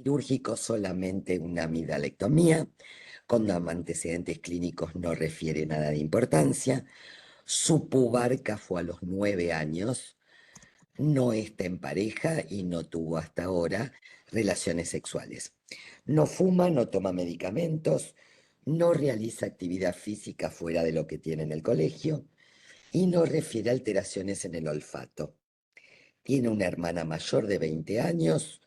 Quirúrgico solamente una amidalectomía, con antecedentes clínicos no refiere nada de importancia. Su pubarca fue a los 9 años, no está en pareja y no tuvo hasta ahora relaciones sexuales. No fuma, no toma medicamentos, no realiza actividad física fuera de lo que tiene en el colegio y no refiere alteraciones en el olfato. Tiene una hermana mayor de 20 años,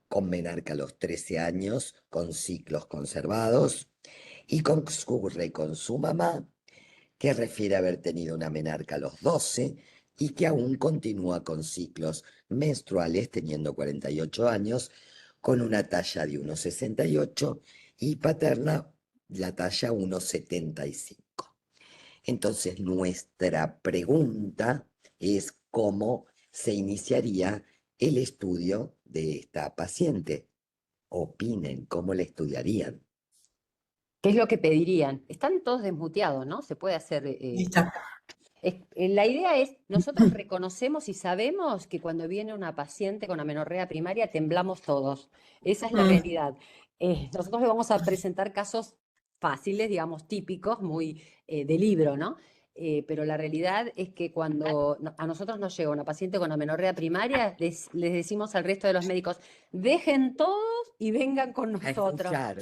con menarca a los 13 años, con ciclos conservados, y concurre con su mamá, que refiere haber tenido una menarca a los 12 y que aún continúa con ciclos menstruales teniendo 48 años, con una talla de 1,68 y paterna la talla 1,75. Entonces nuestra pregunta es cómo se iniciaría el estudio de esta paciente. Opinen, ¿cómo la estudiarían? ¿Qué es lo que pedirían? Están todos desmuteados, ¿no? Se puede hacer... Ahí está. La idea es, nosotros reconocemos y sabemos que cuando viene una paciente con amenorrea primaria temblamos todos. Esa es la realidad. Nosotros le vamos a presentar casos fáciles, digamos, típicos, muy de libro, ¿no? Pero la realidad es que cuando a nosotros nos llega una paciente con amenorrea primaria, les decimos al resto de los médicos, dejen todos y vengan con A nosotros. escuchar.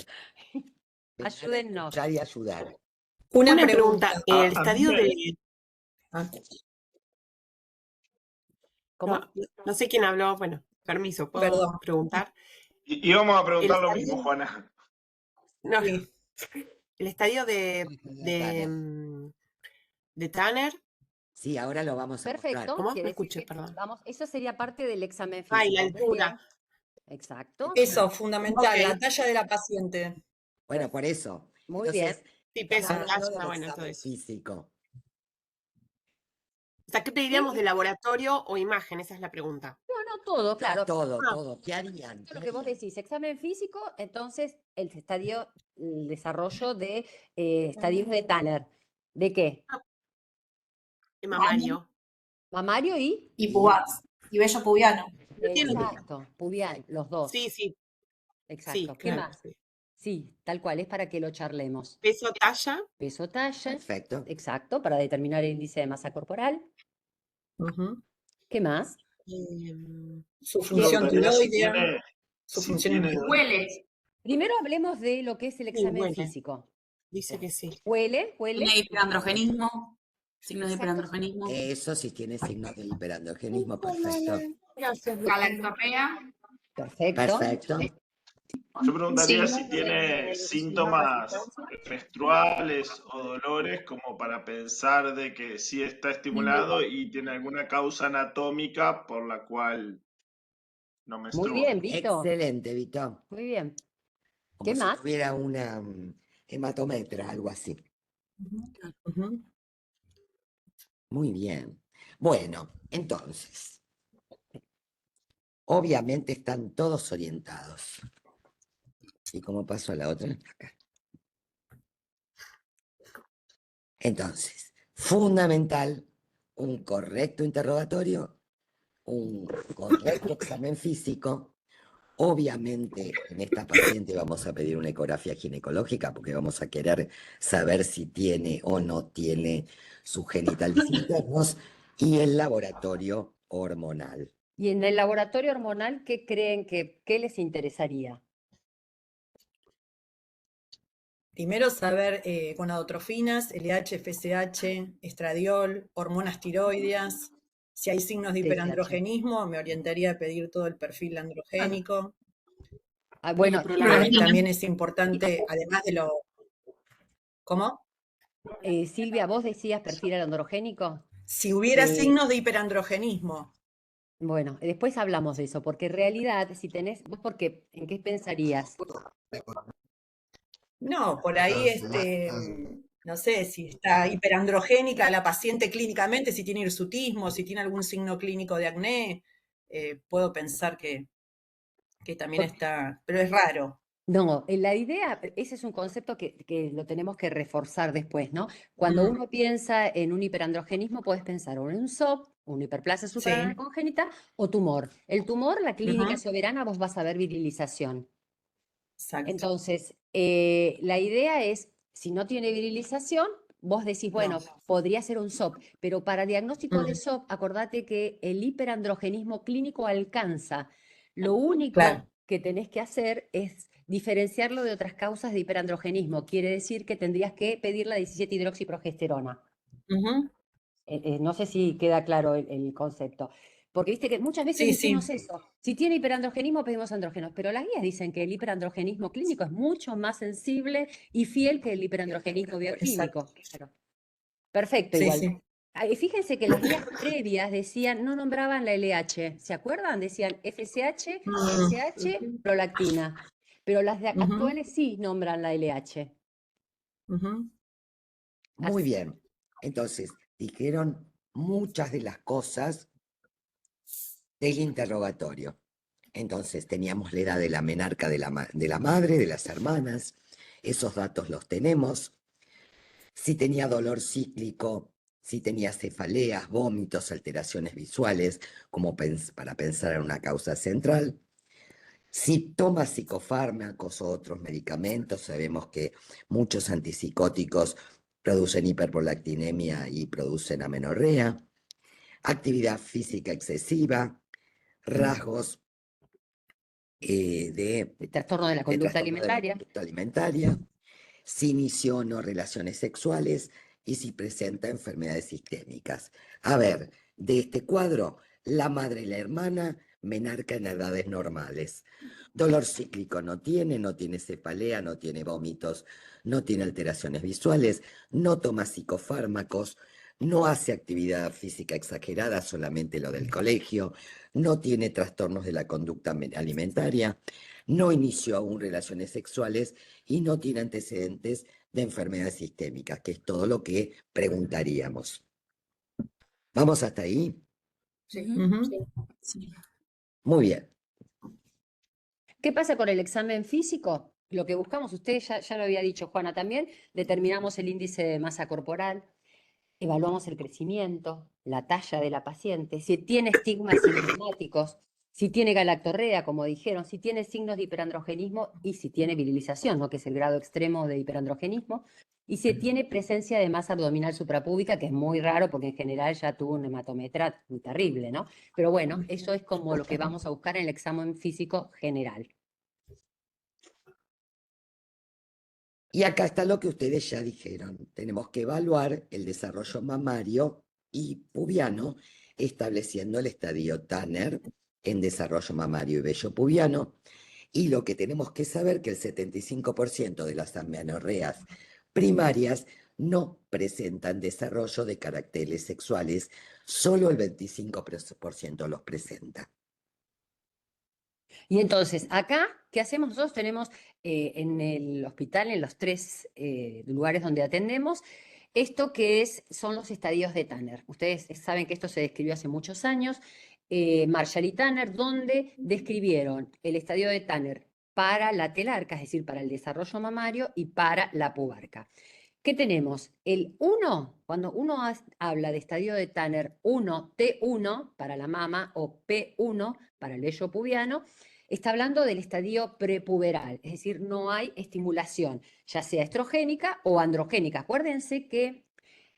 Ayúdennos. Escuchar y ayudar. Una pregunta. pregunta. El A estadio mí de... Ah, ¿Cómo? No sé quién habló. Bueno, permiso, ¿puedo Perdón. preguntar? Y vamos a El preguntar lo estadio... mismo, Juana. No, Sí. el estadio Tanner. de Tanner. Sí, ahora lo vamos a mostrar. Perfecto. ¿Cómo? No Quiere decir escuché, que perdón. eso sería parte del examen Ah, y físico. la Muy altura. bien. Exacto. Eso, fundamental, la Ok. talla de la paciente. Bueno, por eso. Muy Entonces, Sí, estamos peso, hablando talla, del bueno, todo examen eso. físico. O sea, ¿qué pediríamos de laboratorio o imagen? Esa es la pregunta. No, todo, claro. Todo. ¿Qué harían? Lo que vos decís, examen físico, entonces el desarrollo de estadios de Tanner. ¿De qué? De mamario. Mamario y... Y pubas, y vello pubiano. No tiene... Exacto, pubial, los dos. Sí, sí, Exacto. sí, ¿Qué claro. más? Sí, tal cual, es para que lo charlemos. Peso, talla. Peso, talla. Perfecto. Exacto, para determinar el índice de masa corporal. Ujú. ¿Qué más? Su Yo función preguntaría si tiroidea, tiene, su si función tiene, Huele, Primero hablemos de lo que es el Sí, examen huele. físico. Dice que sí. Huele. signo de hiperandrogenismo, signos de Exacto. hiperandrogenismo. Eso sí tiene signos de hiperandrogenismo, perfecto. Gracias, doctor. galactorrea, Perfecto. Perfecto. yo preguntaría sí, si tiene síntomas menstruales o dolores como para pensar de que sí está estimulado y tiene alguna causa anatómica por la cual no Muy menstrua. bien, Vito. Excelente, Vito. Muy bien. Como ¿Qué si más? tuviera una hematometra, algo así. Ujú. Muy bien. Bueno, entonces, obviamente están todos orientados. ¿Y cómo paso a la otra? Acá. Entonces, fundamental, un correcto interrogatorio, un correcto examen físico. Obviamente, en esta paciente vamos a pedir una ecografía ginecológica porque vamos a querer saber si tiene o no tiene sus genitales internos y el laboratorio hormonal. Y en el laboratorio hormonal, ¿qué creen qué les interesaría? Primero saber gonadotrofinas, LH, FSH, estradiol, hormonas tiroideas. Si hay signos de TSH. hiperandrogenismo, me orientaría a pedir todo el perfil androgénico. Ah, bueno, También es importante, además de lo... ¿Cómo? Silvia, vos decías perfil androgénico. Si hubiera Eh, signos de hiperandrogenismo. Bueno, después hablamos de eso, porque en realidad, si tenés, vos ¿en qué pensarías? No, por ahí, no sé, si está hiperandrogénica la paciente clínicamente, si tiene hirsutismo, si tiene algún signo clínico de acné, puedo pensar que también está, pero es raro. No, la idea, ese es un concepto que lo tenemos que reforzar después, ¿no? Cuando uno piensa en un hiperandrogenismo, puedes pensar o en un SOP, una hiperplasia suprarrenal congénita, o tumor. El tumor, la clínica soberana, vos vas a ver virilización. Exacto. Entonces, la idea es, si no tiene virilización, vos decís, bueno, No. podría ser un SOP, pero para diagnóstico de Mm, SOP, acordate que el hiperandrogenismo clínico alcanza. Lo único claro. que tenés que hacer es diferenciarlo de otras causas de hiperandrogenismo. Quiere decir que tendrías que pedir la 17-hidroxiprogesterona. Ujú. No sé si queda claro el concepto. Porque viste que muchas veces Sí, decimos sí, eso. Si tiene hiperandrogenismo, pedimos andrógenos. Pero las guías dicen que el hiperandrogenismo clínico es mucho más sensible y fiel que el hiperandrogenismo exacto. bioquímico. Claro. Perfecto, Sí, igual. sí. Fíjense que las guías previas decían, no nombraban la LH. ¿Se acuerdan? Decían FSH, Mm, SH, prolactina. Pero las ujú, actuales sí nombran la LH. ujú. Muy bien. Entonces, dijeron muchas de las cosas del interrogatorio. Entonces, teníamos la edad de la menarca de la madre, de las hermanas. Esos datos los tenemos. Si tenía dolor cíclico, si tenía cefaleas, vómitos, alteraciones visuales, como para pensar en una causa central. Si toma psicofármacos o otros medicamentos, sabemos que muchos antipsicóticos producen hiperprolactinemia y producen amenorrea. Actividad física excesiva, rasgos de El trastorno de la de conducta trastorno de la alimentaria. conducta alimentaria, si inició o no relaciones sexuales y si presenta enfermedades sistémicas. A ver, de este cuadro, la madre y la hermana menarca en edades normales. Dolor cíclico no tiene cefalea, no tiene vómitos, no tiene alteraciones visuales, no toma psicofármacos, no hace actividad física exagerada, solamente lo del colegio, no tiene trastornos de la conducta alimentaria, no inició aún relaciones sexuales y no tiene antecedentes de enfermedades sistémicas, que es todo lo que preguntaríamos. ¿Vamos hasta ahí? Sí. Ujú. Sí. Muy bien. ¿Qué pasa con el examen físico? Lo que buscamos, usted ya lo había dicho, Juana, también determinamos el índice de masa corporal, evaluamos el crecimiento, la talla de la paciente, si tiene estigmas sintomáticos, si tiene galactorrea, como dijeron, si tiene signos de hiperandrogenismo y si tiene virilización, ¿no? Que es el grado extremo de hiperandrogenismo, y si tiene presencia de masa abdominal suprapúbica, que es muy raro porque en general ya tuvo un hematometra muy terrible, ¿no? Pero bueno, eso es como lo que vamos a buscar en el examen físico general. Y acá está lo que ustedes ya dijeron. Tenemos que evaluar el desarrollo mamario y pubiano, estableciendo el estadio Tanner en desarrollo mamario y vello pubiano. Y lo que tenemos que saber que el 75% de las amenorreas primarias no presentan desarrollo de caracteres sexuales, solo el 25% los presenta. Y entonces, acá, ¿qué hacemos? Nosotros tenemos en el hospital, en los 3 lugares donde atendemos, esto que son los estadios de Tanner. Ustedes saben que esto se describió hace muchos años, Marshall y Tanner, donde describieron el estadio de Tanner para la telarca, es decir, para el desarrollo mamario y para la pubarca. ¿Qué tenemos? El 1, cuando uno habla de estadio de Tanner 1, T1 para la mama o P1 para el vello pubiano, está hablando del estadio prepuberal, es decir, no hay estimulación, ya sea estrogénica o androgénica. Acuérdense que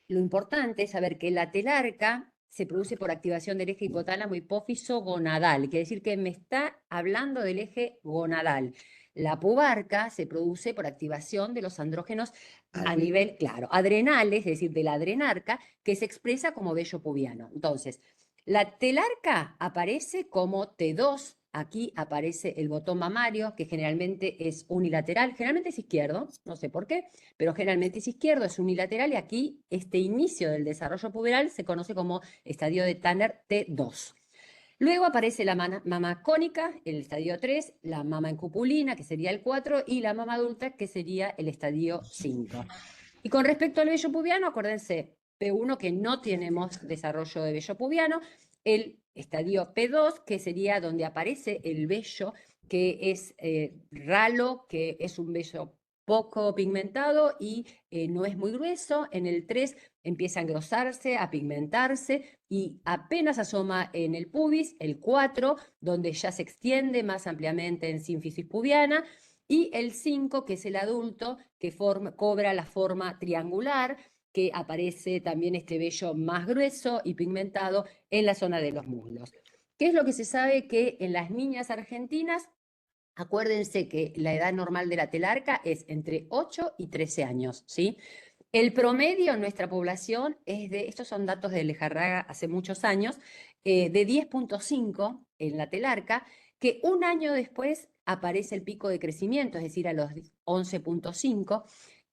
lo importante es saber que la telarca se produce por activación del eje hipotálamo hipófiso gonadal, quiere decir que me está hablando del eje gonadal. La pubarca se produce por activación de los andrógenos a nivel, claro, adrenales, es decir, de la adrenarca, que se expresa como vello pubiano. Entonces, la telarca aparece como T2, aquí aparece el botón mamario, que generalmente es unilateral, generalmente es izquierdo, no sé por qué, pero generalmente es izquierdo, es unilateral, y aquí este inicio del desarrollo puberal se conoce como estadio de Tanner T2. Luego aparece la mama cónica, el estadio 3, la mama en cupulina, que sería el 4, y la mama adulta, que sería el estadio 5. Y con respecto al vello pubiano, acuérdense, P1 que no tenemos desarrollo de vello pubiano, el estadio P2, que sería donde aparece el vello, que es ralo, que es un vello poco pigmentado y no es muy grueso. En el 3 empieza a engrosarse, a pigmentarse y apenas asoma en el pubis. El 4, donde ya se extiende más ampliamente en sínfisis pubiana. y el 5, que es el adulto, que cobra la forma triangular, que aparece también este vello más grueso y pigmentado en la zona de los muslos. ¿Qué es lo que se sabe? Que en las niñas argentinas, acuérdense que la edad normal de la telarca es entre 8 y 13 años, ¿sí? El promedio en nuestra población es estos son datos de Lejarraga hace muchos años, de 10,5 en la telarca, que un año después aparece el pico de crecimiento, es decir, a los 11,5,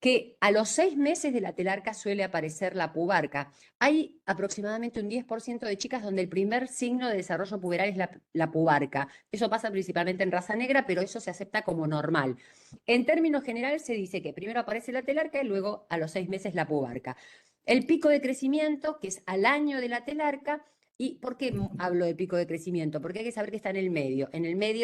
que a los 6 meses de la telarca suele aparecer la pubarca. Hay aproximadamente un 10% de chicas donde el primer signo de desarrollo puberal es la pubarca. Eso pasa principalmente en raza negra, pero eso se acepta como normal. En términos generales se dice que primero aparece la telarca y luego a los 6 meses la pubarca. El pico de crecimiento, que es al año de la telarca. ¿Y por qué hablo de pico de crecimiento? Porque hay que saber que está en el medio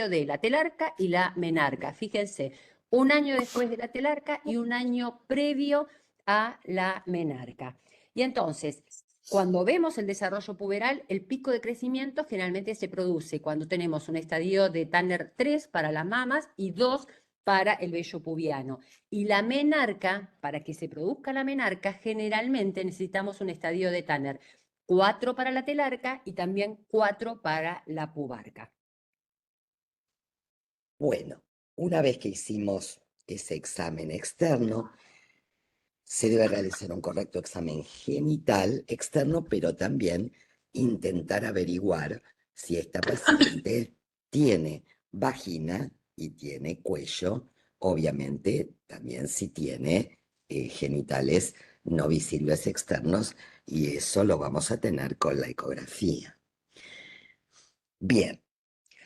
de la telarca y la menarca. Fíjense, un año después de la telarca y un año previo a la menarca. Y entonces, cuando vemos el desarrollo puberal, el pico de crecimiento generalmente se produce cuando tenemos un estadio de Tanner 3 para las mamas y 2 para el vello pubiano. Y la menarca, para que se produzca la menarca, generalmente necesitamos un estadio de Tanner 4 para la telarca y también 4 para la pubarca. Bueno, una vez que hicimos ese examen externo, se debe realizar un correcto examen genital externo, pero también intentar averiguar si esta paciente tiene vagina y tiene cuello, obviamente también si tiene genitales no visibles externos, y eso lo vamos a tener con la ecografía. Bien.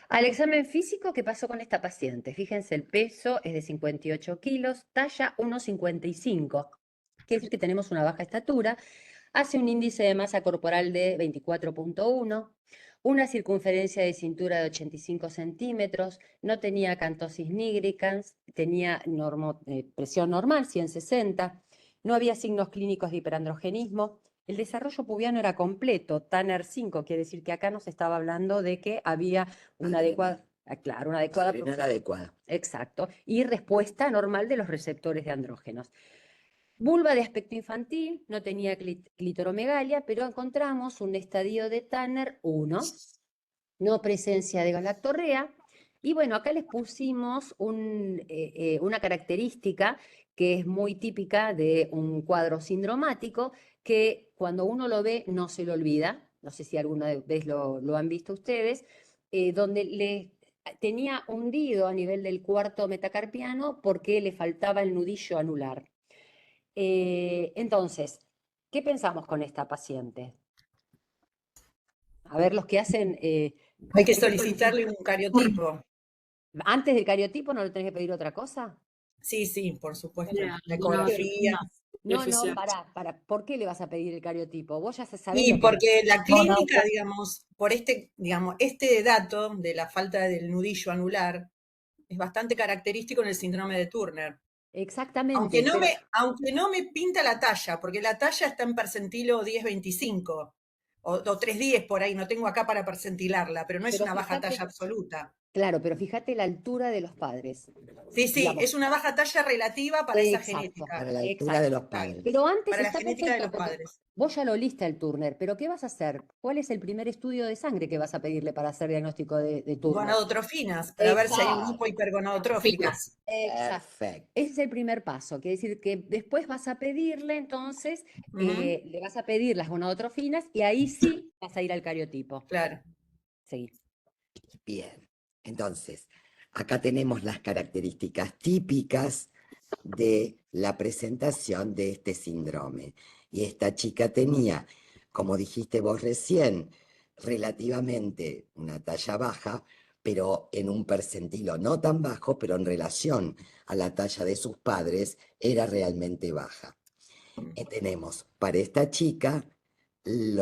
Al examen físico, ¿qué pasó con esta paciente? Fíjense, el peso es de 58 kilos, talla 1,55. Quiere decir que tenemos una baja estatura, hace un índice de masa corporal de 24,1, una circunferencia de cintura de 85 centímetros, no tenía acantosis nigricans, tenía presión normal, 160, no había signos clínicos de hiperandrogenismo. El desarrollo pubiano era completo, Tanner 5, quiere decir que acá nos estaba hablando de que había una adecuada, claro, una adecuada. Era adecuada. Exacto, y respuesta normal de los receptores de andrógenos. Vulva de aspecto infantil, no tenía clitoromegalia, pero encontramos un estadio de Tanner 1, no presencia de galactorrea. Y bueno, acá les pusimos una característica que es muy típica de un cuadro sindromático, que cuando uno lo ve no se lo olvida. No sé si alguna vez lo han visto ustedes, donde tenía hundido a nivel del cuarto metacarpiano porque le faltaba el nudillo anular. Entonces, ¿qué pensamos con esta paciente? A ver, los que hacen... Hay que solicitarle un cariotipo. ¿Antes del cariotipo no le tenés que pedir otra cosa? Sí, sí, por supuesto. Mira, La ecografía. No, Oficial. ¿por qué le vas a pedir el cariotipo? Vos ya sabés Y lo que... porque la clínica, digamos, por este dato de la falta del nudillo anular es bastante característico en el síndrome de Turner. Exactamente. Aunque no me pinta la talla, porque la talla está en percentilo 10-25 o 3-10 por ahí, no tengo acá para percentilarla, pero no es Pero una baja fíjate- talla absoluta. Claro, pero fíjate la altura de los padres. Sí, sí, Digamos. es una baja talla relativa para esa Exacto. genética. Para la altura Exacto. de los padres. Pero antes Para la está genética de perfecto, los porque padres. vos ya lo oliste el Turner, pero ¿qué vas a hacer? ¿Cuál es el primer estudio de sangre que vas a pedirle para hacer diagnóstico de Turner? Gonadotrofinas, para ver si hay un Exacto. grupo hipergonadotrófico. Finas. Exacto. Perfecto. Ese es el primer paso, quiere decir que después vas a pedirle, entonces, Ujú, le vas a pedir las gonadotrofinas y ahí sí vas a ir al cariotipo. claro. Seguí. Bien. Entonces, acá tenemos las características típicas de la presentación de este síndrome. Y esta chica tenía, como dijiste vos recién, relativamente una talla baja, pero en un percentilo no tan bajo, pero en relación a la talla de sus padres era realmente baja. Tenemos para esta chica El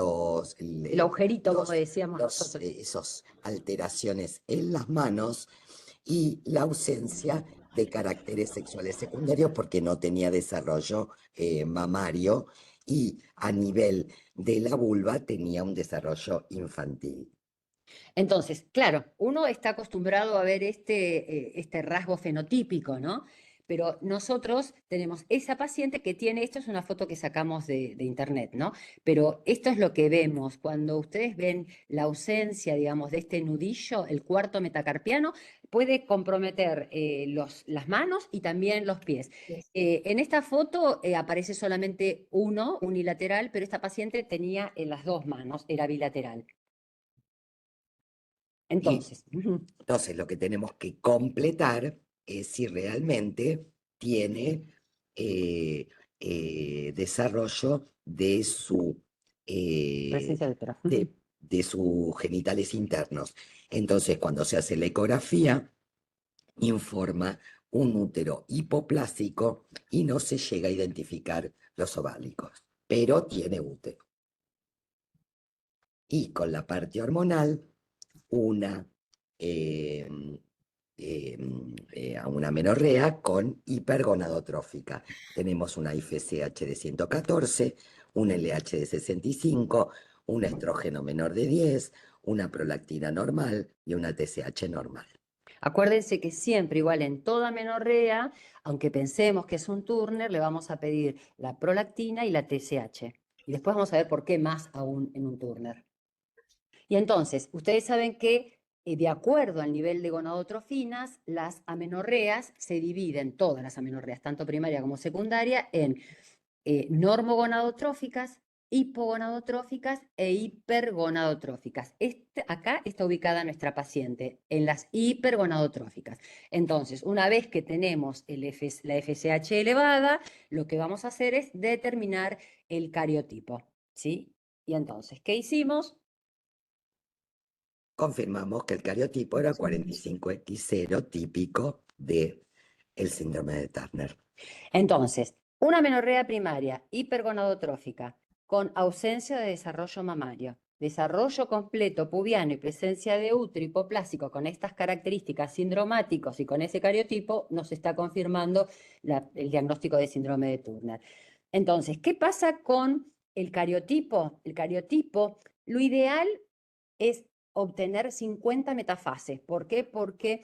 agujerito, como decíamos nosotros. esos alteraciones en las manos y la ausencia de caracteres sexuales secundarios porque no tenía desarrollo mamario, y a nivel de la vulva tenía un desarrollo infantil. Entonces, claro, uno está acostumbrado a ver este rasgo fenotípico, ¿no? Pero nosotros tenemos esa paciente que tiene, esto es una foto que sacamos de internet, ¿no? Pero esto es lo que vemos. Cuando ustedes ven la ausencia, digamos, de este nudillo, el cuarto metacarpiano, puede comprometer las manos y también los pies. En esta foto aparece solamente uno, unilateral, pero esta paciente tenía en las dos manos, era bilateral. Y Entonces, entonces lo que tenemos que completar es si realmente tiene desarrollo de presencia de útero. de sus genitales internos. Entonces, cuando se hace la ecografía, informa un útero hipoplásico y no se llega a identificar los oválicos, pero tiene útero. Y con la parte hormonal, una a una menorrea con hipergonadotrófica. Tenemos una FSH de 114, un LH de 65, un estrógeno menor de 10, una prolactina normal y una TSH normal. Acuérdense que siempre, igual en toda menorrea, aunque pensemos que es un Turner, le vamos a pedir la prolactina y la TSH. Y después vamos a ver por qué más aún en un Turner. Y entonces, ustedes saben que de acuerdo al nivel de gonadotrofinas, las amenorreas se dividen, todas las amenorreas, tanto primaria como secundaria, en normogonadotróficas, hipogonadotróficas e hipergonadotróficas. Acá está ubicada nuestra paciente, en las hipergonadotróficas. Entonces, una vez que tenemos la FSH elevada, lo que vamos a hacer es determinar el cariotipo, ¿sí? Y entonces, ¿qué hicimos? Confirmamos que el cariotipo era 45X0, típico del síndrome de Turner. Entonces, una menorrea primaria hipergonadotrófica con ausencia de desarrollo mamario, desarrollo completo pubiano y presencia de útero hipoplásico con estas características sindromáticos y con ese cariotipo, nos está confirmando el diagnóstico de síndrome de Turner. Entonces, ¿qué pasa con el cariotipo? El cariotipo, lo ideal es obtener 50 metafases. ¿Por qué? Porque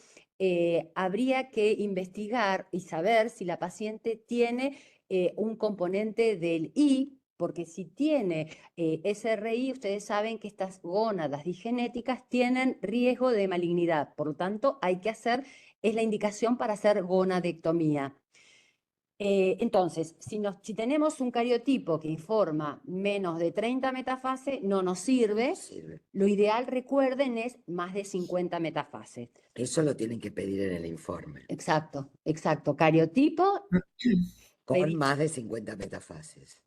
habría que investigar y saber si la paciente tiene un componente del I, porque si tiene SRI, ustedes saben que estas gónadas digenéticas tienen riesgo de malignidad. Por lo tanto, hay que hacer, es la indicación para hacer gonadectomía. Entonces, si tenemos un cariotipo que informa menos de 30 metafases, no nos sirve. Sirve. Lo ideal, recuerden, es más de 50 metafases. Eso lo tienen que pedir en el informe, Exacto, exacto. Cariotipo. con más de 50 metafases.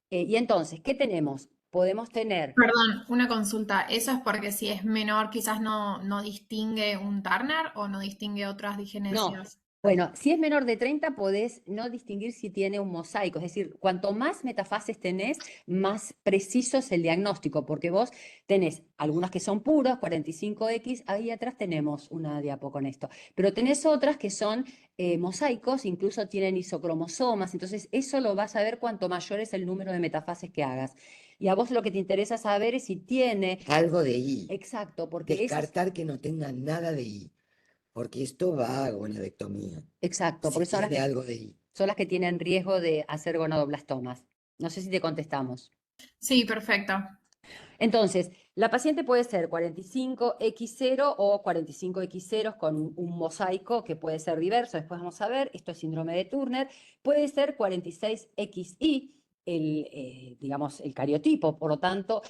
Y entonces, ¿qué tenemos? Podemos tener... Perdón, una consulta. ¿Eso es porque si es menor quizás no distingue un Turner o no distingue otras No, digenesias? bueno, si es menor de 30 podés no distinguir si tiene un mosaico, es decir, cuanto más metafases tenés, más preciso es el diagnóstico, porque vos tenés algunas que son puros, 45X, ahí atrás tenemos una diapo con esto, pero tenés otras que son mosaicos, incluso tienen isocromosomas, entonces eso lo vas a ver cuanto mayor es el número de metafases que hagas. Y a vos lo que te interesa saber es si tiene... Algo de I. Exacto, porque esas... Descartar que no tenga nada de I, porque esto va a gonadectomía. Exacto, Si porque son las tiene que... algo de I. son las que tienen riesgo de hacer gonadoblastomas. No sé si te contestamos. Sí, perfecto. Entonces, la paciente puede ser 45X0 o 45X0 con un mosaico que puede ser diverso, después vamos a ver, esto es síndrome de Turner, puede ser 46XI, digamos, el cariotipo, por lo tanto,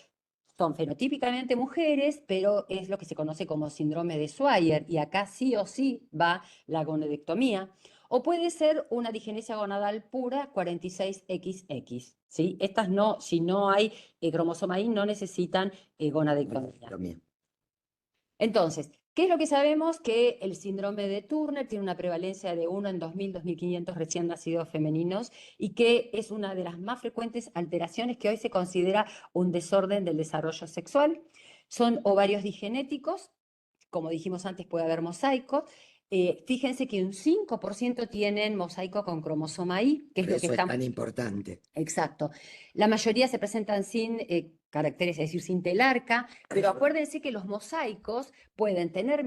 son fenotípicamente mujeres, pero es lo que se conoce como síndrome de Swyer, y acá sí o sí va la gonadectomía. O puede ser una digenesia gonadal pura 46XX, ¿sí? Estas no, si no hay cromosoma Y, no necesitan gonadectomía. Gonadectomía. Entonces, ¿qué es lo que sabemos? Que el síndrome de Turner tiene una prevalencia de 1 en 2.000, 2.500 recién nacidos femeninos y que es una de las más frecuentes alteraciones que hoy se considera un desorden del desarrollo sexual. Son ovarios digenéticos, como dijimos antes, puede haber mosaicos. Fíjense que un 5% tienen mosaico con cromosoma Y, que es Por lo que eso es están... tan importante. Exacto. La mayoría se presentan sin caracteres, es decir, sin telarca, pero acuérdense que los mosaicos pueden tener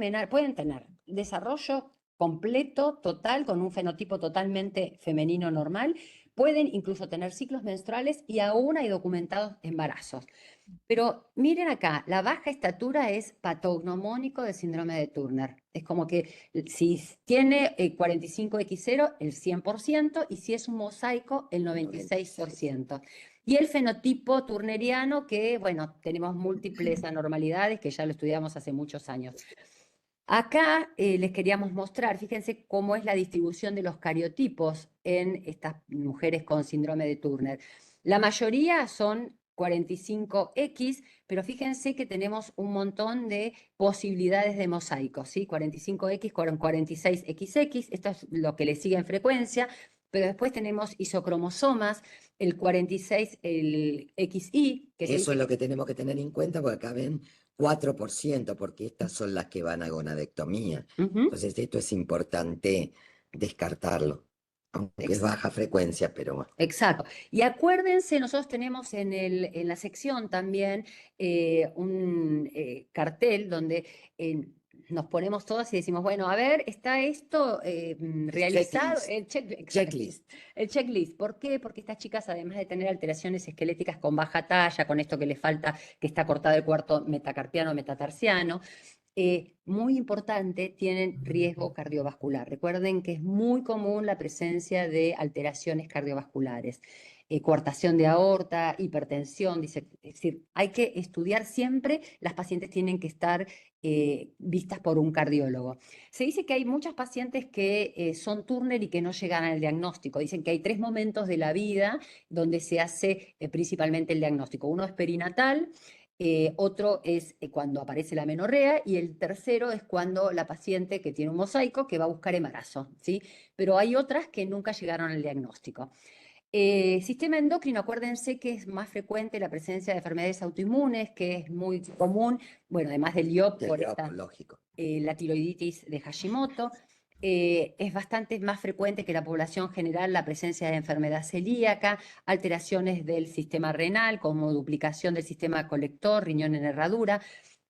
desarrollo completo, total, con un fenotipo totalmente femenino normal, pueden incluso tener ciclos menstruales y aún hay documentados embarazos. Pero miren acá, la baja estatura es patognomónico del síndrome de Turner. Es como que si tiene 45X0, el 100%, y si es un mosaico, el 96%. Y el fenotipo turneriano, que, bueno, tenemos múltiples anormalidades, que ya lo estudiamos hace muchos años. Acá les queríamos mostrar, fíjense cómo es la distribución de los cariotipos en estas mujeres con síndrome de Turner. La mayoría son 45X, pero fíjense que tenemos un montón de posibilidades de mosaicos, ¿sí? 45X con 46XX, esto es lo que le sigue en frecuencia, pero después tenemos isocromosomas, el 46, el XY, que se Eso es dice lo que tenemos que tener en cuenta, porque acá ven 4%, porque estas son las que van a gonadectomía. Ujú. Entonces, esto es importante descartarlo, aunque es baja frecuencia, pero bueno. Exacto. Y acuérdense, nosotros tenemos en la sección también un cartel donde nos ponemos todas y decimos, bueno, a ver, está esto realizado, Checklist. el checklist. ¿Por qué? Porque estas chicas, además de tener alteraciones esqueléticas con baja talla, con esto que les falta, que está cortado el cuarto metacarpiano, metatarsiano, muy importante, tienen riesgo cardiovascular. Recuerden que es muy común la presencia de alteraciones cardiovasculares, coartación de aorta, hipertensión, es decir, hay que estudiar siempre, las pacientes tienen que estar vistas por un cardiólogo. Se dice que hay muchas pacientes que son Turner y que no llegan al diagnóstico. Dicen que hay 3 momentos de la vida donde se hace principalmente el diagnóstico. Uno es perinatal, otro es cuando aparece la amenorrea y el tercero es cuando la paciente que tiene un mosaico que va a buscar embarazo, ¿sí? Pero hay otras que nunca llegaron al diagnóstico. Sistema endocrino, acuérdense que es más frecuente la presencia de enfermedades autoinmunes, que es muy común, bueno, además del IOP, por esta, Lógico. la tiroiditis de Hashimoto. Es bastante más frecuente que la población general la presencia de enfermedad celíaca, alteraciones del sistema renal, como duplicación del sistema colector, riñón en herradura.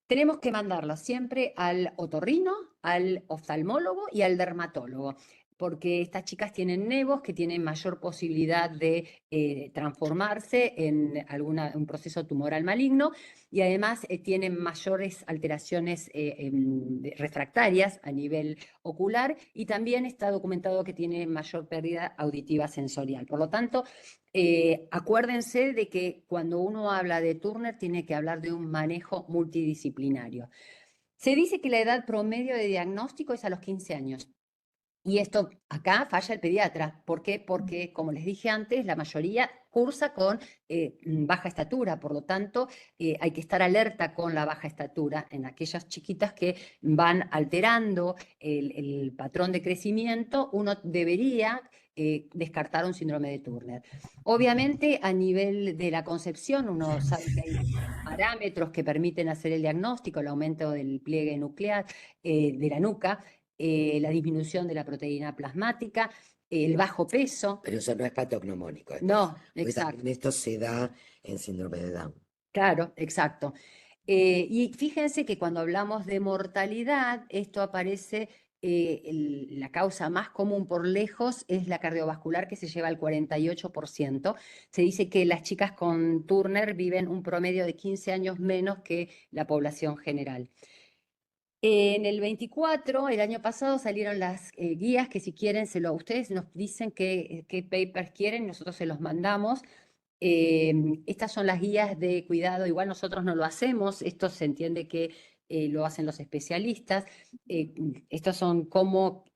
Tenemos que mandarlo siempre al otorrino, al oftalmólogo y al dermatólogo, porque estas chicas tienen nevos que tienen mayor posibilidad de transformarse en un proceso tumoral maligno y además tienen mayores alteraciones refractarias a nivel ocular y también está documentado que tiene mayor pérdida auditiva sensorial. Por lo tanto, acuérdense de que cuando uno habla de Turner tiene que hablar de un manejo multidisciplinario. Se dice que la edad promedio de diagnóstico es a los 15 años. Y esto acá falla el pediatra. ¿Por qué? Porque, como les dije antes, la mayoría cursa con baja estatura, por lo tanto, hay que estar alerta con la baja estatura en aquellas chiquitas que van alterando el patrón de crecimiento. Uno debería descartar un síndrome de Turner. Obviamente, a nivel de la concepción, uno sabe que hay parámetros que permiten hacer el diagnóstico, el aumento del pliegue nuclear de la nuca, la disminución de la proteína plasmática, el bajo peso. Pero eso no es patognomónico. No, Pues exacto. también esto se da en síndrome de Down. Claro, exacto. Y fíjense que cuando hablamos de mortalidad, esto aparece, la causa más común por lejos es la cardiovascular, que se lleva al 48%. Se dice que las chicas con Turner viven un promedio de 15 años menos que la población general. En el 24, el año pasado, salieron las guías que si quieren, ustedes nos dicen qué papers quieren, nosotros se los mandamos. Estas son las guías de cuidado, igual nosotros no lo hacemos, esto se entiende que lo hacen los especialistas. Estos son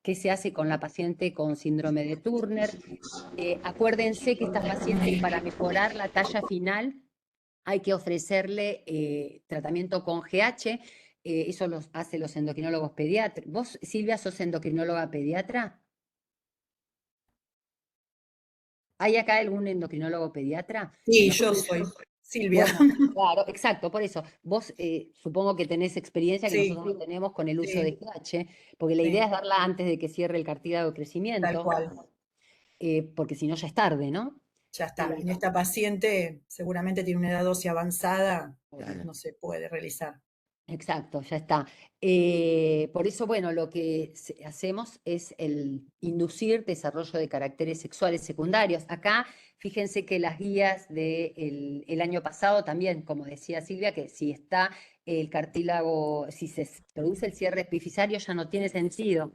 qué se hace con la paciente con síndrome de Turner. Acuérdense que esta paciente, para mejorar la talla final, hay que ofrecerle tratamiento con GH. Eso lo hacen los endocrinólogos pediatras. ¿Vos, Silvia, sos endocrinóloga pediatra? ¿Hay acá algún endocrinólogo pediatra? Sí, yo soy Silvia. Bueno, claro, exacto, por eso. Vos supongo que tenés experiencia que Sí, nosotros no tenemos con el uso sí, de GH, porque la sí, idea es darla antes de que cierre el cartílago de tal crecimiento, cual. porque si no ya es tarde, ¿no? ya está. Claro. En esta paciente seguramente tiene una edad ósea avanzada, Claro. no se puede realizar. Exacto, ya está. Por eso, bueno, lo que hacemos es el inducir desarrollo de caracteres sexuales secundarios. Acá, fíjense que las guías del año pasado también, como decía Silvia, que si está el cartílago, si se produce el cierre epifisario, ya no tiene sentido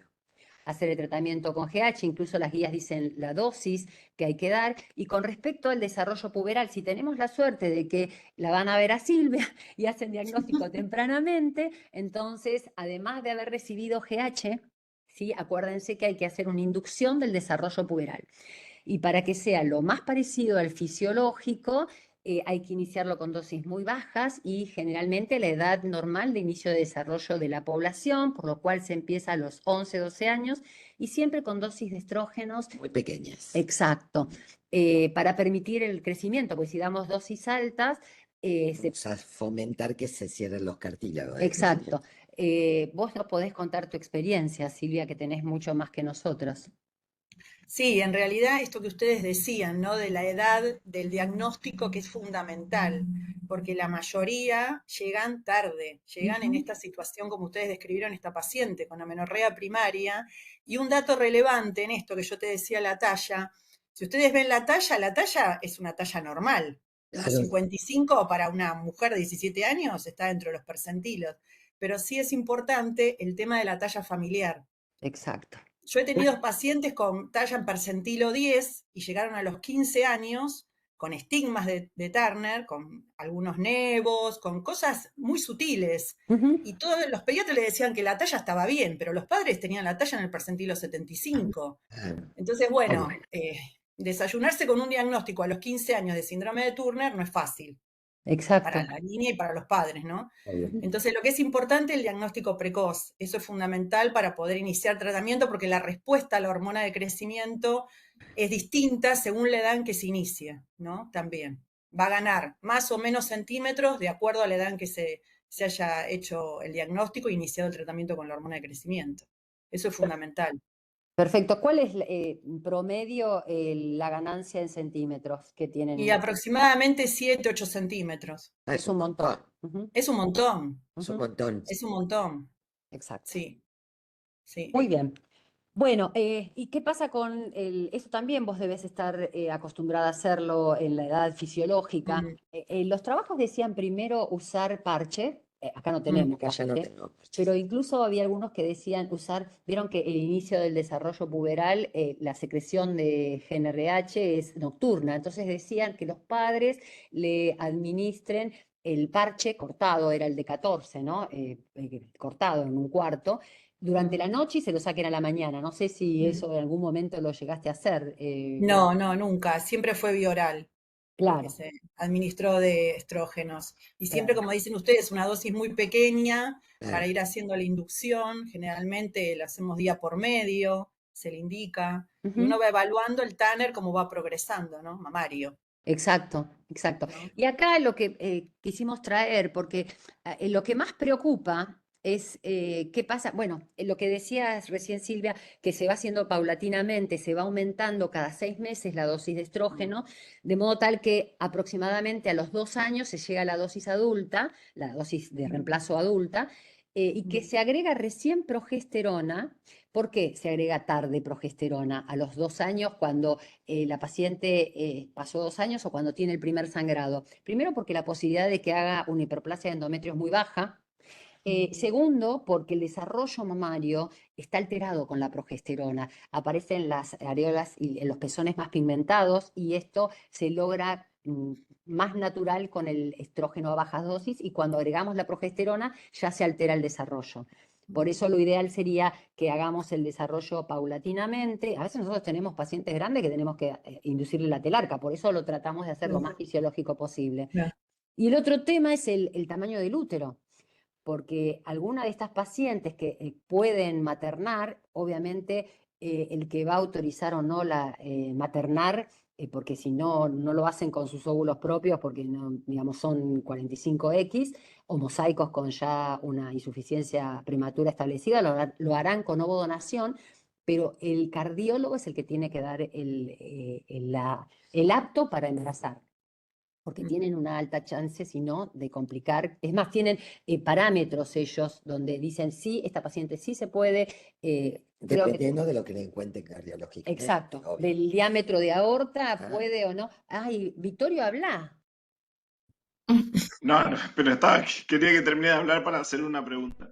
hacer el tratamiento con GH, incluso las guías dicen la dosis que hay que dar. Y con respecto al desarrollo puberal, si tenemos la suerte de que la van a ver a Silvia y hacen diagnóstico tempranamente, entonces, además de haber recibido GH, ¿sí? Acuérdense que hay que hacer una inducción del desarrollo puberal. Y para que sea lo más parecido al fisiológico, hay que iniciarlo con dosis muy bajas y generalmente la edad normal de inicio de desarrollo de la población, por lo cual se empieza a los 11, 12 años y siempre con dosis de estrógenos. Muy pequeñas. Exacto, para permitir el crecimiento, porque si damos dosis altas, Vamos a fomentar que se cierren los cartílagos. exacto. Vos nos podés contar tu experiencia, Silvia, que tenés mucho más que nosotros. Sí, en realidad esto que ustedes decían, ¿no? De la edad del diagnóstico que es fundamental, porque la mayoría llegan tarde, llegan en esta situación como ustedes describieron esta paciente con amenorrea primaria. Y un dato relevante en esto que yo te decía, la talla, si ustedes ven la talla es una talla normal. Claro. 1,55 para una mujer de 17 años está dentro de los percentilos, pero sí es importante el tema de la talla familiar. Exacto. Yo he tenido pacientes con talla en percentilo 10 y llegaron a los 15 años con estigmas de Turner, con algunos nevos, con cosas muy sutiles. Y todos los pediatras le decían que la talla estaba bien, pero los padres tenían la talla en el percentilo 75. Claro. Entonces, bueno, desayunarse con un diagnóstico a los 15 años de síndrome de Turner no es fácil. Exacto. Para la niña y para los padres, ¿no? Obvio. Entonces, lo que es importante es el diagnóstico precoz. Eso es fundamental para poder iniciar tratamiento porque la respuesta a la hormona de crecimiento es distinta según la edad en que se inicia, ¿no? También. Va a ganar más o menos centímetros de acuerdo a la edad en que se haya hecho el diagnóstico e iniciado el tratamiento con la hormona de crecimiento. Eso es fundamental. Perfecto. ¿Cuál es promedio la ganancia en centímetros que tienen? Y aproximadamente 7, 8 centímetros. Es un montón. Ujú, Es un montón. Es un ujú. montón. Es un montón. Exacto. Sí. Sí. Muy bien. Bueno, ¿y qué pasa con eso también vos debes estar acostumbrada a hacerlo en la edad fisiológica? Los trabajos decían primero usar parche, acá no tenemos Acá ya no parche, tengo parches. pero incluso había algunos que decían usar, vieron que el inicio del desarrollo puberal, la secreción de GnRH es nocturna, entonces decían que los padres le administren el parche cortado, era el de 14, ¿no? Cortado en un cuarto, durante la noche y se lo saquen a la mañana. No sé si eso en algún momento lo llegaste a hacer. No, nunca. Siempre fue bioral, lo que Claro, se administró de estrógenos. Y siempre, claro. como dicen ustedes, una dosis muy pequeña para Claro. ir haciendo la inducción. Generalmente la hacemos día por medio, se le indica. Y uno Ujú. va evaluando el Tanner cómo va progresando, ¿no? Mamario, Exacto, exacto. ¿no? Y acá lo que quisimos traer, porque lo que más preocupa es qué pasa, bueno, lo que decías recién Silvia, que se va haciendo paulatinamente, se va aumentando cada 6 meses la dosis de estrógeno, de modo tal que aproximadamente a los 2 años se llega a la dosis adulta, la dosis de reemplazo adulta, y que se agrega recién progesterona. ¿Por qué se agrega tarde progesterona? A los 2 años, cuando la paciente pasó 2 años o cuando tiene el primer sangrado. Primero, porque la posibilidad de que haga una hiperplasia de endometrio es muy baja. Segundo, porque el desarrollo mamario está alterado con la progesterona. Aparecen las areolas y los pezones más pigmentados y esto se logra más natural con el estrógeno a bajas dosis y cuando agregamos la progesterona ya se altera el desarrollo. Por eso lo ideal sería que hagamos el desarrollo paulatinamente. A veces nosotros tenemos pacientes grandes que tenemos que inducirle la telarca, por eso lo tratamos de hacer lo más fisiológico posible. Claro. Y el otro tema es el tamaño del útero, porque algunas de estas pacientes que pueden maternar, obviamente el que va a autorizar o no maternar, porque si no, no lo hacen con sus óvulos propios, porque no, digamos, son 45X, o mosaicos con ya una insuficiencia prematura establecida, lo harán con ovodonación, pero el cardiólogo es el que tiene que dar el apto para embarazar, porque tienen una alta chance, si no, de complicar. Es más, tienen parámetros ellos donde dicen, sí, esta paciente sí se puede, creo que... Dependiendo de lo que le encuentren cardiológicamente. Exacto, obvio. del diámetro de aorta, Ah. puede o no. Ay, Victorio, habla. No, pero quería que termine de hablar para hacer una pregunta.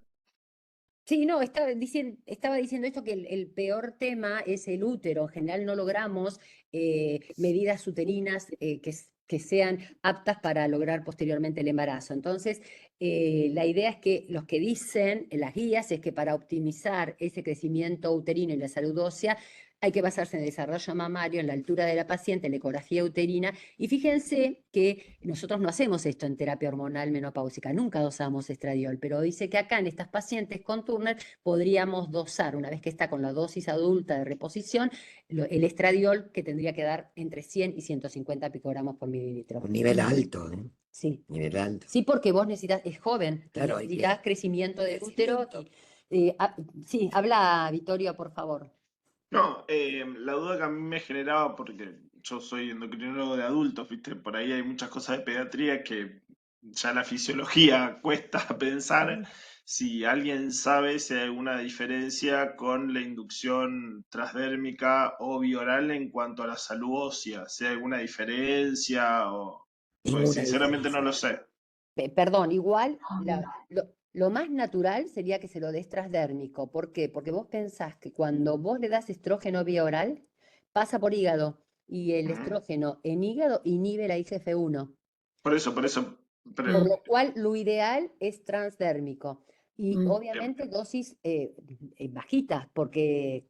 Sí, no, estaba diciendo esto que el peor tema es el útero. En general no logramos medidas uterinas que sean aptas para lograr posteriormente el embarazo. Entonces, la idea es que los que dicen las guías es que para optimizar ese crecimiento uterino y la salud ósea hay que basarse en el desarrollo mamario, en la altura de la paciente, en la ecografía uterina. Y fíjense que nosotros no hacemos esto en terapia hormonal menopáusica, nunca dosamos estradiol, pero dice que acá en estas pacientes con Turner podríamos dosar, una vez que está con la dosis adulta de reposición, el estradiol que tendría que dar entre 100 y 150 picogramos por mililitro. Un nivel alto, ¿eh? Sí. Nivel alto. Sí, porque vos necesitas, es joven, Claro, necesitas crecimiento del útero. Sí, habla Victoria, por favor. No, la duda que a mí me generaba, porque yo soy endocrinólogo de adultos, ¿viste? Por ahí hay muchas cosas de pediatría que ya la fisiología cuesta pensar si alguien sabe si hay alguna diferencia con la inducción transdérmica o bioral en cuanto a la salud ósea, si hay alguna diferencia o... Pues Ninguna sinceramente no diferencia. lo sé. Perdón, igual lo más natural sería que se lo des transdérmico. ¿Por qué? Porque vos pensás que cuando vos le das estrógeno vía oral, pasa por hígado y el estrógeno en hígado inhibe la IGF-1. Por eso, Por lo cual lo ideal es transdérmico. Y obviamente dosis bajitas, porque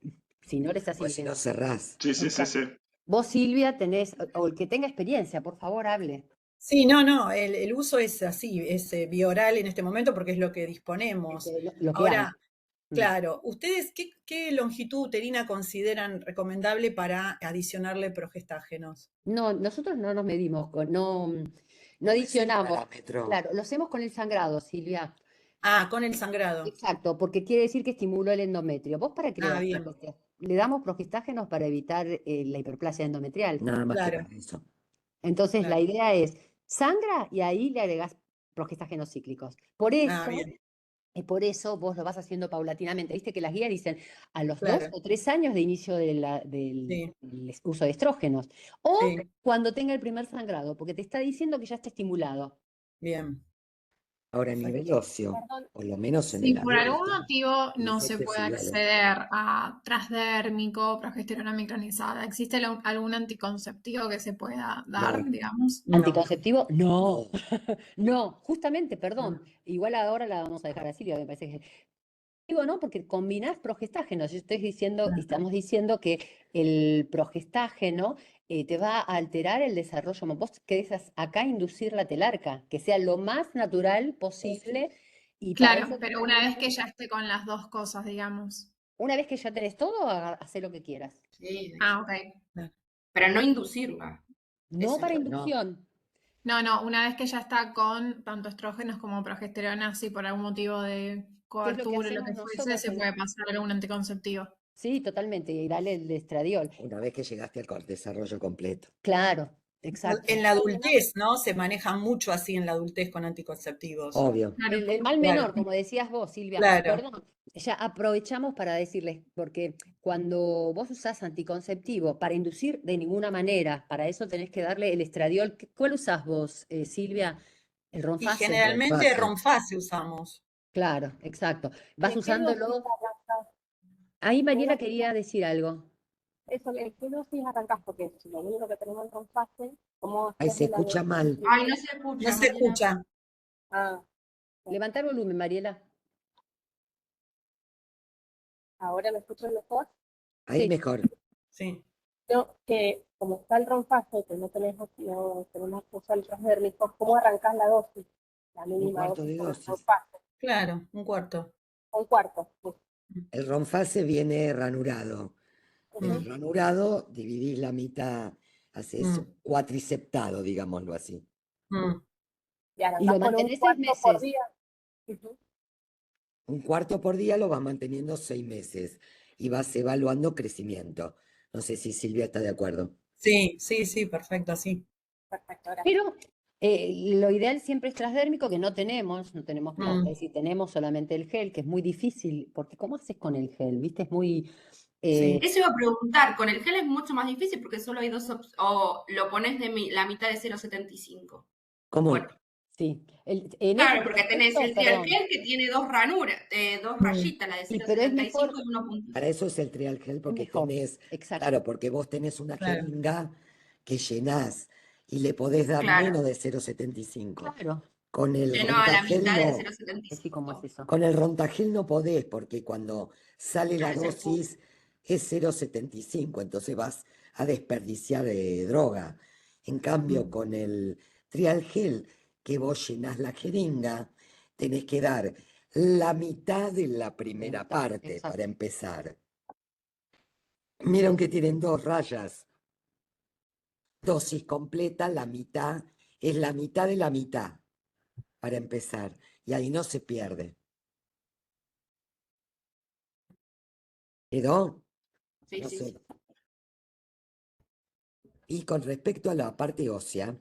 si no le estás Pues si no inhibiendo. cerrás. Sí. Vos, Silvia, tenés, o el que tenga experiencia, por favor, hable. Sí, no, el uso es así, es bioral en este momento porque es lo que disponemos. Lo que Ahora, hay. claro, ¿ustedes qué longitud uterina consideran recomendable para adicionarle progestágenos? No, nosotros no nos medimos, no Es el adicionamos. parámetro. Claro, lo hacemos con el sangrado, Silvia. Ah, con el sangrado. Exacto, porque quiere decir que estimuló el endometrio. ¿Vos para qué le Ah, das bien, progestágenos? Le damos progestágenos para evitar la hiperplasia endometrial. Nada más que claro, para eso. Entonces, la claro. idea es sangra y ahí le agregás progestágenos cíclicos. Ah, bien, Por eso vos lo vas haciendo paulatinamente. Viste que las guías dicen a los 2 claro, o 3 años de inicio del sí, uso de estrógenos. O sí, cuando tenga el primer sangrado, porque te está diciendo que ya está estimulado. bien. Ahora, a nivel óseo, Perdón. por lo menos en Si el por algún adulto, motivo no dice se que puede sí, dale. acceder a transdérmico, progesterona micronizada, ¿existe algún anticonceptivo que se pueda dar, No. digamos? No. ¿Anticonceptivo? No, No. no, justamente, perdón. Igual ahora la vamos a dejar a Silvia, me parece que. Digo, no, porque combinás progestágenos. Yo estamos diciendo que el progestágeno te va a alterar el desarrollo. Vos querés acá inducir la telarca, que sea lo más natural posible. Y para Claro, eso, pero una vez que ya esté con las dos cosas, digamos. una vez que ya tenés todo, hacé lo que quieras. Sí, Ah, ok. pero no inducirla. No Eso para es. inducción. No, una vez que ya está con tanto estrógenos como progesterona, si por algún motivo de ¿Qué es lo que cobertura o lo que hacemos fuese, nosotros? se puede pasar a algún anticonceptivo. Sí, totalmente. Y dale el estradiol. Una vez que llegaste al desarrollo completo. Claro, exacto. En la adultez, ¿no? Se maneja mucho así en la adultez con anticonceptivos. Obvio. Claro. El mal Claro. menor, como decías vos, Silvia. Claro. Perdón, ya aprovechamos para decirles, porque cuando vos usás anticonceptivo para inducir de ninguna manera, para eso tenés que darle el estradiol. ¿Cuál usás vos, Silvia? El Y Ronfase. generalmente Ronfase. Ronfase usamos. Claro, exacto. Vas usándolo. Ahí Mariela quería decir algo. Eso, ¿en qué dosis arrancás? Porque si lo único que tenemos en Ronfase, ¿cómo Ay, haces se la escucha de- mal. Ay, no se escucha. No se Mariela. escucha. Ah, Levantá el volumen, Mariela. ahora me escucho mejor. Ahí Sí. mejor. Sí. Yo, que como está el Ronfase, que no tenemos que usar el transdérmico, ¿cómo arrancás la dosis? La mínima cuarto de con el dosis. Ronfase. Claro, un cuarto. Un cuarto. Sí. El Ronfase viene ranurado. Ujú. El ranurado dividís la mitad, haces Mm. cuatriceptado, digámoslo así. Mm. Y arrancás Y lo con un mantenés 6 cuarto por meses. día. Ujú. Un cuarto por día lo vas manteniendo 6 meses. y vas evaluando crecimiento. No sé si Silvia está de acuerdo. Sí, sí, sí, perfecto, sí. Perfecto, gracias. Pero lo ideal siempre es transdérmico, que no tenemos plata. Mm. Es decir, tenemos solamente el gel, que es muy difícil, porque ¿cómo haces con el gel? ¿Viste? Es muy... Sí. Eso iba a preguntar, con el gel es mucho más difícil porque solo hay dos opciones, o lo pones de la mitad de 0,75. ¿Cómo? Bueno, Sí, en ese claro, porque tenés contexto, el trial perdón. gel que tiene dos ranuras, dos rayitas, la de Sí, pero es 0,75 mejor, y 1,5. Para eso es el trial gel, es porque mejor, tenés, exacto. claro, porque vos tenés una Claro. jeringa que llenás y le podés dar Claro, menos de 0,75. Claro, Con el llenó a la Rontagel mitad de no. es así como es 0,75. eso. Con el Rontagel no podés, porque cuando sale la Claro, ese es dosis es 0,75, entonces vas a desperdiciar droga. En cambio, Mm. con el trial gel, que vos llenás la jeringa, tenés que dar la mitad de la primera Mitad, parte exacto. para empezar. Vieron que tienen dos rayas. Dosis completa, la mitad, es la mitad de la mitad para empezar. Y ahí no se pierde. ¿Quedó? Sí, No sí, sé. sí. Y con respecto a la parte ósea,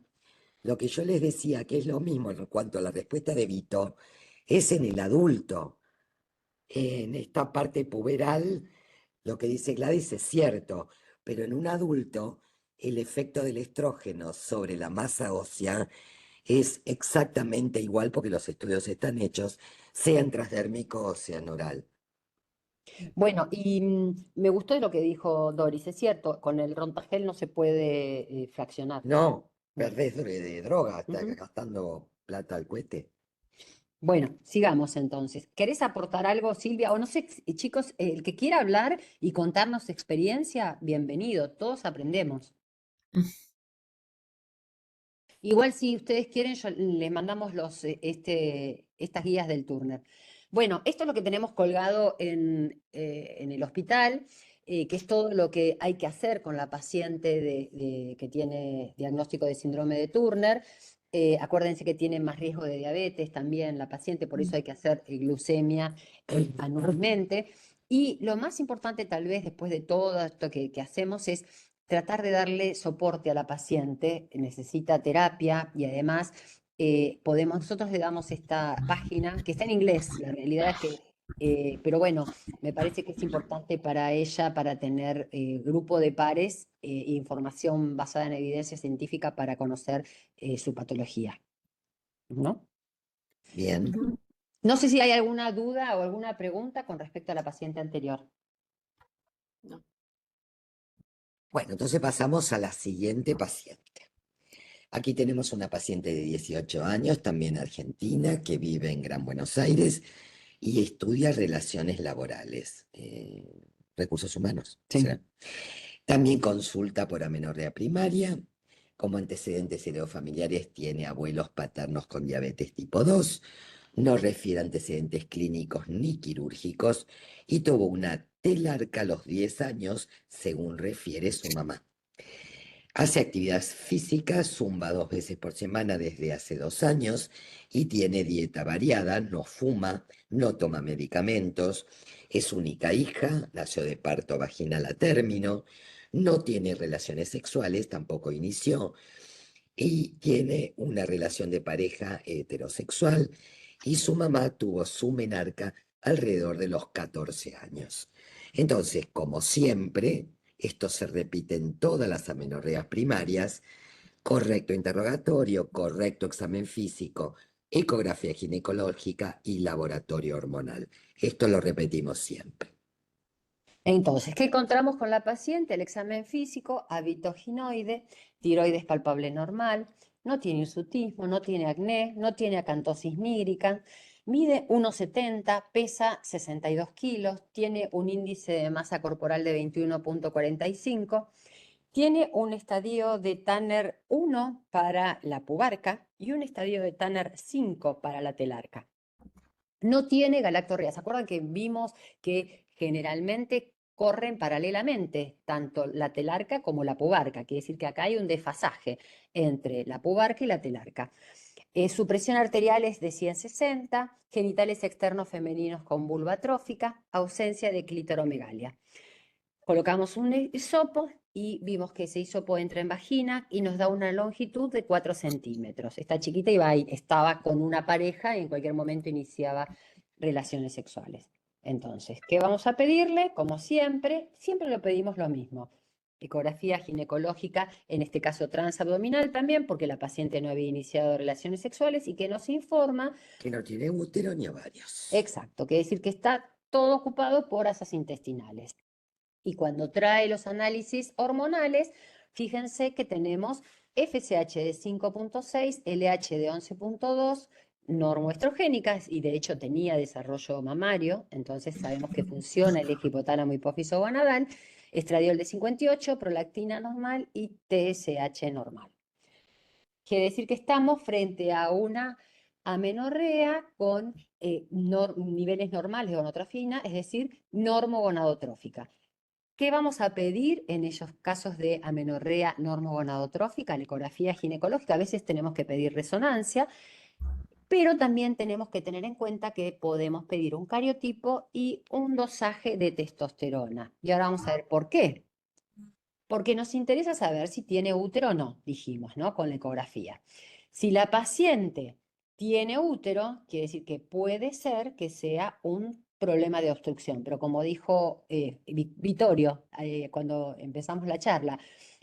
lo que yo les decía, que es lo mismo en cuanto a la respuesta de Vito, es en el adulto. En esta parte puberal, lo que dice Gladys es cierto, pero en un adulto, el efecto del estrógeno sobre la masa ósea es exactamente igual, porque los estudios están hechos, sea en transdérmico o sea en oral. Bueno, y me gustó lo que dijo Doris, es cierto, con el Rontagel no se puede fraccionar. No, Bueno, perdés de droga, estás ujú. gastando plata al cohete. Bueno, sigamos entonces. ¿Querés aportar algo, Silvia? O no sé, chicos, el que quiera hablar y contarnos su experiencia, bienvenido, todos aprendemos. Igual si ustedes quieren, les mandamos estas guías del Turner. Bueno, esto es lo que tenemos colgado en el hospital, que es todo lo que hay que hacer con la paciente que tiene diagnóstico de síndrome de Turner. Acuérdense que tiene más riesgo de diabetes también la paciente, por eso hay que hacer glucemia anualmente. Y lo más importante tal vez después de todo esto que hacemos es tratar de darle soporte a la paciente, necesita terapia y además nosotros le damos esta página que está en inglés, la realidad es que, pero bueno, me parece que es importante para ella, para tener grupo de pares e información basada en evidencia científica para conocer su patología, ¿no? Bien. No sé si hay alguna duda o alguna pregunta con respecto a la paciente anterior. No. Bueno, entonces pasamos a la siguiente paciente. Aquí tenemos una paciente de 18 años, también argentina, que vive en Gran Buenos Aires y estudia relaciones laborales, recursos humanos. Sí. ¿Será? También consulta por amenorrea primaria. Como antecedentes heredofamiliares tiene abuelos paternos con diabetes tipo 2. No refiere antecedentes clínicos ni quirúrgicos y tuvo una telarca a los 10 años, según refiere su mamá. Hace actividad física, zumba 2 veces por semana desde hace 2 años y tiene dieta variada, no fuma, no toma medicamentos, es única hija, nació de parto vaginal a término, no tiene relaciones sexuales, tampoco inició, y tiene una relación de pareja heterosexual y su mamá tuvo su menarca alrededor de los 14 años. Entonces, como siempre, esto se repite en todas las amenorreas primarias: correcto interrogatorio, correcto examen físico, ecografía ginecológica y laboratorio hormonal. Esto lo repetimos siempre. Entonces, ¿qué encontramos con la paciente? El examen físico, habitoginoide, tiroides palpable normal, no tiene hirsutismo, no tiene acné, no tiene acantosis nígrica, mide 1,70, pesa 62 kilos, tiene un índice de masa corporal de 21,45, tiene un estadio de Tanner 1 para la pubarca y un estadio de Tanner 5 para la telarca. No tiene galactorrea. ¿Se acuerdan que vimos que generalmente corren paralelamente, tanto la telarca como la pubarca? Quiere decir que acá hay un desfasaje entre la pubarca y la telarca. Su presión arterial es de 160, genitales externos femeninos con vulva atrófica, ausencia de clítoromegalia. Colocamos un hisopo y vimos que ese hisopo entra en vagina y nos da una longitud de 4 centímetros. Esta chiquita estaba con una pareja y en cualquier momento iniciaba relaciones sexuales. Entonces, ¿qué vamos a pedirle? Como siempre le pedimos lo mismo. Ecografía ginecológica, en este caso transabdominal también, porque la paciente no había iniciado relaciones sexuales y que nos informa. Que no tiene útero ni ovarios. Exacto, quiere decir que está todo ocupado por asas intestinales. Y cuando trae los análisis hormonales, fíjense que tenemos FSH de 5.6, LH de 11.2, normoestrogénicas, y de hecho tenía desarrollo mamario, entonces sabemos que funciona el eje hipotálamo hipófiso gonadal, estradiol de 58, prolactina normal y TSH normal. Quiere decir que estamos frente a una amenorrea con niveles normales de gonadotropina, es decir, normogonadotrófica. ¿Qué vamos a pedir en esos casos de amenorrea normogonadotrófica? La ecografía ginecológica, a veces tenemos que pedir resonancia, pero también tenemos que tener en cuenta que podemos pedir un cariotipo y un dosaje de testosterona. Y ahora vamos a ver por qué. Porque nos interesa saber si tiene útero o no, dijimos, ¿no? Con la ecografía. Si la paciente tiene útero, quiere decir que puede ser que sea un problema de obstrucción, pero como dijo Vittorio cuando empezamos la charla,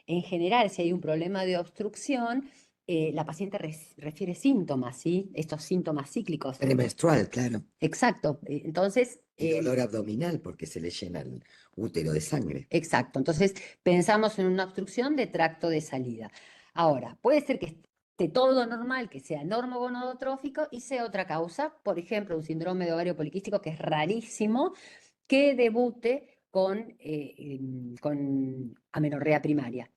en general si hay un problema de obstrucción, la paciente refiere síntomas, ¿sí? Estos síntomas cíclicos. Premenstrual, claro. Exacto, entonces... Y dolor abdominal porque se le llena el útero de sangre. Exacto, entonces pensamos en una obstrucción de tracto de salida. Ahora, puede ser que esté todo normal, que sea normogonadotrófico y sea otra causa, por ejemplo, un síndrome de ovario poliquístico que es rarísimo, que debute con amenorrea primaria.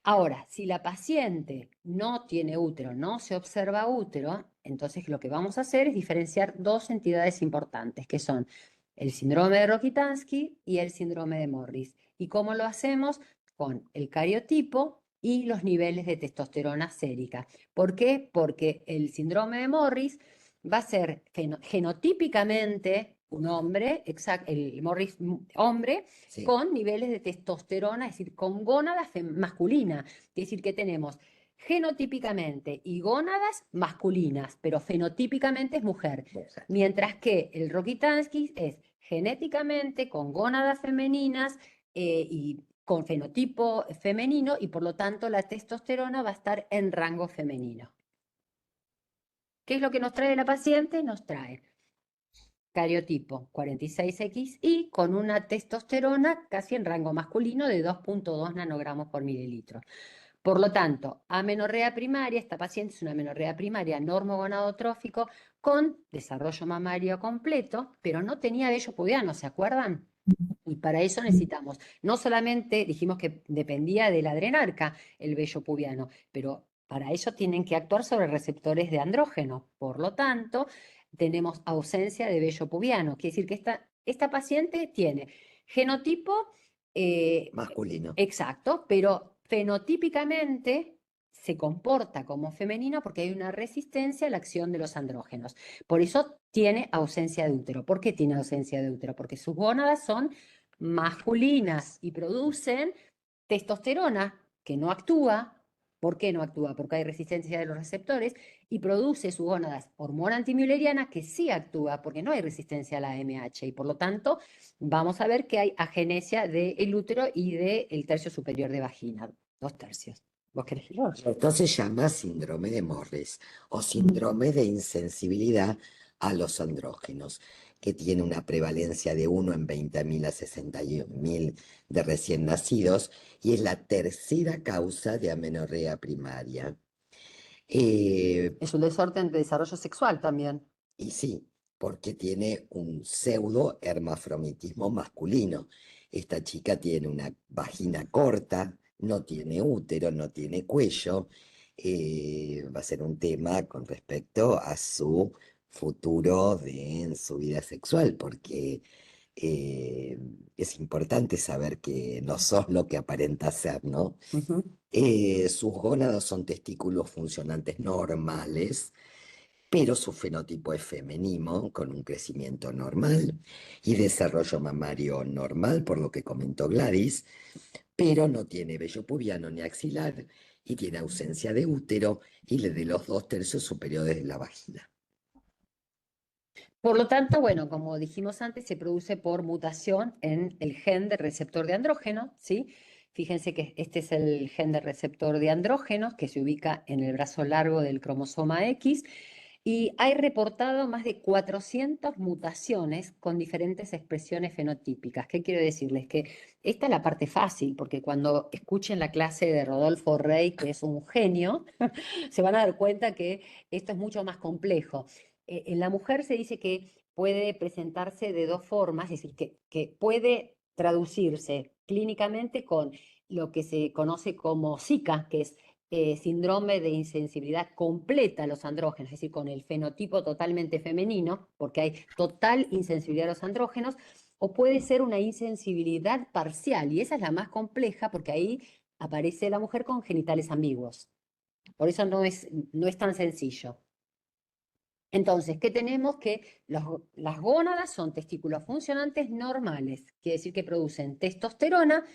Ahora, si la paciente no tiene útero, no se observa útero, entonces lo que vamos a hacer es diferenciar dos entidades importantes, que son el síndrome de Rokitansky y el síndrome de Morris. ¿Y cómo lo hacemos? Con el cariotipo y los niveles de testosterona sérica. ¿Por qué? Porque el síndrome de Morris va a ser genotípicamente un hombre, el Morris hombre, Sí. con niveles de testosterona, es decir, con gónadas masculinas. Es decir, que tenemos genotípicamente y gónadas masculinas, pero fenotípicamente es mujer. Mientras que el Rokitansky es genéticamente con gónadas femeninas y con fenotipo femenino, y por lo tanto la testosterona va a estar en rango femenino. ¿Qué es lo que nos trae la paciente? Nos trae cariotipo 46XI con una testosterona casi en rango masculino de 2.2 nanogramos por mililitro. Por lo tanto, amenorrea primaria, esta paciente es una amenorrea primaria normogonadotrófico con desarrollo mamario completo, pero no tenía vello pubiano, ¿se acuerdan? Y para eso necesitamos, no solamente dijimos que dependía de la adrenarca el vello pubiano, pero para ello tienen que actuar sobre receptores de andrógeno. Por lo tanto, tenemos ausencia de vello pubiano. Quiere decir que esta paciente tiene genotipo Masculino. Exacto, pero fenotípicamente se comporta como femenino porque hay una resistencia a la acción de los andrógenos. Por eso tiene ausencia de útero. ¿Por qué tiene ausencia de útero? Porque sus gónadas son masculinas y producen testosterona que no actúa. ¿Por qué no actúa? Porque hay resistencia de los receptores y produce sus gónadas hormona antimülleriana que sí actúa porque no hay resistencia a la AMH y por lo tanto vamos a ver que hay agenesia del útero y del tercio superior de vagina, 2/3. ¿Vos querés decirlo? Esto se llama síndrome de Morris o síndrome de insensibilidad a los andrógenos, que tiene una prevalencia de 1 en 20.000 a 61.000 de recién nacidos y es la tercera causa de amenorrea primaria. Es un desorden de desarrollo sexual también. Y sí, porque tiene un pseudo hermafroditismo masculino. Esta chica tiene una vagina corta, no tiene útero, no tiene cuello. Va a ser un tema con respecto a su futuro en su vida sexual, porque es importante saber que no sos lo que aparenta ser, ¿no? Ujú. Sus gónadas son testículos funcionantes normales, pero su fenotipo es femenino, con un crecimiento normal y desarrollo mamario normal, por lo que comentó Gladys, pero no tiene vello pubiano ni axilar y tiene ausencia de útero y de los 2/3 superiores de la vagina. Por lo tanto, bueno, como dijimos antes, se produce por mutación en el gen del receptor de andrógeno, ¿sí? Fíjense que este es el gen del receptor de andrógenos que se ubica en el brazo largo del cromosoma X y hay reportado más de 400 mutaciones con diferentes expresiones fenotípicas. ¿Qué quiero decirles? Que esta es la parte fácil, porque cuando escuchen la clase de Rodolfo Rey, que es un genio, se van a dar cuenta que esto es mucho más complejo. En la mujer se dice que puede presentarse de dos formas, es decir, que puede traducirse clínicamente con lo que se conoce como SICA, que es síndrome de insensibilidad completa a los andrógenos, es decir, con el fenotipo totalmente femenino, porque hay total insensibilidad a los andrógenos, o puede ser una insensibilidad parcial, y esa es la más compleja porque ahí aparece la mujer con genitales ambiguos. Por eso no es tan sencillo. Entonces, ¿qué tenemos? Que las gónadas son testículos funcionantes normales, quiere decir que producen testosterona,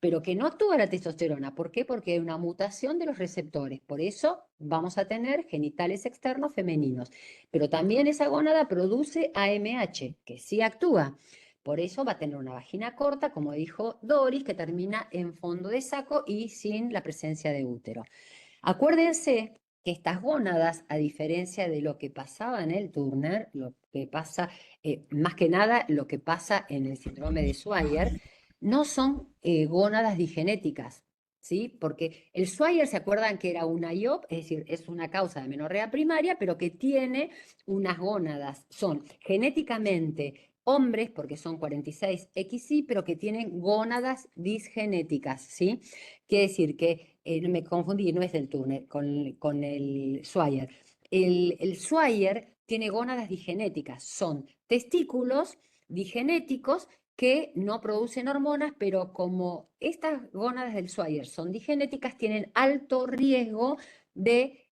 pero que no actúa la testosterona. ¿Por qué? Porque hay una mutación de los receptores. Por eso vamos a tener genitales externos femeninos. Pero también esa gónada produce AMH, que sí actúa. Por eso va a tener una vagina corta, como dijo Doris, que termina en fondo de saco y sin la presencia de útero. Acuérdense que estas gónadas, a diferencia de lo que pasaba en el Turner, lo que pasa, más que nada lo que pasa en el síndrome de Swyer, no son gónadas digenéticas, ¿sí? Porque el Swyer, ¿se acuerdan que era una IOP? Es decir, es una causa de amenorrea primaria, pero que tiene unas gónadas, son genéticamente hombres, porque son 46XY, pero que tienen gónadas disgenéticas, ¿sí? Quiere decir que, no me confundí, no es del Turner, con el Swyer. El Swyer tiene gónadas digenéticas, son testículos digenéticos que no producen hormonas, pero como estas gónadas del Swyer son digenéticas, tienen alto riesgo de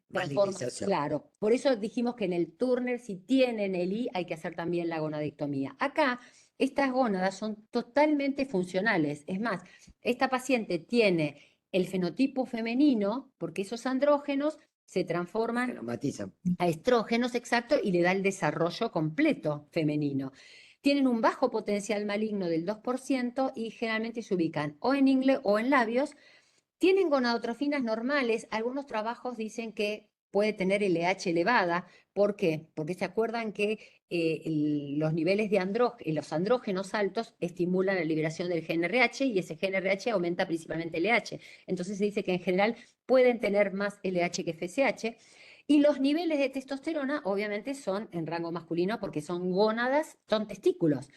Malignización. Claro, por eso dijimos que en el Turner, si tienen el I, hay que hacer también la gonadectomía. Acá, estas gónadas son totalmente funcionales. Es más, esta paciente tiene el fenotipo femenino porque esos andrógenos se transforman Aromatizan. a estrógenos, exacto, y le da el desarrollo completo femenino. Tienen un bajo potencial maligno del 2% y generalmente se ubican o en ingle o en labios. Tienen gonadotrofinas normales. Algunos trabajos dicen que puede tener LH elevada. ¿Por qué? Porque se acuerdan que los niveles de los andrógenos altos estimulan la liberación del GnRH y ese GnRH aumenta principalmente LH. Entonces se dice que en general pueden tener más LH que FSH. Y los niveles de testosterona obviamente son en rango masculino porque son gónadas, son testículos.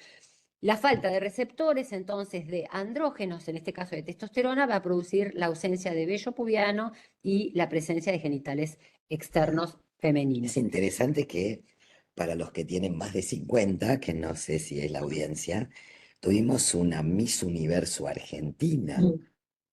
La falta de receptores, entonces, de andrógenos, en este caso de testosterona, va a producir la ausencia de vello pubiano y la presencia de genitales externos femeninos. Es interesante que para los que tienen más de 50, que no sé si es la audiencia, tuvimos una Miss Universo Argentina,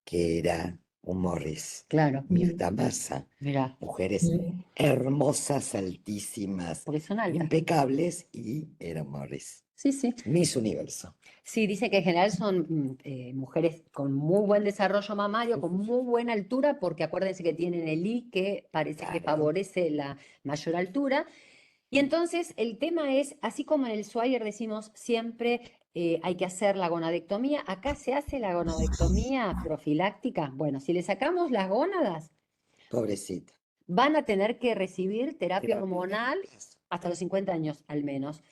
que era un Morris, Claro, Mirta Massa. mirá, Mujeres hermosas, altísimas, porque son altas. impecables, y era Morris. Sí, sí. Miss Universo. Sí, dice que en general son mujeres con muy buen desarrollo mamario, con muy buena altura, porque acuérdense que tienen el I que parece que Claro. favorece la mayor altura. Y entonces el tema es, así como en el Swyer decimos siempre hay que hacer la gonadectomía, acá se hace la gonadectomía profiláctica. Bueno, si le sacamos las gónadas, Pobrecita. van a tener que recibir terapia Terapia. hormonal hasta los 50 años al menos.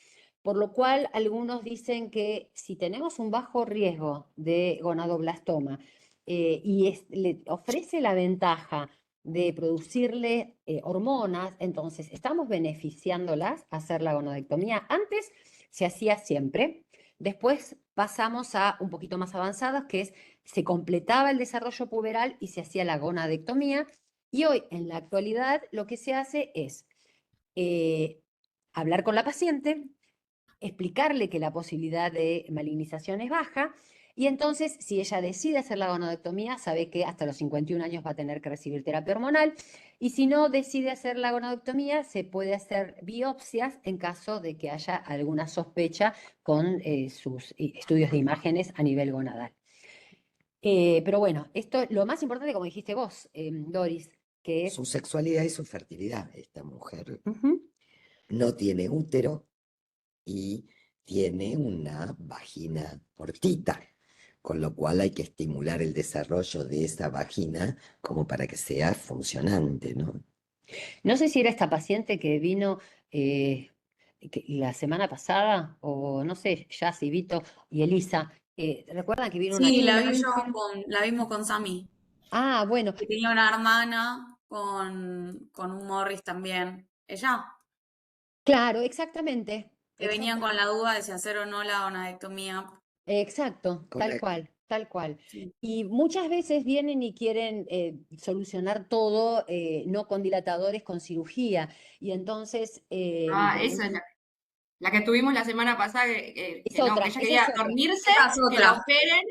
Por lo cual, algunos dicen que si tenemos un bajo riesgo de gonadoblastoma y le ofrece la ventaja de producirle hormonas, entonces estamos beneficiándolas a hacer la gonadectomía. Antes se hacía siempre, después pasamos a un poquito más avanzados, que es se completaba el desarrollo puberal y se hacía la gonadectomía. Y hoy, en la actualidad, lo que se hace es hablar con la paciente, explicarle que la posibilidad de malignización es baja Y entonces, si ella decide hacer la gonadectomía, sabe que hasta los 51 años va a tener que recibir terapia hormonal. Y si no decide hacer la gonadectomía, se puede hacer biopsias en caso de que haya alguna sospecha con sus estudios de imágenes a nivel gonadal. Pero bueno, esto lo más importante, como dijiste vos, Doris, que es... Su sexualidad y su fertilidad. Esta mujer Ujú. no tiene útero y tiene una vagina cortita, con lo cual hay que estimular el desarrollo de esa vagina como para que sea funcionante, ¿no? No sé si era esta paciente que vino la semana pasada, o no sé, Yassi, Vito y Elisa. ¿Recuerdan que vino una Sí, chica? la vimos con Sami, Ah, bueno, que tenía una hermana con un Morris también. Ella, claro, exactamente. que venían con la duda de si hacer o no la gonadectomía. Exacto, tal Correcto. cual, tal cual. Sí. Y muchas veces vienen y quieren solucionar todo, no con dilatadores, con cirugía. Y entonces, Ah, esa es la que tuvimos la semana pasada, es que no, otra, que ella esa quería es otra. dormirse, Esa es que la otra. operen,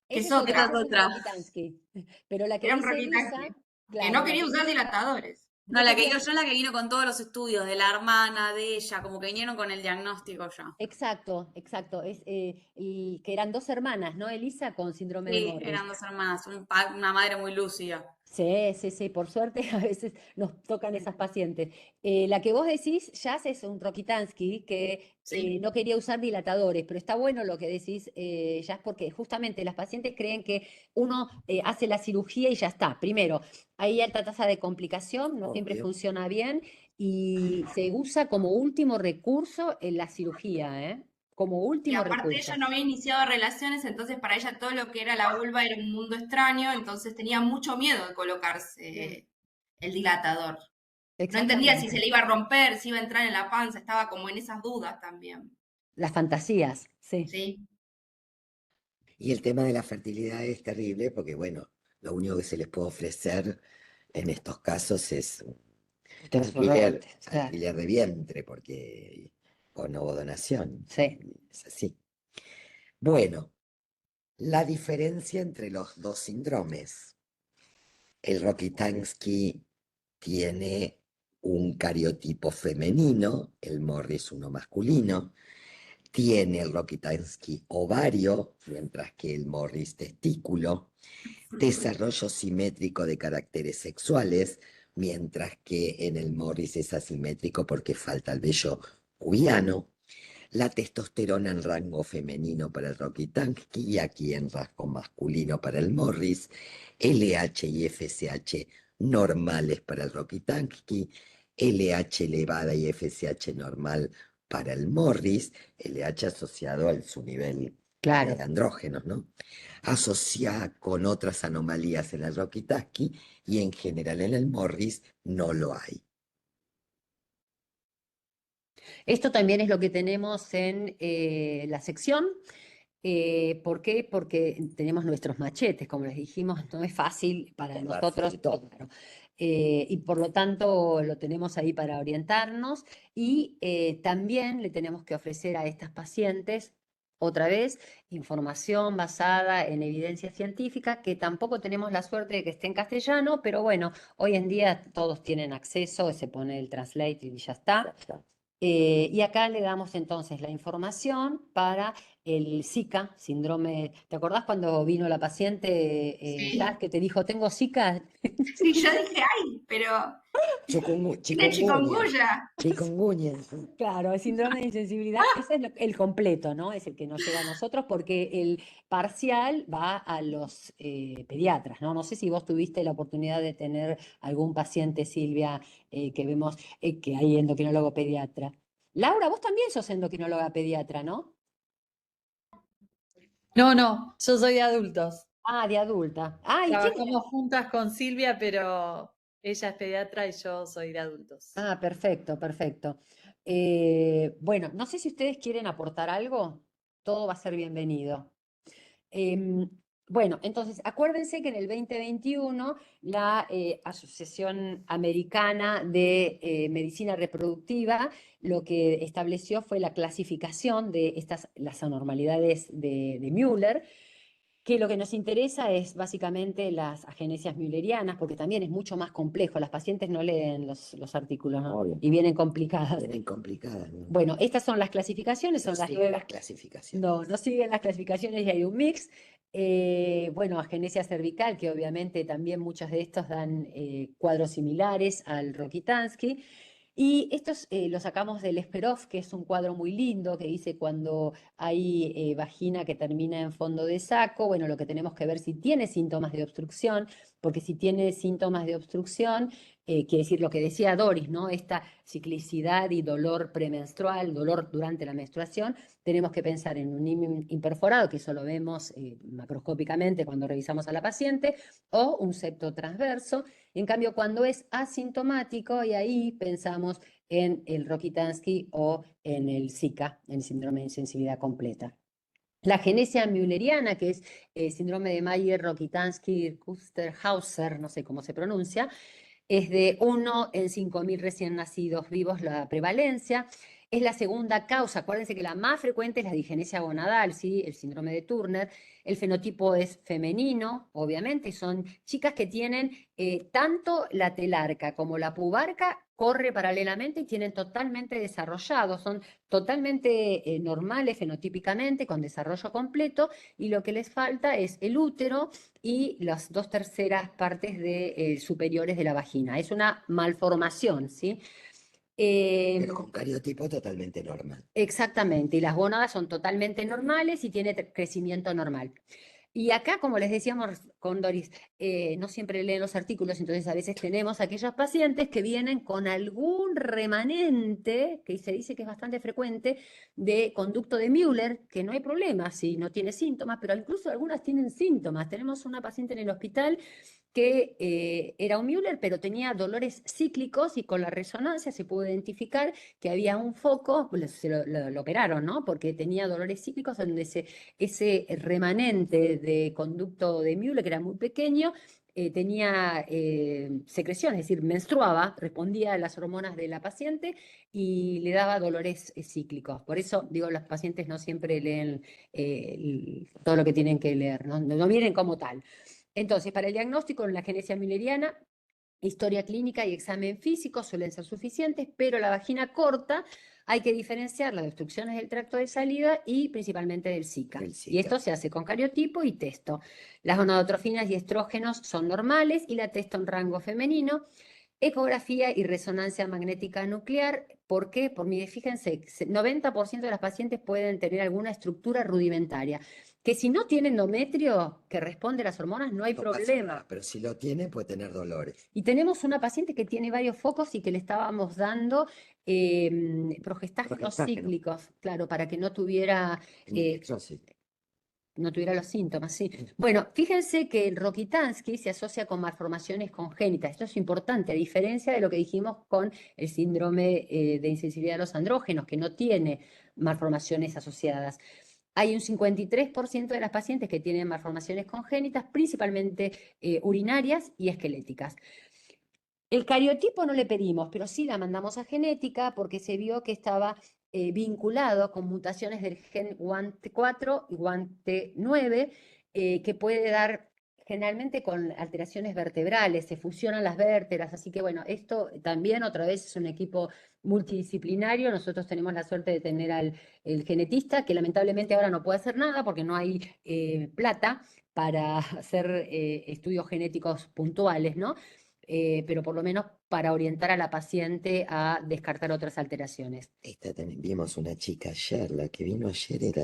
que Esa es es otra, Esa otra. es esa es una otra. Rokitansky. Pero la que Era un dice Elisa, Rokitansky, que claro, no la quería que usar dice, dilatadores. No, no la que quería. digo yo, la que vino con todos los estudios de la hermana, de ella, como que vinieron con el diagnóstico ya. Exacto, exacto. Y que eran dos hermanas, ¿no? Elisa con síndrome de Sí, Morris. eran dos hermanas, una madre muy lúcida. Sí, sí, sí, por suerte a veces nos tocan esas pacientes. La que vos decís, Jazz, es un Rokitansky que Sí. no quería usar dilatadores, pero está bueno lo que decís, Jazz, porque justamente las pacientes creen que uno hace la cirugía y ya está. Primero, hay alta tasa de complicación, no siempre Obvio. funciona bien y se usa como último recurso en la cirugía, ¿eh? Como Y último aparte recurso. ella no había iniciado relaciones, entonces para ella todo lo que era la vulva era un mundo extraño, entonces tenía mucho miedo de colocarse el dilatador. No entendía si se Exactamente. le iba a romper, si iba a entrar en la panza, estaba como en esas dudas también. Las fantasías, sí. Sí. Y el tema de la fertilidad es terrible porque, bueno, lo único que se les puede ofrecer en estos casos es un alquiler, Claro. alquiler de vientre, porque con ovodonación. Sí. Es así. Bueno, la diferencia entre los dos síndromes. El Rokitansky tiene un cariotipo femenino, el Morris uno masculino. Tiene el Rokitansky ovario, mientras que el Morris testículo. Desarrollo simétrico de caracteres sexuales, mientras que en el Morris es asimétrico porque falta el vello pubiano. La testosterona en rango femenino para el Rokitansky y aquí en rango masculino para el Morris. LH y FSH normales para el Rokitansky. LH elevada y FSH normal para el Morris. LH asociado a su nivel Claro. de andrógenos, ¿no? Asociada con otras anomalías en el Rokitansky y en general en el Morris no lo hay. Esto también es lo que tenemos en la sección. ¿Por qué? Porque tenemos nuestros machetes, como les dijimos, no es fácil para Acordarse nosotros, de todo. claro. Y por lo tanto lo tenemos ahí para orientarnos y también le tenemos que ofrecer a estas pacientes, otra vez, información basada en evidencia científica, que tampoco tenemos la suerte de que esté en castellano, pero bueno, hoy en día todos tienen acceso, se pone el translate y ya está. Y acá le damos entonces la información para el Zika, síndrome. ¿Te acordás cuando vino la paciente Sí. Jazz, que te dijo, tengo Zika? Sí, yo dije, ay, pero tiene chikungunya. Chikungunya. Claro, el síndrome de insensibilidad, ese es el completo, ¿no? Es el que nos llega a nosotros porque el parcial va a los pediatras, ¿no? No sé si vos tuviste la oportunidad de tener algún paciente, Silvia, que vemos que hay endocrinólogo pediatra. Laura, vos también sos endocrinóloga pediatra, ¿no? No, yo soy de adultos. Ah, de adulta. Ah, ¿y quién? Trabajamos juntas con Silvia, pero ella es pediatra y yo soy de adultos. Ah, perfecto, perfecto. Bueno, no sé si ustedes quieren aportar algo, todo va a ser bienvenido. Bueno, entonces acuérdense que en el 2021 la Asociación Americana de Medicina Reproductiva lo que estableció fue la clasificación de las anormalidades de Müller, que lo que nos interesa es básicamente las agenesias müllerianas, porque también es mucho más complejo. Las pacientes no leen los artículos, ¿no? Obvio. Y vienen complicadas. Vienen complicadas, ¿no? Bueno, estas son las clasificaciones, son No las siguen 9. las clasificaciones. No siguen las clasificaciones y hay un mix. Bueno, agenesia cervical, que obviamente también muchos de estos dan cuadros similares al Rokitansky. Y estos los sacamos del Esperov, que es un cuadro muy lindo, que dice cuando hay vagina que termina en fondo de saco, bueno, lo que tenemos que ver si tiene síntomas de obstrucción, porque si tiene síntomas de obstrucción, quiere decir lo que decía Doris, ¿no? Esta ciclicidad y dolor premenstrual, dolor durante la menstruación, tenemos que pensar en un imperforado, que eso lo vemos macroscópicamente cuando revisamos a la paciente, o un septo transverso. En cambio, cuando es asintomático, y ahí pensamos en el Rokitansky o en el Zika, en el síndrome de insensibilidad completa. La agenesia mülleriana, que es síndrome de Mayer, Rokitansky, Kuster-Hauser, no sé cómo se pronuncia, es de 1 en 5.000 recién nacidos vivos la prevalencia. Es la segunda causa. Acuérdense que la más frecuente es la digenesia gonadal, ¿sí? El síndrome de Turner. El fenotipo es femenino, obviamente, y son chicas que tienen tanto la telarca como la pubarca corre paralelamente y tienen totalmente desarrollado, son totalmente normales fenotípicamente, con desarrollo completo, y lo que les falta es el útero y las 2/3 partes superiores de la vagina. Es una malformación, ¿sí? Pero con cariotipo totalmente normal. Exactamente, y las gónadas son totalmente normales y tiene crecimiento normal. Y acá, como les decíamos con Doris, no siempre leen los artículos, entonces a veces tenemos aquellos pacientes que vienen con algún remanente, que se dice que es bastante frecuente, de conducto de Müller, que no hay problema si no tiene síntomas, pero incluso algunas tienen síntomas. Tenemos una paciente en el hospital que era un Müller, pero tenía dolores cíclicos y con la resonancia se pudo identificar que había un foco, se lo operaron, ¿no? Porque tenía dolores cíclicos donde ese remanente de conducto de Müller, que era muy pequeño, tenía secreción, es decir, menstruaba, respondía a las hormonas de la paciente y le daba dolores cíclicos. Por eso, digo, los pacientes no siempre leen todo lo que tienen que leer, no vienen como tal. Entonces, para el diagnóstico en la agenesia mülleriana, historia clínica y examen físico suelen ser suficientes, pero la vagina corta hay que diferenciar las obstrucciones del tracto de salida y principalmente del Zika. Y esto se hace con cariotipo y testo. Las gonadotrofinas y estrógenos son normales y la testo en rango femenino. Ecografía y resonancia magnética nuclear. ¿Por qué? Porque fíjense, 90% de las pacientes pueden tener alguna estructura rudimentaria. Que si no tiene endometrio que responde a las hormonas, no hay No pasa problema. nada, pero si lo tiene, puede tener dolores. Y tenemos una paciente que tiene varios focos y que le estábamos dando progestágenos Progestágeno. cíclicos, claro, para que no tuviera los síntomas, sí. Bueno, fíjense que el Rokitansky se asocia con malformaciones congénitas. Esto es importante, a diferencia de lo que dijimos con el síndrome de insensibilidad a los andrógenos, que no tiene malformaciones asociadas. Hay un 53% de las pacientes que tienen malformaciones congénitas, principalmente urinarias y esqueléticas. El cariotipo no le pedimos, pero sí la mandamos a genética porque se vio que estaba vinculado con mutaciones del gen WANT4 y WANT9, que puede dar generalmente con alteraciones vertebrales, se fusionan las vértebras, así que bueno, esto también otra vez es un equipo multidisciplinario. Nosotros tenemos la suerte de tener al genetista, que lamentablemente ahora no puede hacer nada porque no hay plata para hacer estudios genéticos puntuales, ¿no? Pero por lo menos para orientar a la paciente a descartar otras alteraciones. Vimos una chica ayer, la que vino ayer era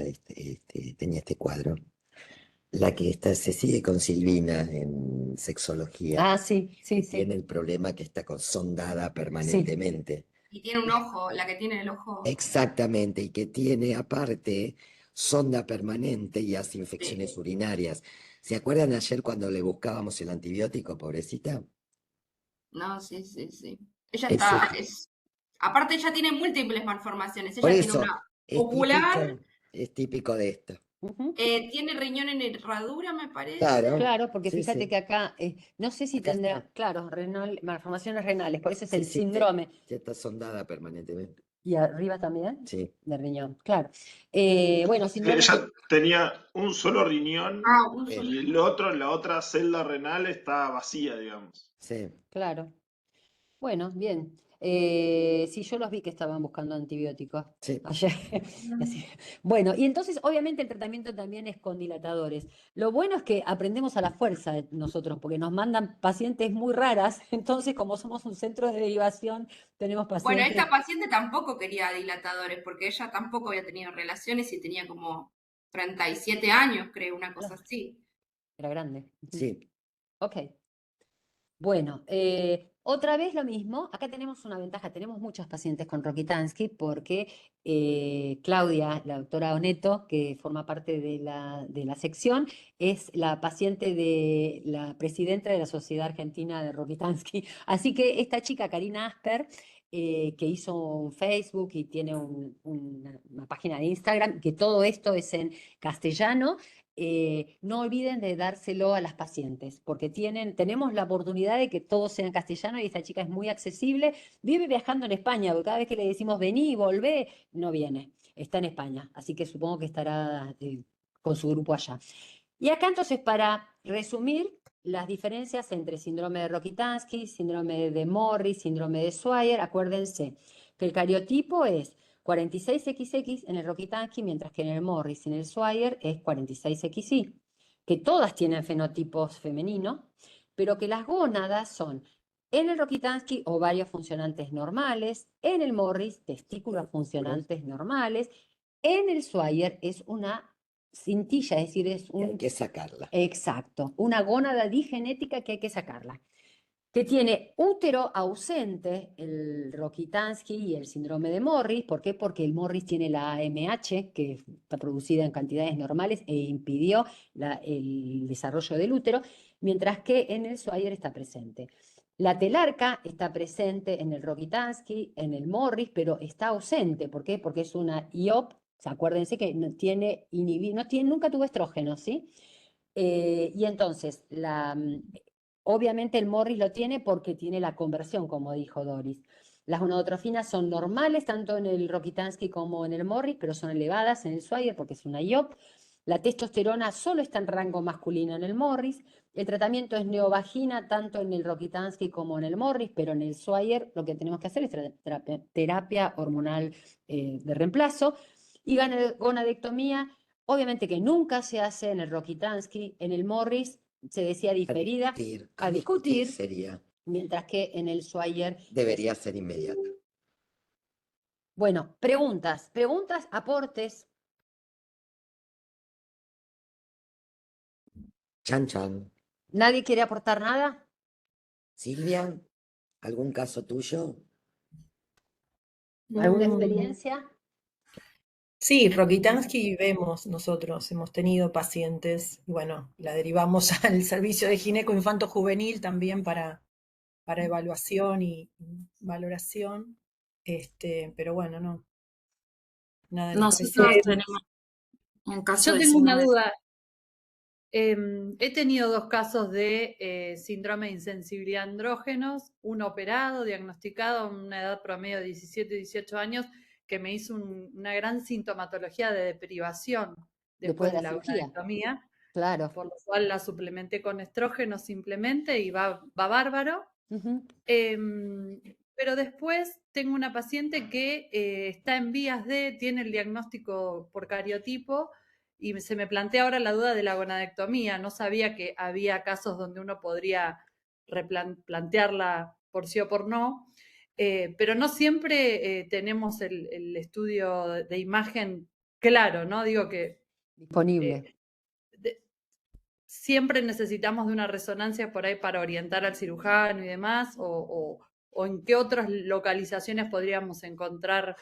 tenía este cuadro. La que se sigue con Silvina en sexología. Ah, sí. Tiene el problema que está sondada permanentemente. Y tiene un ojo, la que tiene el ojo. Exactamente, y que tiene aparte sonda permanente y hace infecciones urinarias. ¿Se acuerdan ayer cuando le buscábamos el antibiótico, pobrecita? No, sí. Ella está, aparte ella tiene múltiples malformaciones. Ella tiene una ocular. Es típico de esto. Tiene riñón en herradura, me parece. Claro, porque fíjate que acá, no sé si tendrá, claro, malformaciones renales, por eso es el síndrome. Ya está sondada permanentemente. ¿Y arriba también? Sí. De riñón, claro. Bueno, síndrome Ella tenía un solo riñón Ah, un solo. y el otro, la otra celda renal está vacía, digamos. Sí. claro. Bueno, bien. Sí, yo los vi que estaban buscando antibióticos Sí. ayer. Así. Bueno, y entonces obviamente el tratamiento también es con dilatadores. Lo bueno es que aprendemos a la fuerza nosotros, porque nos mandan pacientes muy raras, entonces como somos un centro de derivación, tenemos Bueno, pacientes. esta paciente tampoco quería dilatadores, porque ella tampoco había tenido relaciones y tenía como 37 años, creo, una cosa así. Era grande. Sí. Ok. Bueno, otra vez lo mismo. Acá tenemos una ventaja, tenemos muchas pacientes con Rokitansky porque Claudia, la doctora Oneto, que forma parte de la sección, es la paciente de la presidenta de la Sociedad Argentina de Rokitansky. Así que esta chica, Karina Asper, que hizo un Facebook y tiene una página de Instagram, que todo esto es en castellano. No olviden de dárselo a las pacientes, porque tenemos la oportunidad de que todo sea en castellano y esta chica es muy accesible, vive viajando en España, porque cada vez que le decimos vení, volvé, no viene, está en España, así que supongo que estará con su grupo allá. Y acá entonces, para resumir, las diferencias entre síndrome de Rokitansky, síndrome de Morris, síndrome de Swyer, acuérdense que el cariotipo es 46XX en el Rokitansky, mientras que en el Morris y en el Swyer es 46XY, que todas tienen fenotipos femeninos, pero que las gónadas son en el Rokitansky ovarios funcionantes normales, en el Morris testículos funcionantes normales, en el Swyer es una cintilla, es decir, es Hay que sacarla. Exacto, una gónada digenética que hay que sacarla, que tiene útero ausente, el Rokitansky y el síndrome de Morris. ¿Por qué? Porque el Morris tiene la AMH, que está producida en cantidades normales e impidió el desarrollo del útero, mientras que en el Swyer está presente. La telarca está presente en el Rokitansky, en el Morris, pero está ausente. ¿Por qué? Porque es una IOP. O sea, acuérdense que no tiene nunca tuvo estrógeno, ¿sí? Y entonces, obviamente el Morris lo tiene porque tiene la conversión, como dijo Doris. Las gonadotrofinas son normales tanto en el Rokitansky como en el Morris, pero son elevadas en el Swyer porque es una IOP. La testosterona solo está en rango masculino en el Morris. El tratamiento es neovagina tanto en el Rokitansky como en el Morris, pero en el Swyer lo que tenemos que hacer es terapia hormonal de reemplazo. Y gonadectomía, obviamente que nunca se hace en el Rokitansky, en el Morris se decía diferida, a discutir, sería. mientras que en el Swyer Debería ser inmediata. Bueno, preguntas, aportes. Chan, chan. ¿Nadie quiere aportar nada? Silvia, ¿algún caso tuyo? ¿Alguna experiencia? Sí, Rokitansky vemos nosotros, hemos tenido pacientes, y bueno, la derivamos al servicio de gineco infanto juvenil también para evaluación y valoración, pero bueno, no, nada en Nosotros especial. tenemos un caso Yo de tengo una síndrome de- duda. He tenido 2 casos de síndrome de insensibilidad a andrógenos, uno operado, diagnosticado a una edad promedio de 17 y 18 años, que me hizo una gran sintomatología de deprivación después de la cirugía. gonadectomía, Claro. por lo cual la suplementé con estrógeno simplemente y va bárbaro. Pero después tengo una paciente que está en vías tiene el diagnóstico por cariotipo y se me plantea ahora la duda de la gonadectomía. No sabía que había casos donde uno podría replantearla por sí o por no, pero no siempre tenemos el estudio de imagen claro, ¿no? Digo que disponible. Siempre necesitamos de una resonancia por ahí para orientar al cirujano y demás, o en qué otras localizaciones podríamos encontrar,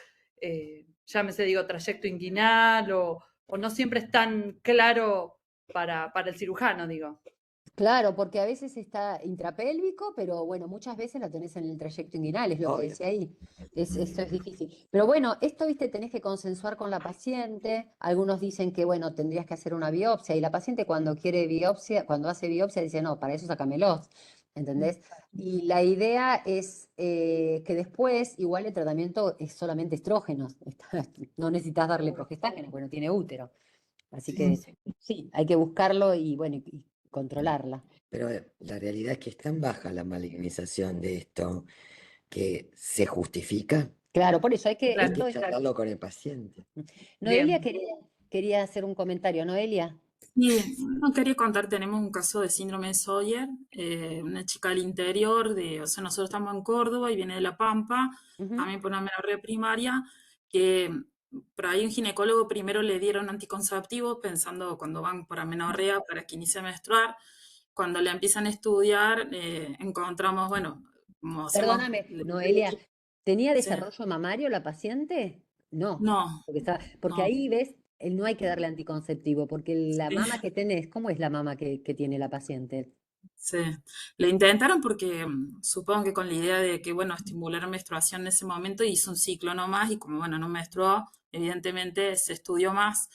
llámese, digo, trayecto inguinal, o no siempre es tan claro para el cirujano, digo. Claro, porque a veces está intrapélvico, pero bueno, muchas veces lo tenés en el trayecto inguinal, es lo que Obvio. decía ahí. Esto es difícil. Pero bueno, esto, viste, tenés que consensuar con la paciente. Algunos dicen que, bueno, tendrías que hacer una biopsia, y la paciente cuando quiere biopsia, cuando hace biopsia, dice, no, para eso sácamelos. ¿entendés? Y la idea es que después, igual el tratamiento es solamente estrógenos, no necesitas darle progestágeno, porque no tiene útero. Así que sí, hay que buscarlo y bueno, y controlarla. Pero la realidad es que es tan baja la malignización de esto que se justifica. Claro, por eso hay que, Hay esto que es charlarlo con el paciente. Noelia Bien. quería hacer un comentario. Noelia. Sí, no quería contar, tenemos un caso de síndrome de Sawyer, una chica del interior, o sea, nosotros estamos en Córdoba y viene de La Pampa, también por una amenorrea primaria, que por ahí un ginecólogo primero le dieron anticonceptivos pensando cuando van por amenorrea para que inicie a menstruar. Cuando le empiezan a estudiar, encontramos, bueno, como hacemos... Perdóname, Noelia, ¿tenía Sí. desarrollo mamario la paciente? No, No, porque no. ahí ves, no hay que darle anticonceptivo, porque la Sí. mama que tenés, ¿cómo es la mama que tiene la paciente? Sí, le intentaron porque supongo que con la idea de que, bueno, estimular menstruación en ese momento hizo un ciclo nomás y como, bueno, no menstruó, evidentemente se estudió más.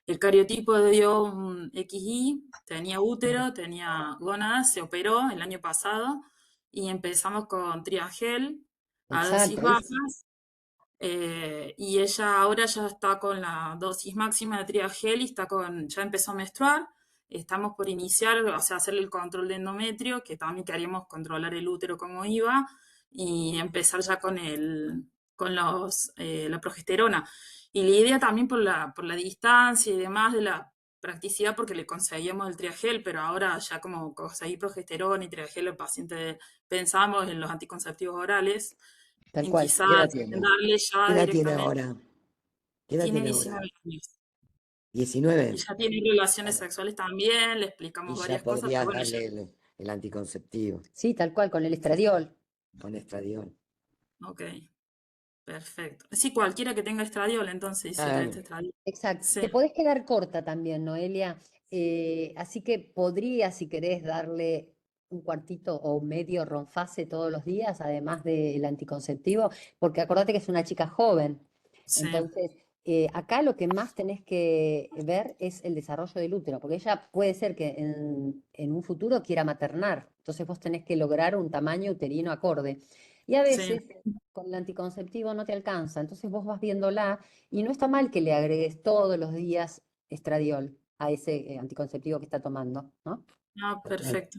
El cariotipo dio un XY, tenía útero, tenía gónadas, se operó el año pasado y empezamos con Triagel a dosis Exacto. bajas y ella ahora ya está con la dosis máxima de Triagel y ya empezó a menstruar. Estamos por iniciar, o sea, hacerle el control de endometrio, que también queríamos controlar el útero como iba, y empezar ya con la progesterona. Y la idea también por la distancia y demás de la practicidad, porque le conseguíamos el Triagel, pero ahora ya como conseguir progesterona y Triagel al paciente, pensamos en los anticonceptivos orales, Tal en cual. quizás ¿Qué edad tiene? darle ¿Qué ya edad tiene directamente. ahora? ¿Qué edad Tiene tiene 19 ahora? años. Y 19. ya tiene relaciones Bueno, sexuales también, le y explicamos ya varias cosas, pero podrías bueno, ya. darle el anticonceptivo Sí, tal cual, con el estradiol. con estradiol. Ok, perfecto. Sí, cualquiera que tenga estradiol, entonces hiciera Claro. este estradiol. Exacto. Sí, Te podés quedar corta también, Noelia. Así que podrías, si querés, darle un cuartito o medio ronfase todos los días, además del anticonceptivo, porque acordate que es una chica joven. sí, Entonces, acá lo que más tenés que ver es el desarrollo del útero, porque ella puede ser que en un futuro quiera maternar. Entonces vos tenés que lograr un tamaño uterino acorde. Y a sí, veces con el anticonceptivo no te alcanza. Entonces vos vas viéndola y no está mal que le agregues todos los días estradiol a ese anticonceptivo que está tomando, ¿no? no, perfecto.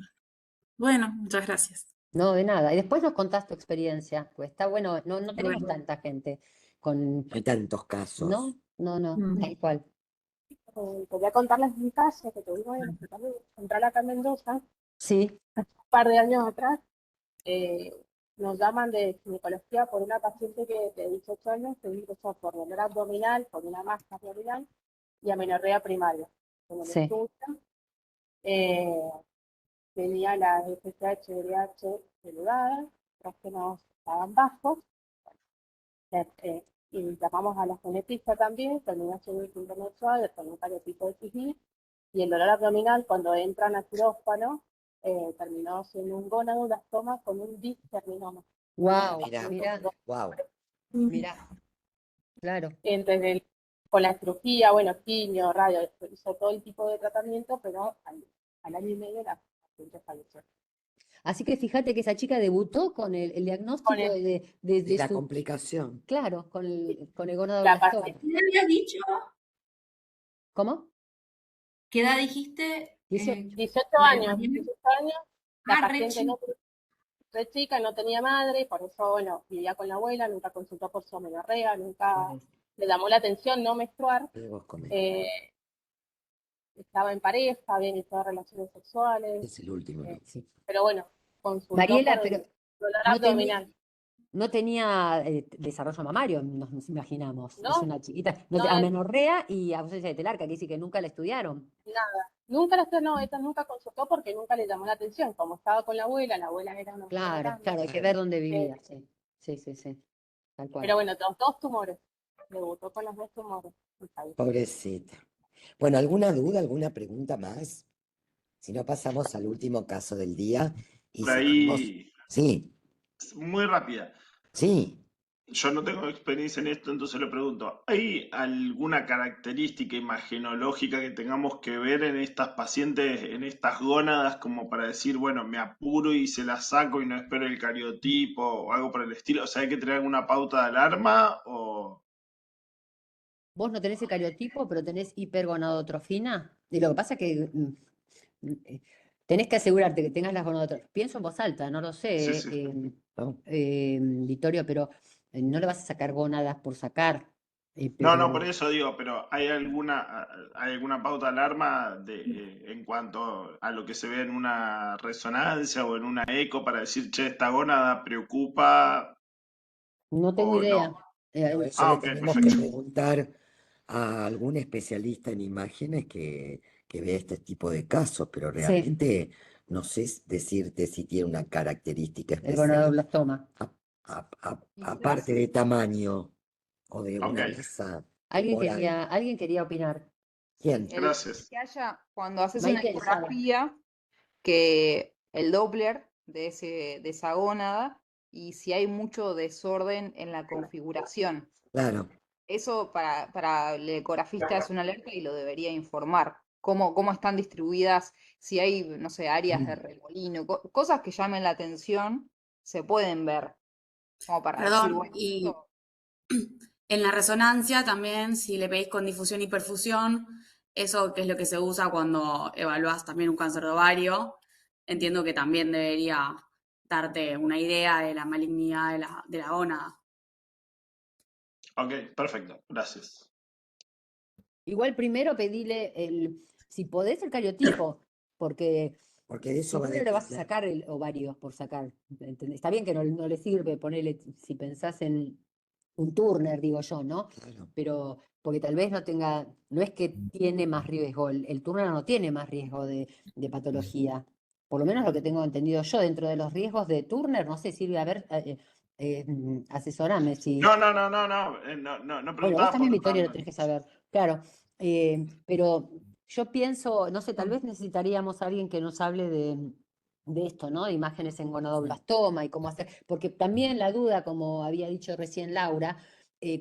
Bueno, muchas gracias. No, de nada. Y después nos contás tu experiencia, pues está bueno, no tenemos Bueno, tanta gente con... No hay tantos casos. No, tal cual. Quería contarles un caso que tuvimos en el Hospital Central acá en Mendoza, Sí, un par de años atrás. Nos llaman de ginecología por una paciente que de 18 años que ingresó por dolor abdominal, por una masa abdominal y amenorrea primaria. En el sí. estudio tenía la FSH y VIH elevada, estrógenos estaban bajos, y llamamos a la genetista también, terminó siendo un síndrome de Sawyer con un cariotipo de XY, y el dolor abdominal cuando entran a quirófano terminó siendo un gonadoblastoma con un discerninoma. Wow, Mirá, mira, wow. mira, claro. Entonces, con la cirugía, bueno, quimio, radio, hizo todo el tipo de tratamiento, pero al año y medio la paciente falleció. Así que fíjate que esa chica debutó con el diagnóstico Con Y la su... complicación. Claro, con el la gonadoblastoma. paciente, ¿Qué habías dicho? ¿Cómo? ¿Qué edad dijiste? 18. 18 La años, paciente. 18 años, la Ah, re paciente no, chica. re chica, no tenía madre, por eso, bueno, vivía con la abuela, nunca consultó por su amenorrea, nunca le llamó la atención no menstruar, Vos comés. estaba en pareja, había iniciado relaciones sexuales, Es el último, ¿no? Sí. pero bueno, consultó Mariela, por el pero dolor no abdominal. no tenía desarrollo mamario, nos imaginamos. Es ¿No? una chiquita. No, Amenorrea y ausencia de telarca, que dice que nunca la estudiaron. nada. Nunca esta nunca consultó porque nunca le llamó la atención. Como estaba con la abuela era una mujer Claro, grande. claro, hay que ver dónde vivía. Sí, tal cual. Pero bueno, los dos tumores. Debutó con los dos tumores. Pobrecita. Bueno, ¿alguna duda, alguna pregunta más? Si no, pasamos al último caso del día y Por cerramos. ahí, Sí, muy rápida. sí. yo no tengo experiencia en esto, entonces le pregunto, ¿hay alguna característica imagenológica que tengamos que ver en estas pacientes, en estas gónadas, como para decir, bueno, me apuro y se la saco y no espero el cariotipo o algo por el estilo? O sea, ¿hay que tener alguna pauta de alarma o...? Vos no tenés el cariotipo, pero tenés hipergonadotrofina. Y lo que pasa es que tenés que asegurarte que tengas las gonadotrofinas. Pienso en voz alta, no lo Sí, sé, sí. Vittorio, pero no le vas a sacar gónadas por sacar. No, Pero por eso digo, pero ¿hay alguna pauta de alarma en cuanto a lo que se ve en una resonancia o en una eco para decir, che, esta gónada preocupa no tengo o idea. no? Eso le Ok, tenemos que perfecto. preguntar a algún especialista en imágenes que vea este tipo de casos, pero Sí, realmente no sé decirte si tiene una característica el especial, gonadoblastoma. aparte de tamaño o de Ok, una masa Alguien tumoral. alguien quería opinar. ¿Quién? gracias. Que haya, cuando haces una Maite, Sara. ecografía, que el Doppler de esa gónada y si hay mucho desorden en la configuración. Claro. Eso para el ecografista es una alerta y lo debería informar. Cómo están distribuidas, si hay, no sé, áreas de remolino, cosas que llamen la atención, se pueden ver. Como para decir, Perdón, bueno, y esto- en la resonancia también, si le pedís con difusión y perfusión, eso que es lo que se usa cuando evaluás también un cáncer de ovario, entiendo que también debería darte una idea de la malignidad de la gónada. Ok, perfecto, gracias. Igual primero pedile si podés el cariotipo, porque Porque de si eso no, va a no le vas a depender. sacar el ovario por sacar. ¿Entendés? Está bien que no le sirve ponerle, si pensás en un Turner, digo yo, ¿no? Claro. Pero porque tal vez no tenga, no es que tiene más riesgo, el Turner no tiene más riesgo de patología. Por lo menos lo que tengo entendido yo, dentro de los riesgos de Turner, no sé, Silvia, a ver, asesorame si. No Bueno, vos preguntaba también, por Victoria, lo tan... tenés que saber, claro. Pero yo pienso, no sé, tal vez necesitaríamos a alguien que nos hable de esto, ¿no? De imágenes en gonadoblastoma y cómo hacer, porque también la duda, como había dicho recién Laura,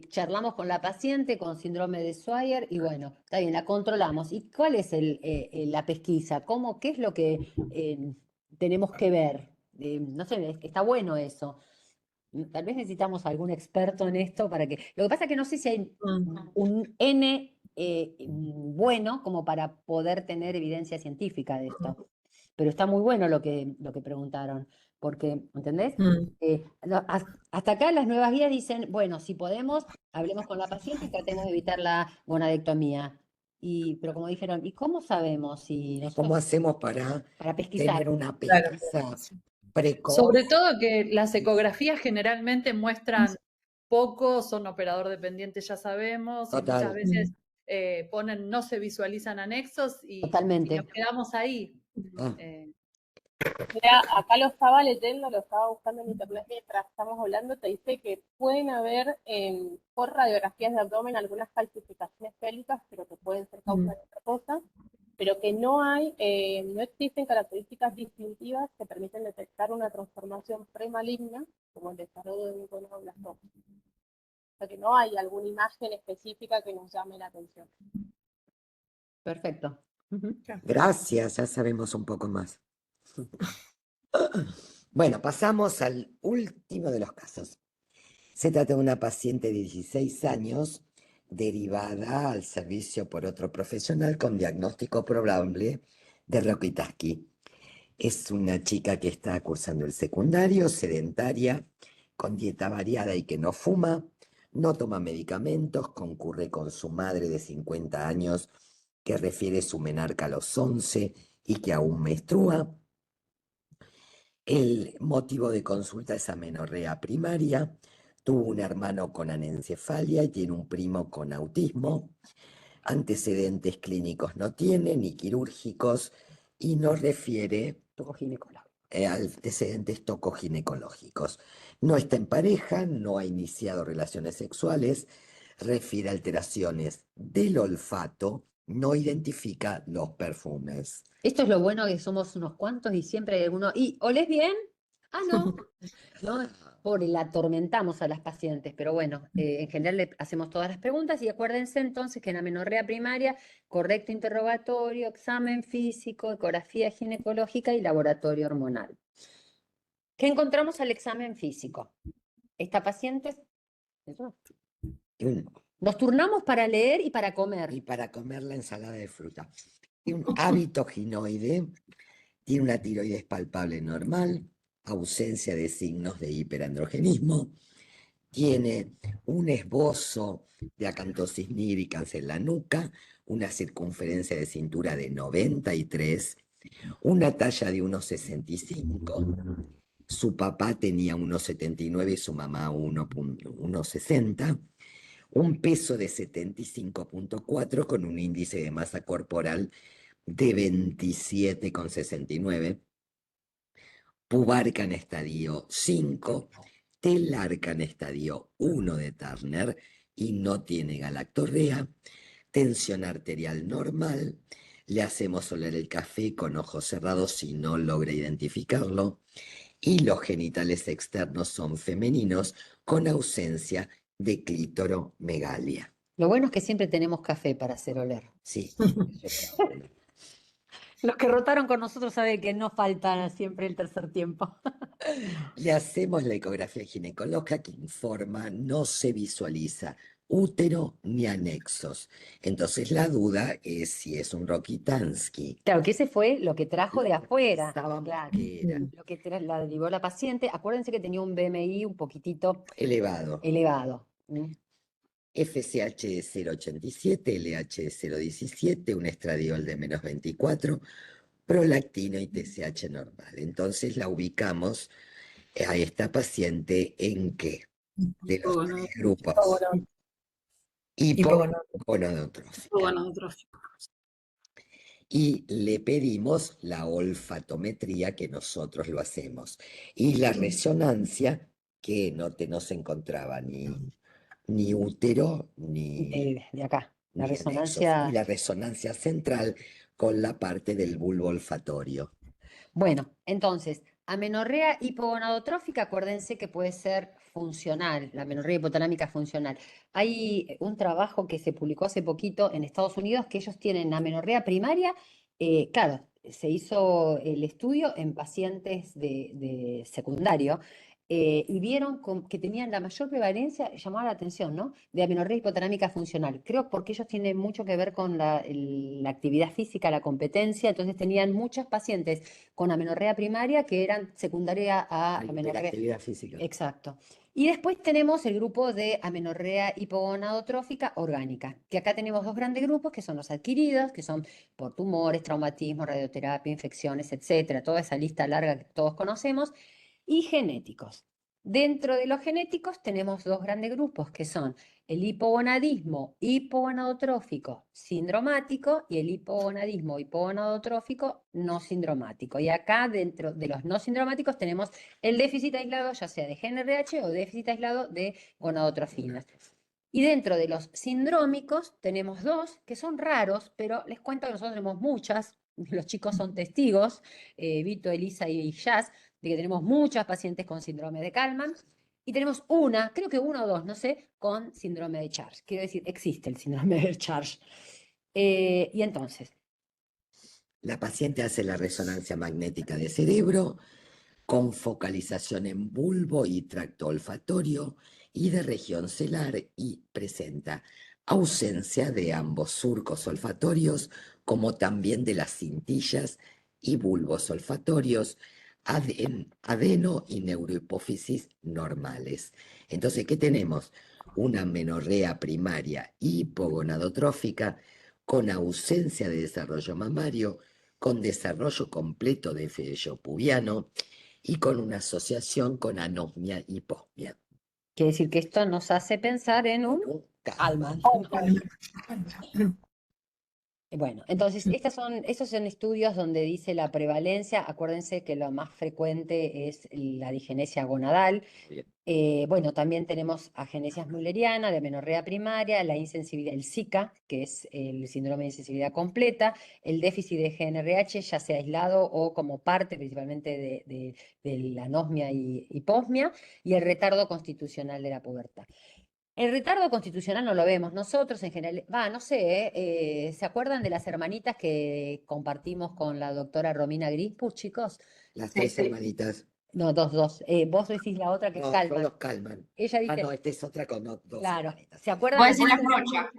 charlamos con la paciente con síndrome de Swyer y bueno, está bien, la controlamos. ¿Y cuál es la pesquisa? ¿Qué es lo que tenemos que ver? No sé, está bueno eso. Tal vez necesitamos algún experto en esto para que. Lo que pasa es que no sé si hay un N bueno como para poder tener evidencia científica de esto. Pero está muy bueno lo que preguntaron, porque, ¿entendés? Hasta acá las nuevas guías dicen, bueno, si podemos, hablemos con la paciente y tratemos de evitar la gonadectomía. Pero como dijeron, ¿y cómo sabemos si ¿Cómo nosotros, hacemos para para pesquisar? tener una Claro. pesquisa precoz? Sobre todo que las ecografías generalmente muestran poco, son operador dependiente, ya sabemos, y muchas Total. veces ponen no se visualizan anexos y Totalmente. nos quedamos ahí. Ah, Mira, acá lo estaba leyendo, lo estaba buscando en internet mientras estamos hablando, te dice que pueden haber por radiografías de abdomen algunas calcificaciones pélvicas, pero que pueden ser causa de otra cosa, pero que no existen características distintivas que permiten detectar una transformación premaligna, como el desarrollo de un gonadoblastoma. O sea que no hay alguna imagen específica que nos llame la atención. Perfecto. gracias, ya sabemos un poco más. Bueno, pasamos al último de los casos. Se trata de una paciente de 16 años derivada al servicio por otro profesional con diagnóstico probable de Rokitansky. Es una chica que está cursando el secundario, sedentaria, con dieta variada y que no fuma, no toma medicamentos, concurre con su madre de 50 años que refiere su menarca a los 11 y que aún menstrua. El motivo de consulta es amenorrea primaria, tuvo un hermano con anencefalia y tiene un primo con autismo. Antecedentes clínicos no tiene, ni quirúrgicos, y no refiere antecedentes tocoginecológicos. No está en pareja, no ha iniciado relaciones sexuales, refiere alteraciones del olfato, no identifica los perfumes. Esto es lo bueno que somos unos cuantos y siempre hay alguno. ¿Y olés bien? Ah, no, no, pobre, la atormentamos a las pacientes, pero bueno, en general le hacemos todas las preguntas y acuérdense entonces que en amenorrea primaria, correcto interrogatorio, examen físico, ecografía ginecológica y laboratorio hormonal. ¿Qué encontramos al examen físico? Esta paciente, nos turnamos para leer y para comer. Y para comer la ensalada de fruta. Tiene un hábito ginoide, tiene una tiroides palpable normal, ausencia de signos de hiperandrogenismo, tiene un esbozo de acantosis nígricans en la nuca, una circunferencia de cintura de 93, una talla de 1,65. Su papá tenía 1,79 y su mamá 1,60. Un peso de 75,4 con un índice de masa corporal de 27,69. Pubarca en estadio 5, telarca en estadio 1 de Turner y no tiene galactorrea, tensión arterial normal, le hacemos oler el café con ojos cerrados si no logra identificarlo, y los genitales externos son femeninos con ausencia de clítoromegalia. Lo bueno es que siempre tenemos café para hacer oler. Sí. Los que rotaron con nosotros saben que no falta siempre el tercer tiempo. Le hacemos la ecografía ginecológica que informa, no se visualiza útero ni anexos. Entonces la duda es si es un Rokitansky. Claro, que ese fue lo que trajo de afuera. Pensábamos Claro, que era lo que la derivó la paciente. Acuérdense que tenía un BMI un poquitito elevado. FSH de 0,87, LH de 0,17, un estradiol de menos 24, prolactino y TSH normal. Entonces la ubicamos a esta paciente en qué? De los tres grupos. Hipogonadotrófica. Y le pedimos la olfatometría, que nosotros lo hacemos. Y la resonancia, que no se encontraba ni útero, ni de acá. La ni resonancia. anexos. Y la resonancia central con la parte del bulbo olfatorio. Bueno, entonces, amenorrea hipogonadotrófica, acuérdense que puede ser funcional, la amenorrea hipotalámica funcional. Hay un trabajo que se publicó hace poquito en Estados Unidos que ellos tienen amenorrea primaria, claro, se hizo el estudio en pacientes de secundario, y vieron que tenían la mayor prevalencia, llamaba la atención, ¿no? De amenorrea hipotalámica funcional. Creo porque ellos tienen mucho que ver con la actividad física, la competencia, entonces tenían muchos pacientes con amenorrea primaria que eran secundaria a amenorrea. Actividad física. Exacto. Y después tenemos el grupo de amenorrea hipogonadotrófica orgánica, que acá tenemos dos grandes grupos que son los adquiridos, que son por tumores, traumatismo, radioterapia, infecciones, etcétera, toda esa lista larga que todos conocemos, y genéticos. Dentro de los genéticos tenemos dos grandes grupos que son el hipogonadismo hipogonadotrófico sindromático y el hipogonadismo hipogonadotrófico no sindromático. Y acá dentro de los no sindromáticos tenemos el déficit aislado ya sea de GnRH o déficit aislado de gonadotrofinas. Y dentro de los sindrómicos tenemos dos que son raros, pero les cuento que nosotros tenemos muchas. Los chicos son testigos, Vito, Elisa y Jazz, de que tenemos muchas pacientes con síndrome de Kallmann y tenemos una, creo que una o dos, no sé, con síndrome de Charge. Quiero decir, existe el síndrome de Charge. Y entonces. La paciente hace la resonancia magnética de cerebro con focalización en bulbo y tracto olfatorio y de región celar y presenta ausencia de ambos surcos olfatorios como también de las cintillas y bulbos olfatorios, adeno y neurohipófisis normales. Entonces, ¿qué tenemos? Una amenorrea primaria hipogonadotrófica con ausencia de desarrollo mamario, con desarrollo completo de vello pubiano y con una asociación con anosmia y hiposmia. Quiere decir que esto nos hace pensar en un Kallmann. Bueno, entonces estos son estudios donde dice la prevalencia. Acuérdense que lo más frecuente es la digenesia gonadal. Bien. Bueno, también tenemos agenesia mülleriana, de amenorrea primaria, la insensibilidad, el SICA, que es el síndrome de insensibilidad completa, el déficit de GnRH, ya sea aislado o como parte principalmente de la anosmia y hiposmia, y el retardo constitucional de la pubertad. El retardo constitucional no lo vemos nosotros en general. No sé, ¿se acuerdan de las hermanitas que compartimos con la doctora Romina Grispus, chicos? Las tres hermanitas. No, dos. Vos decís la otra que es No, Calman. solo Calman. Ella dice, no, esta es otra con dos claro, hermanitas. ¿se acuerdan? Vos decís las Rocha.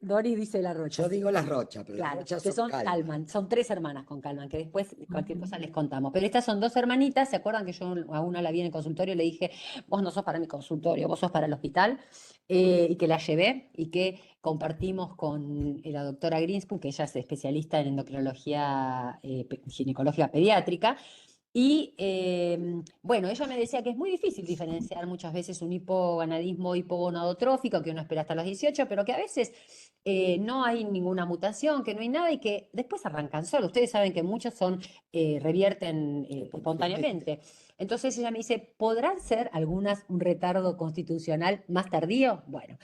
Doris dice la Rocha. Yo digo las Rocha, pero las Claro, Rochas que son son Calman. Calman, son 3 hermanas con Calman, que después cualquier cosa les contamos. Pero estas son 2 hermanitas, ¿se acuerdan que yo a una la vi en el consultorio y le dije, vos no sos para mi consultorio, vos sos para el hospital? Y que la llevé y que compartimos con la doctora Greenspoon, que ella es especialista en endocrinología ginecológica pediátrica. Y bueno, ella me decía que es muy difícil diferenciar muchas veces un hipogonadismo hipogonadotrófico, que uno espera hasta los 18, pero que a veces no hay ninguna mutación, que no hay nada y que después arrancan solos. Ustedes saben que muchos revierten espontáneamente. Entonces ella me dice, ¿podrán ser algunas un retardo constitucional más tardío? Bueno.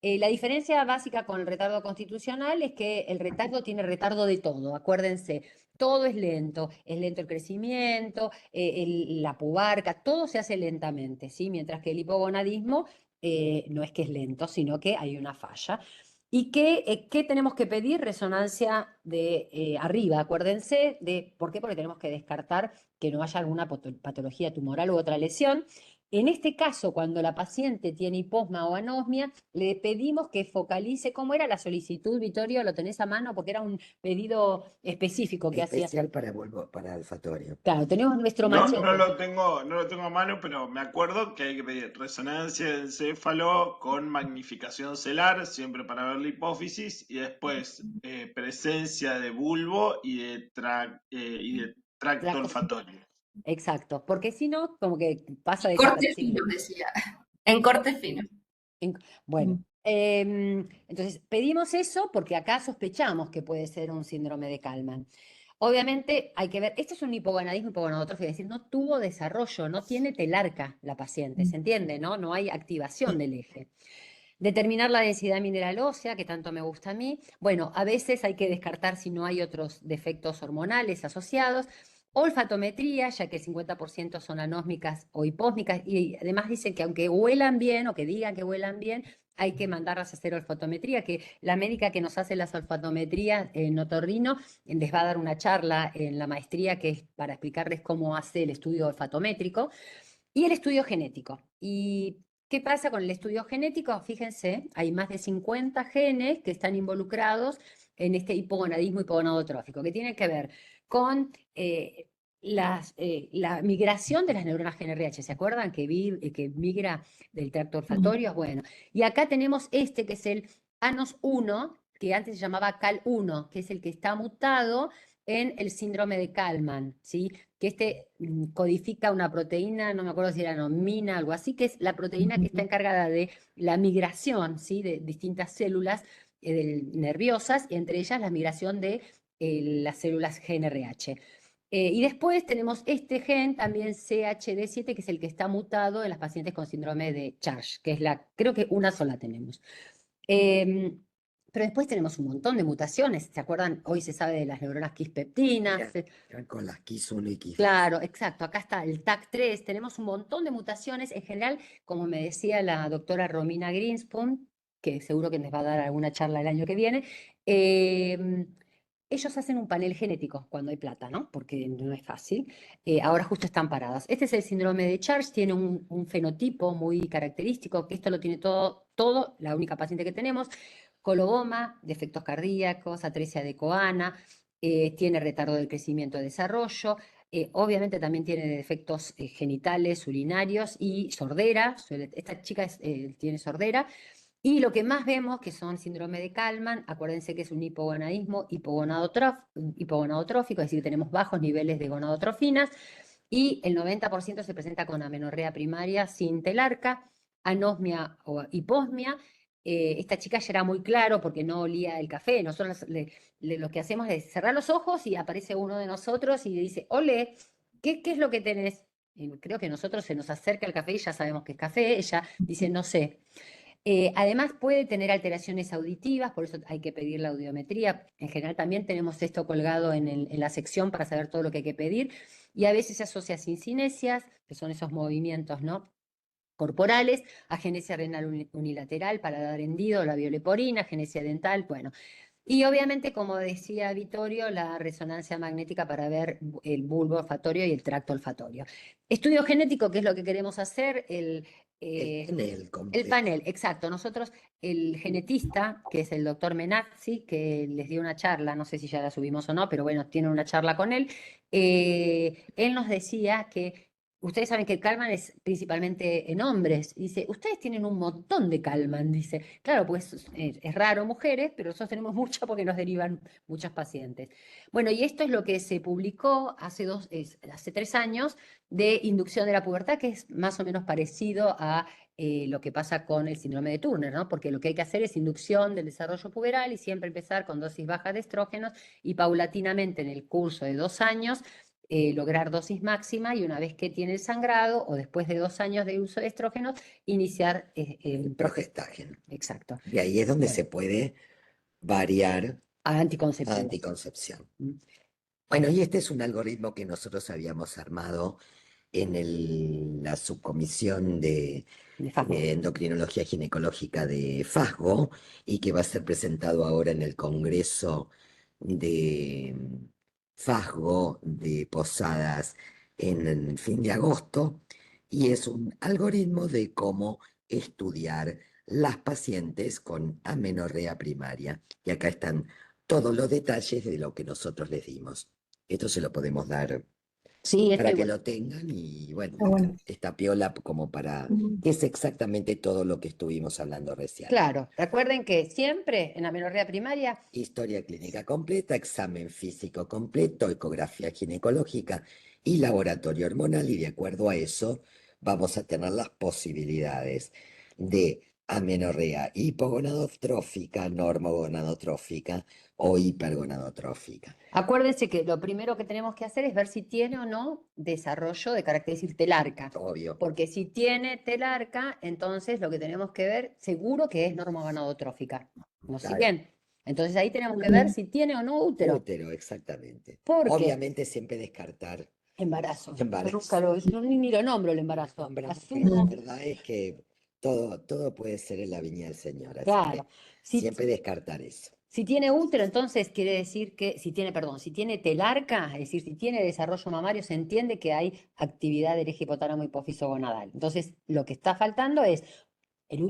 La diferencia básica con el retardo constitucional es que el retardo tiene retardo de todo, acuérdense, todo es lento el crecimiento, la pubarca, todo se hace lentamente, ¿sí? Mientras que el hipogonadismo no es que es lento, sino que hay una falla. ¿Y qué tenemos que pedir? Resonancia de arriba, acuérdense, ¿por qué? Porque tenemos que descartar que no haya alguna patología tumoral u otra lesión. En este caso, cuando la paciente tiene hiposma o anosmia, le pedimos que focalice. ¿Cómo era la solicitud, Vittorio? ¿Lo tenés a mano? Porque era un pedido específico que hacía. Especial para olfatorio. Claro, tenemos nuestro No, machete. no lo tengo a mano, pero me acuerdo que hay que pedir resonancia de encéfalo con magnificación celular, siempre para ver la hipófisis, y después presencia de bulbo y de tracto olfatorio. Exacto, porque si no, como que pasa de Corte fino, decía. En corte fino. Bueno, entonces pedimos eso porque acá sospechamos que puede ser un síndrome de Kalman. Obviamente hay que ver, esto es un hipogonadismo hipogonadotrófico, es decir, no tuvo desarrollo, no tiene telarca la paciente, ¿se entiende? No hay activación del eje. Determinar la densidad mineral ósea, que tanto me gusta a mí. Bueno, a veces hay que descartar si no hay otros defectos hormonales asociados. Olfatometría, ya que el 50% son anósmicas o hipósmicas, y además dicen que aunque huelan bien o que digan que huelan bien, hay que mandarlas a hacer olfatometría, que la médica que nos hace las olfatometrías en otorrino les va a dar una charla en la maestría que es para explicarles cómo hace el estudio olfatométrico y el estudio genético. ¿Y qué pasa con el estudio genético? Fíjense, hay más de 50 genes que están involucrados en este hipogonadismo hipogonadotrófico, que tiene que ver con la migración de las neuronas GnRH. ¿Se acuerdan que migra del tracto olfatorio? Bueno, y acá tenemos que es el ANOS1, que antes se llamaba CAL1, que es el que está mutado en el síndrome de Kalman, ¿sí? Que codifica una proteína, no me acuerdo si era nomina, algo así, que es la proteína que está encargada de la migración, ¿sí? De distintas células nerviosas, y entre ellas la migración de las células GnRH. Y después tenemos este gen, también CHD7, que es el que está mutado en las pacientes con síndrome de CHARGE, que es creo que una sola tenemos. Pero después tenemos un montón de mutaciones, ¿se acuerdan? Hoy se sabe de las neuronas quispeptinas. Con las KIS1 y KIS2. Claro, exacto, acá está el TAC3, tenemos un montón de mutaciones. En general, como me decía la doctora Romina Greenspoon, que seguro que les va a dar alguna charla el año que viene, ellos hacen un panel genético cuando hay plata, ¿no? Porque no es fácil. Ahora justo están paradas. Este es el síndrome de CHARGE, tiene un fenotipo muy característico, que esto lo tiene todo, la única paciente que tenemos. Coloboma, defectos cardíacos, atresia de Coana, tiene retardo del crecimiento y desarrollo, obviamente también tiene defectos genitales, urinarios y sordera. Esta chica tiene sordera. Y lo que más vemos, que son síndrome de Kalman, acuérdense que es un hipogonadismo hipogonadotrófico, es decir, tenemos bajos niveles de gonadotrofinas, y el 90% se presenta con amenorrea primaria sin telarca, anosmia o hiposmia, esta chica ya era muy claro porque no olía el café. Nosotros lo que hacemos es cerrar los ojos y aparece uno de nosotros y dice, ole, ¿qué es lo que tenés? Y creo que nosotros se nos acerca el café y ya sabemos que es café. Ella dice, no sé. Además puede tener alteraciones auditivas, por eso hay que pedir la audiometría. En general también tenemos esto colgado en la sección para saber todo lo que hay que pedir. Y a veces se asocia a sincinesias, que son esos movimientos, ¿no?, corporales, agenesia renal unilateral, paladar hendido, labioleporina, agenesia dental, bueno. Y obviamente, como decía Vittorio, la resonancia magnética para ver el bulbo olfatorio y el tracto olfatorio. Estudio genético, que es lo que queremos hacer, El panel el completo. panel, exacto. Nosotros, el genetista, que es el doctor Menazzi, que les dio una charla, no sé si ya la subimos o no, pero bueno, tiene una charla con él, él nos decía que ustedes saben que el Kalman es principalmente en hombres. Dice, ustedes tienen un montón de Kalman, dice. Claro, pues es raro mujeres, pero nosotros tenemos mucho porque nos derivan muchas pacientes. Bueno, y esto es lo que se publicó hace 3 años de inducción de la pubertad, que es más o menos parecido a lo que pasa con el síndrome de Turner, ¿no? Porque lo que hay que hacer es inducción del desarrollo puberal y siempre empezar con dosis bajas de estrógenos y paulatinamente en el curso de 2 años lograr dosis máxima y una vez que tiene el sangrado o después de 2 años de uso de estrógenos, iniciar el Progestágeno. Exacto. Y ahí es donde Bueno, se puede variar a a anticoncepción. anticoncepción. Bueno, y este es un algoritmo que nosotros habíamos armado en la subcomisión de endocrinología ginecológica de FASGO y que va a ser presentado ahora en el Congreso de FASGO de Posadas en el fin de agosto, y es un algoritmo de cómo estudiar las pacientes con amenorrea primaria. Y acá están todos los detalles de lo que nosotros les dimos. Esto se lo podemos dar Sí, para estoy que bueno. lo tengan y bueno, Está bueno. esta piola como para, que es exactamente todo lo que estuvimos hablando recién. Claro, recuerden que siempre en amenorrea primaria, Historia clínica completa, examen físico completo, ecografía ginecológica y laboratorio hormonal, y de acuerdo a eso vamos a tener las posibilidades de amenorrea hipogonadotrófica, normogonadotrófica o hipergonadotrófica. acuérdense que lo primero que tenemos que hacer es ver si tiene o no desarrollo de característica telarca. Obvio. Porque si tiene telarca, entonces lo que tenemos que ver seguro que es normogonadotrófica. ¿No Claro. siguen? Entonces ahí tenemos que ver si tiene o no útero. Útero, exactamente. ¿Por qué? Obviamente siempre descartar Embarazo. embarazo. Nunca ni lo nombro el embarazo. Pero la Asumo. verdad es que todo puede ser en la viña del Señor, así Claro. que siempre descartar eso. Si tiene útero, entonces quiere decir que, si tiene telarca, es decir, si tiene desarrollo mamario, se entiende que hay actividad del eje hipotálamo hipófiso gonadal. Entonces, lo que está faltando es,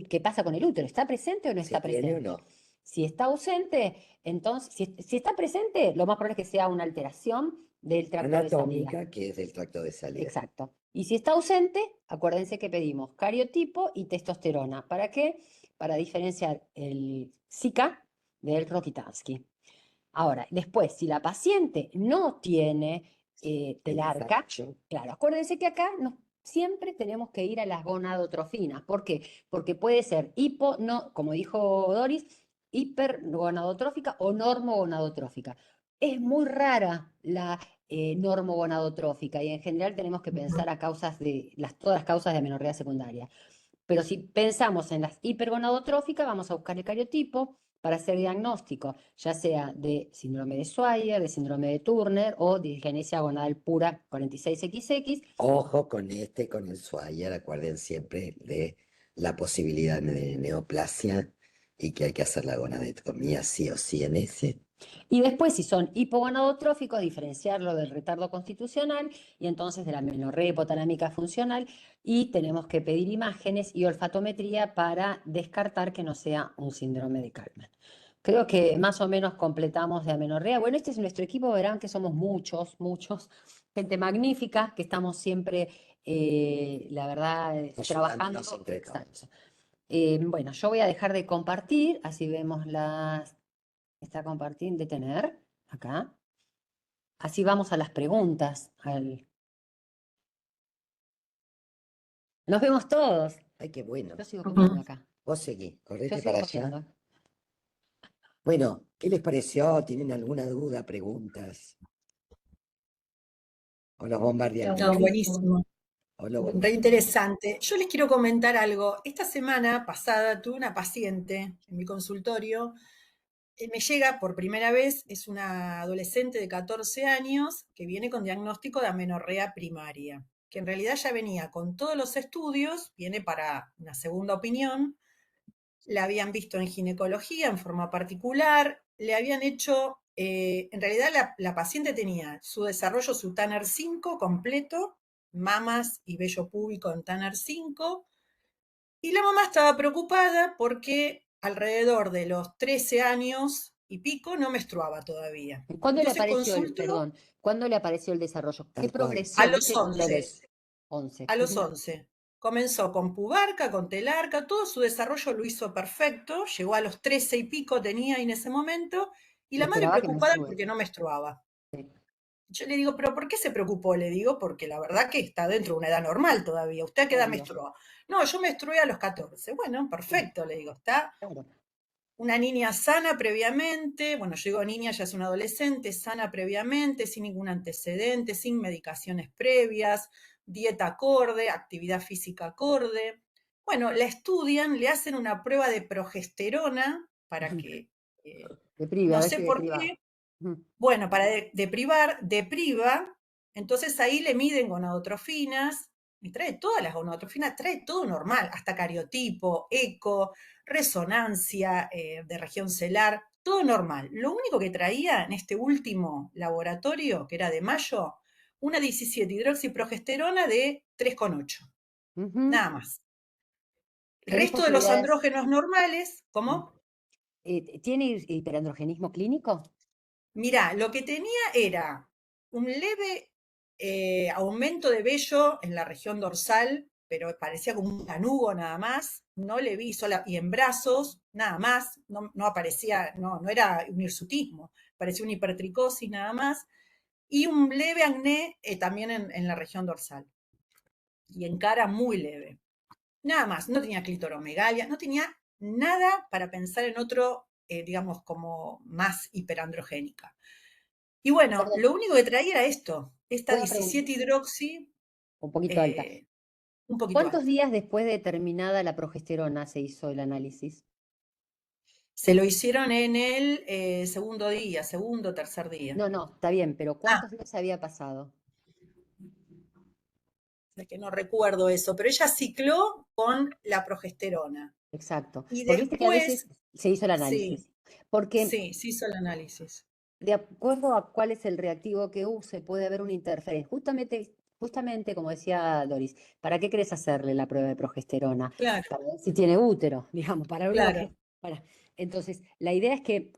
¿qué pasa con el útero? ¿Está presente o no está ¿Se tiene presente? o no? Si está ausente, entonces, si está presente, lo más probable es que sea una alteración del tracto de salida. Anatómica, que es del tracto de salida. Exacto. Y si está ausente, acuérdense que pedimos cariotipo y testosterona. ¿Para qué? Para diferenciar el Zika del Rokitansky. Ahora, después, si la paciente no tiene telarca, Facho. claro, acuérdense que acá siempre tenemos que ir a las gonadotrofinas. ¿Por qué? Porque puede ser como dijo Doris, hipergonadotrófica o normogonadotrófica. Es muy rara la normogonadotrófica y en general tenemos que pensar a todas las causas de amenorrea secundaria. Pero si pensamos en las hipergonadotróficas, vamos a buscar el cariotipo para hacer diagnóstico, ya sea de síndrome de Swyer, de síndrome de Turner o de disgenesia gonadal pura 46XX. Ojo con el Swyer, acuerden siempre de la posibilidad de neoplasia y que hay que hacer la gonadectomía sí o sí en ese. Y después, si son hipogonadotróficos, diferenciarlo del retardo constitucional y entonces de la amenorrea hipotalámica funcional, y tenemos que pedir imágenes y olfatometría para descartar que no sea un síndrome de Kalman. Creo que más o menos completamos de amenorrea. Bueno, este es nuestro equipo, verán que somos muchos, gente magnífica, que estamos siempre, la verdad, trabajando. Ayudándonos entre todos. Bueno, yo voy a dejar de compartir, así vemos está compartir, detener, acá. Así vamos a las preguntas. Nos vemos todos. Ay, qué bueno. Yo sigo comiendo acá. Vos seguí, Yo correte sigo para allá. corriendo. Bueno, ¿qué les pareció? ¿Tienen alguna duda, preguntas? ¿O los bombardeamos? No, buenísimo. ¿O lo Re bombardeamos? interesante. Yo les quiero comentar algo. Esta semana pasada tuve una paciente en mi consultorio. Me llega por primera vez, es una adolescente de 14 años que viene con diagnóstico de amenorrea primaria, que en realidad ya venía con todos los estudios, viene para una segunda opinión. La habían visto en ginecología en forma particular, le habían hecho, en realidad la paciente tenía su desarrollo, su Tanner 5 completo, mamas y vello púbico en Tanner 5, y la mamá estaba preocupada porque alrededor de los 13 años y pico no menstruaba todavía. ¿Cuándo le Entonces apareció consultó cuándo le apareció el desarrollo? ¿Qué Tal cual. a progresión? los ¿Viste? 11. 11. A los Ujú. 11. Comenzó con pubarca, con telarca, todo su desarrollo lo hizo perfecto, llegó a los 13 y pico tenía en ese momento, y Y la madre esperaba que preocupada menstrue. porque no menstruaba. Sí, Yo le digo, ¿pero por qué se preocupó? Le digo, porque la verdad que está dentro de una edad normal todavía. ¿Usted a qué edad obvio. menstruó? No, yo menstrué a los 14. Bueno, Sí, perfecto, le digo, está claro. una niña sana previamente, bueno, yo digo niña, ya es una adolescente, sana previamente, sin ningún antecedente, sin medicaciones previas, dieta acorde, actividad física acorde. Bueno, la estudian, le hacen una prueba de progesterona para que, Depriva, a no ver sé si por depriva. qué, Ujú. bueno, para depriva, entonces ahí le miden gonadotrofinas, y trae todas las gonadotrofinas, trae todo normal, hasta cariotipo, eco, resonancia de región celar, todo normal. Lo único que traía en este último laboratorio, que era de mayo, una 17-hidroxiprogesterona de 3,8, Ujú. nada más. El ¿Tenés resto de los posibilidades? andrógenos normales, ¿cómo? ¿Tiene hiperandrogenismo clínico? Mirá, lo que tenía era un leve aumento de vello en la región dorsal, pero parecía como un canugo nada más. No le vi sola, y en brazos, nada más. No aparecía, no era un hirsutismo, parecía una hipertricosis nada más. Y un leve acné también en la región dorsal. Y en cara muy leve. Nada más, no tenía clitoromegalia, no tenía nada para pensar en otro, digamos, como más hiperandrogénica. Y bueno, Perdón, lo único que traía era esto, esta una pregunta 17-hidroxi, un poquito alta. un poquito ¿Cuántos alta. días después de terminada la progesterona se hizo el análisis? Se lo hicieron en el segundo día, segundo o tercer día. No, está bien, pero Ah, ¿cuántos días había pasado? es que no recuerdo eso, pero ella cicló con la progesterona. Exacto. Y Porque viste que a veces después, se hizo el sí, análisis. Porque se hizo el análisis. de acuerdo a cuál es el reactivo que use, puede haber una interferencia. Justamente, como decía Doris, ¿para qué querés hacerle la prueba de progesterona? Claro, Para ver si tiene útero, digamos, para ver claro. Entonces, la idea es que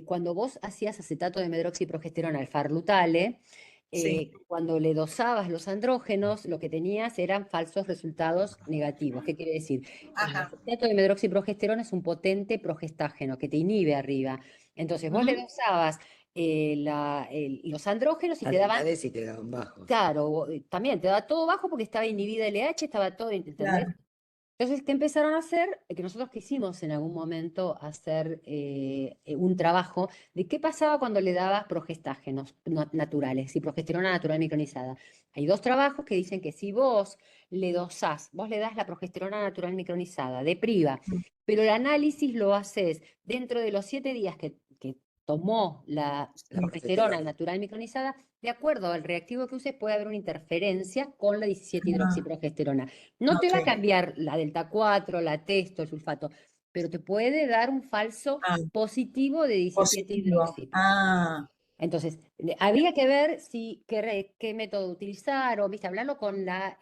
cuando vos hacías acetato de medroxiprogesterona al Farlutale, Sí, cuando le dosabas los andrógenos, lo que tenías eran falsos resultados negativos. ¿Qué quiere decir? El ajá. acetato de medroxiprogesterona es un potente progestágeno que te inhibe arriba. Entonces, vos le Ujú. dosabas los andrógenos y te daban, Cantidades y te daban bajos. claro, también te daba todo bajo porque estaba inhibida LH, estaba todo, ¿entendés? Claro. Entonces, ¿qué empezaron a hacer? Que nosotros quisimos en algún momento hacer un trabajo de qué pasaba cuando le dabas progestágenos naturales y progesterona natural micronizada. Hay dos trabajos que dicen que si vos le dosás, vos le das la progesterona natural micronizada, depriva, pero el análisis lo haces dentro de los 7 días que tomó la La progesterona progesterona. natural micronizada, de acuerdo al reactivo que uses, puede haber una interferencia con la Ah, 17-hidroxiprogesterona. No te va a ok. cambiar la delta 4, la testo, el sulfato, pero te puede dar un falso Ah, positivo de positivo. 17-hidroxi. Ah, Entonces, había que ver qué método utilizar, o ¿viste? Hablarlo con la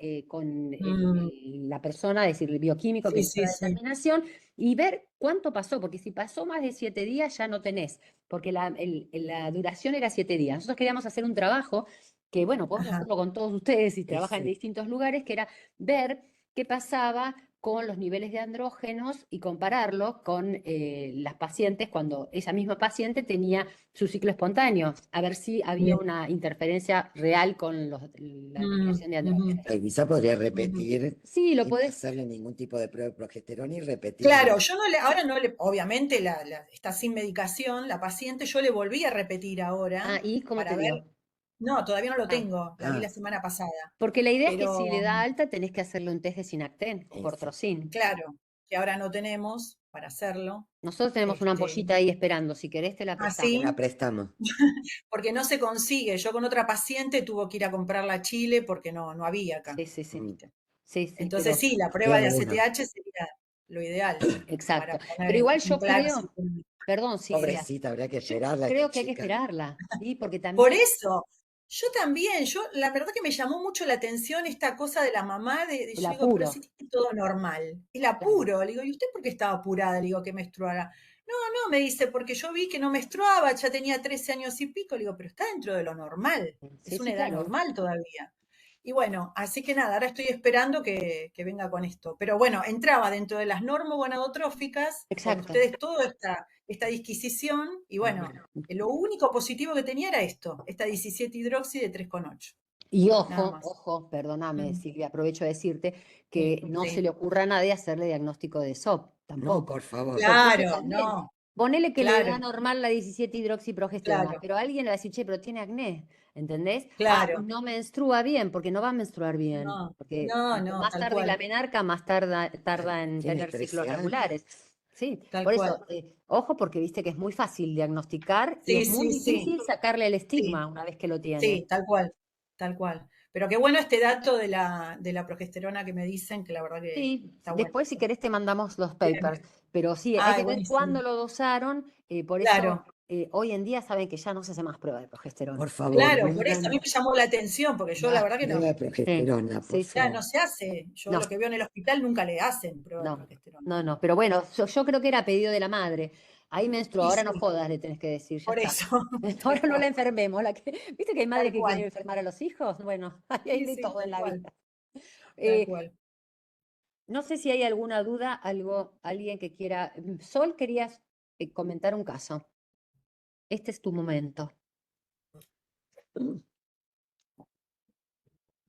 persona, es decir, el bioquímico que sí, hizo sí, la sí. determinación, y ver cuánto pasó, porque si pasó más de 7 días ya no tenés, porque la duración era 7 días. Nosotros queríamos hacer un trabajo que, bueno, podemos Ajá. hacerlo con todos ustedes si Sí, trabajan en sí. distintos lugares, que era ver qué pasaba con los niveles de andrógenos y compararlo con las pacientes cuando esa misma paciente tenía su ciclo espontáneo, a ver si había Bien. una interferencia real con la liberación de andrógenos. Quizá podría repetir Sí, lo y no podés. hacerle ningún tipo de prueba de progesterona y repetir. Claro, yo ahora no le, obviamente está sin medicación, la paciente, yo le volví a repetir ahora ¿Y cómo para te ver. dio? No, todavía no lo tengo, la vi Ah. la semana pasada. Porque la idea es que si Pero, le da alta tenés que hacerle un test de Sinacten o Cortrosyn. claro, que ahora no tenemos para hacerlo. Nosotros tenemos una ampollita ahí esperando, si querés te la ¿Ah, prestamos. sí? La prestamos. Porque no se consigue. Yo con otra paciente tuvo que ir a comprarla a Chile porque no había acá. Sí. Sí, Entonces pero sí, la prueba de bueno. ACTH sería lo ideal. Exacto. Para poner Pero igual en yo claro creo, si- perdón, Silvia, Pobrecita, habría que esperarla. creo esta que hay que chica. esperarla, ¿sí? Porque Por también eso, yo también, la verdad que me llamó mucho la atención esta cosa de la mamá, yo el digo, pero apuro. si tiene todo normal, el apuro, le digo, ¿y usted por qué estaba apurada? Le digo, que menstruara. No, me dice, porque yo vi que no menstruaba, ya tenía 13 años y pico, le digo, pero está dentro de lo normal, Sí, es una sí, edad claro. normal todavía. Y bueno, así que nada, ahora estoy esperando que venga con esto. Pero bueno, entraba dentro de las normogonadotróficas, porque Exacto. ustedes toda esta disquisición, y bueno, lo único positivo que tenía era esto, esta 17 hidroxi de 3,8. Y Nada más. ojo, perdóname, Mm. Silvia, aprovecho de decirte que no Sí. se le ocurra a nadie hacerle diagnóstico de SOP, tampoco. No, por favor. Porque eso Claro, también, no, ponele que le claro, da normal la 17 hidroxiprogesterona, claro, pero alguien le va a decir, che, pero tiene acné, ¿entendés? claro. No menstrua bien, porque no va a menstruar bien. No, Porque no, cuanto más tal tarde la cual, menarca, más tarda en Tiene tener 13 ciclos años. regulares. Sí, tal por cual. eso, ojo, porque viste que es muy fácil diagnosticar y Sí, es muy sí, sí, difícil sacarle el sí, estigma una vez que lo tiene. sí, tal cual, tal cual. Pero qué bueno este dato de la progesterona que me dicen, que la verdad que Sí, está bueno. después si querés te mandamos los Bien. papers, pero sí, hay Ay, que ver buenísimo. cuándo lo dosaron, por Claro. eso hoy en día saben que ya no se hace más prueba de progesterona. Por favor, Claro, por eso a mí vengan me llamó la atención, porque yo la más verdad que no, prueba de progesterona, por Sí, sí. ya favor. no se hace. Yo No. lo que veo en el hospital nunca le hacen prueba de No, progesterona. no, pero bueno, yo creo que era pedido de la madre. Ahí menstruó, Y ahora no sí, jodas, le tenés que decir, ya por está. eso. Ahora Tal no la cual, enfermemos. ¿Viste que hay madres tal que quieren cual. enfermar a los hijos? Bueno, ahí hay Sí, de sí, todo en tal la cual, vida. tal Eh, cual. no sé si hay alguna duda, alguien que quiera. Sol, querías comentar un caso. Este es tu momento.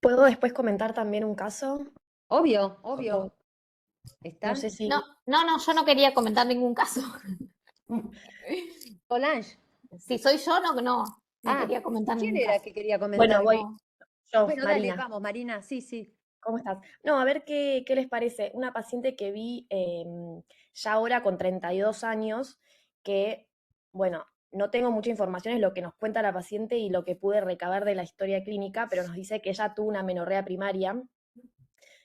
¿Puedo después comentar también un caso? Obvio. No ¿Están? sé si... No, yo no quería comentar ningún caso. Solange. Si soy yo, no quería comentar ¿Quién ningún era caso. que quería comentar? Bueno, voy yo, Bueno, dale, Marina. vamos, Marina, sí. ¿Cómo estás? No, a ver qué les parece. Una paciente que vi ya ahora con 32 años, que, bueno, no tengo mucha información, es lo que nos cuenta la paciente y lo que pude recabar de la historia clínica, pero nos dice que ella tuvo una menorrea primaria,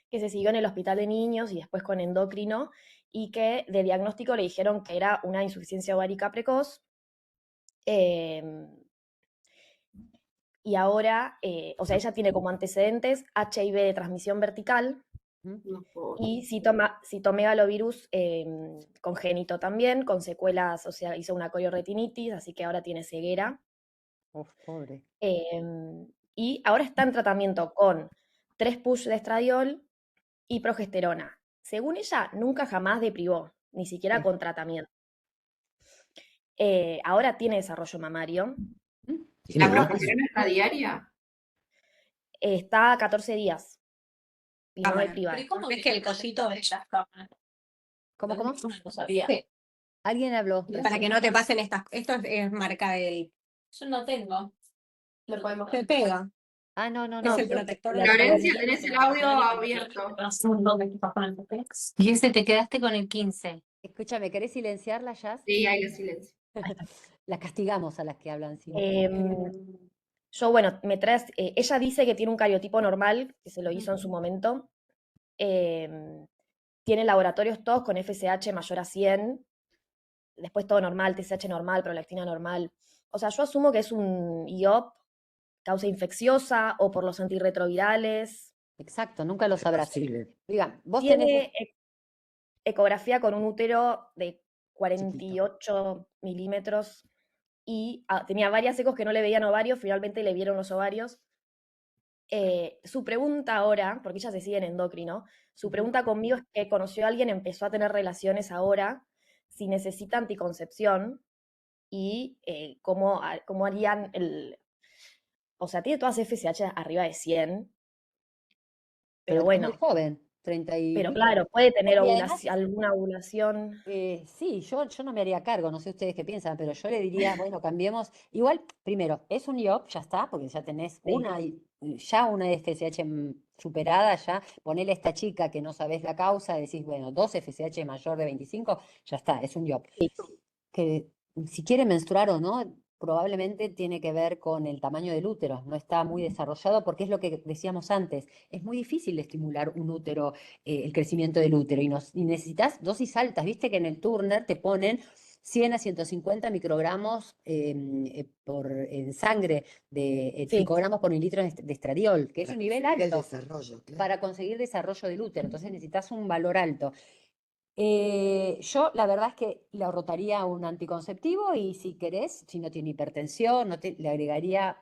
que se siguió en el hospital de niños y después con endocrino, y que de diagnóstico le dijeron que era una insuficiencia ovárica precoz. Y ahora, o sea, ella tiene como antecedentes HIV de transmisión vertical y citomegalovirus congénito también, con secuelas, o sea, hizo una coriorretinitis, así que ahora tiene ceguera. Pobre. Y ahora está en tratamiento con 3 push de estradiol y progesterona. Según ella, nunca jamás deprivó, ni siquiera con tratamiento. Ahora tiene desarrollo mamario. ¿La progesterona está diaria? Está a 14 días. Y no bueno. depriva. ¿Cómo es que el cosito de las cámaras? ¿Cómo? No sabía. Sí. Alguien habló. Para que no te pasen estas. Esto es marca del. Yo no tengo. Lo podemos. Te pega. No. Es el protector de Florencia, tenés el audio abierto. Y ese te quedaste con el 15. Escúchame, ¿querés silenciarla, Jazz? Sí, hay el silencio. Las castigamos a las que hablan sin. Yo, bueno, ella dice que tiene un cariotipo normal, que se lo hizo en su momento. Tiene laboratorios todos con FSH mayor a 100. Después todo normal, TSH normal, prolactina normal. O sea, yo asumo que es un IOP, causa infecciosa o por los antirretrovirales. Exacto, nunca lo sabrás. Diga, vos Tiene ecografía con un útero de 48 milímetros y tenía varias ecos que no le veían ovarios, finalmente le vieron los ovarios. Su pregunta ahora, porque ella se sigue en endocrino, su pregunta conmigo es que conoció a alguien, empezó a tener relaciones ahora, si necesita anticoncepción y cómo harían o sea, tiene todas FSH arriba de 100, pero Pero es muy bueno, joven, 30 y pero pico. claro, puede tener Y además, alguna ovulación. sí, yo no me haría cargo, no sé ustedes qué piensan, pero yo le diría, bueno, cambiemos. Igual, primero, es un IOP, ya está, porque ya tenés ya una FSH superada, ya ponele a esta chica que no sabés la causa, decís, bueno, 2 FSH mayor de 25, ya está, es un IOP. Que si quiere menstruar o no, probablemente tiene que ver con el tamaño del útero, no está muy desarrollado porque es lo que decíamos antes, es muy difícil estimular un útero, el crecimiento del útero y necesitas dosis altas, viste que en el Turner te ponen 100 a 150 microgramos en sangre de 5 gramos por mililitro de estradiol, que es un nivel El alto desarrollo, claro. para conseguir desarrollo del útero, entonces necesitas un valor alto. Yo la verdad es que le ahorraría un anticonceptivo y si querés, si no tiene hipertensión, le agregaría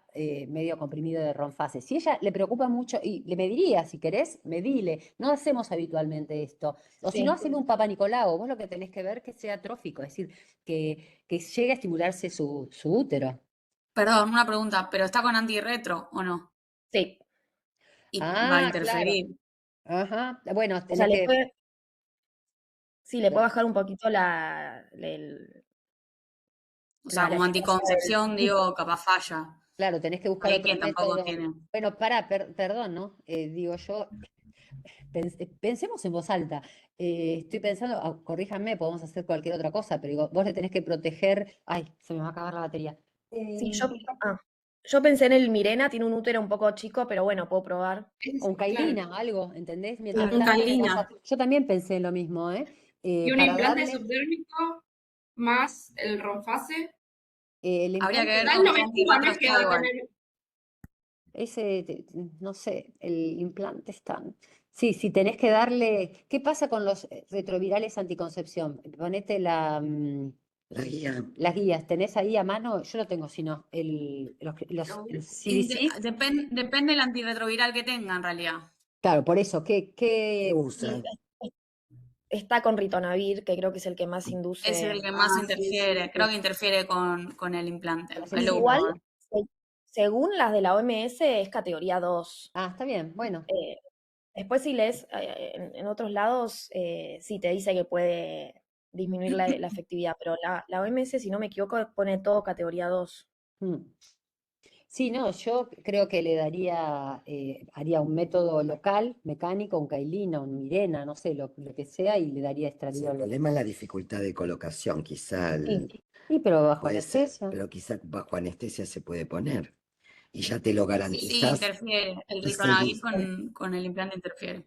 medio comprimido de Ronfase. Si ella le preocupa mucho, y le mediría, si querés, medile. No hacemos habitualmente esto. O si no, hacen un Papá Nicolau. Vos lo que tenés que ver que sea trófico, es decir, que llegue a estimularse su útero. Perdón, una pregunta, ¿pero está con antirretro o no? Sí. Y va a interferir. Claro. Ajá. Bueno, O sea, tenés que... le puede bajar un poquito O sea, como eficacia anticoncepción, digo, capaz falla. Claro, tenés que buscar Ahí otro que tampoco método. tiene. Bueno, perdón, ¿no? Digo yo, pensemos en voz alta. Estoy pensando, corríjanme, podemos hacer cualquier otra cosa, pero digo, vos le tenés que proteger. Ay, se me va a acabar la batería. Sí, yo pensé en el Mirena, tiene un útero un poco chico, pero bueno, puedo probar. O un Cailina, algo, ¿entendés? Mientras Un tanto, Cailina. yo también pensé en lo mismo, ¿eh? Y un Para implante darle subdérmico más el Ronfase. el Habría que ver Total, con no qué me suba, no antirretro es que está va a igual. tener. No sé, el implante está... Sí, si tenés que darle... ¿Qué pasa con los retrovirales anticoncepción? Ponete La guía. las guías. ¿Tenés ahí a mano? Yo no tengo, sino el CDC. Depende del antirretroviral que tenga, en realidad. Claro, por eso, ¿Qué ¿qué usa? Está con ritonavir, que creo que es el que más induce. Es el que más interfiere. Creo que interfiere con el implante. Ahí lo Igual, busco. según las de la OMS, es categoría 2. Ah, está bien, bueno. Después si lees en otros lados, sí te dice que puede disminuir la efectividad, pero la OMS, si no me equivoco, pone todo categoría 2. Sí, no, yo creo que le daría, haría un método local, mecánico, un Cailina, un Mirena, no sé, lo que sea, y le daría Sí, el estradiol. problema es la dificultad de colocación, quizá. Sí, pero bajo Puede ser, anestesia. pero quizá bajo anestesia se puede poner. Y ya te lo Sí, garantizás. interfiere. El y ritonavir seguís. con el implante interfiere.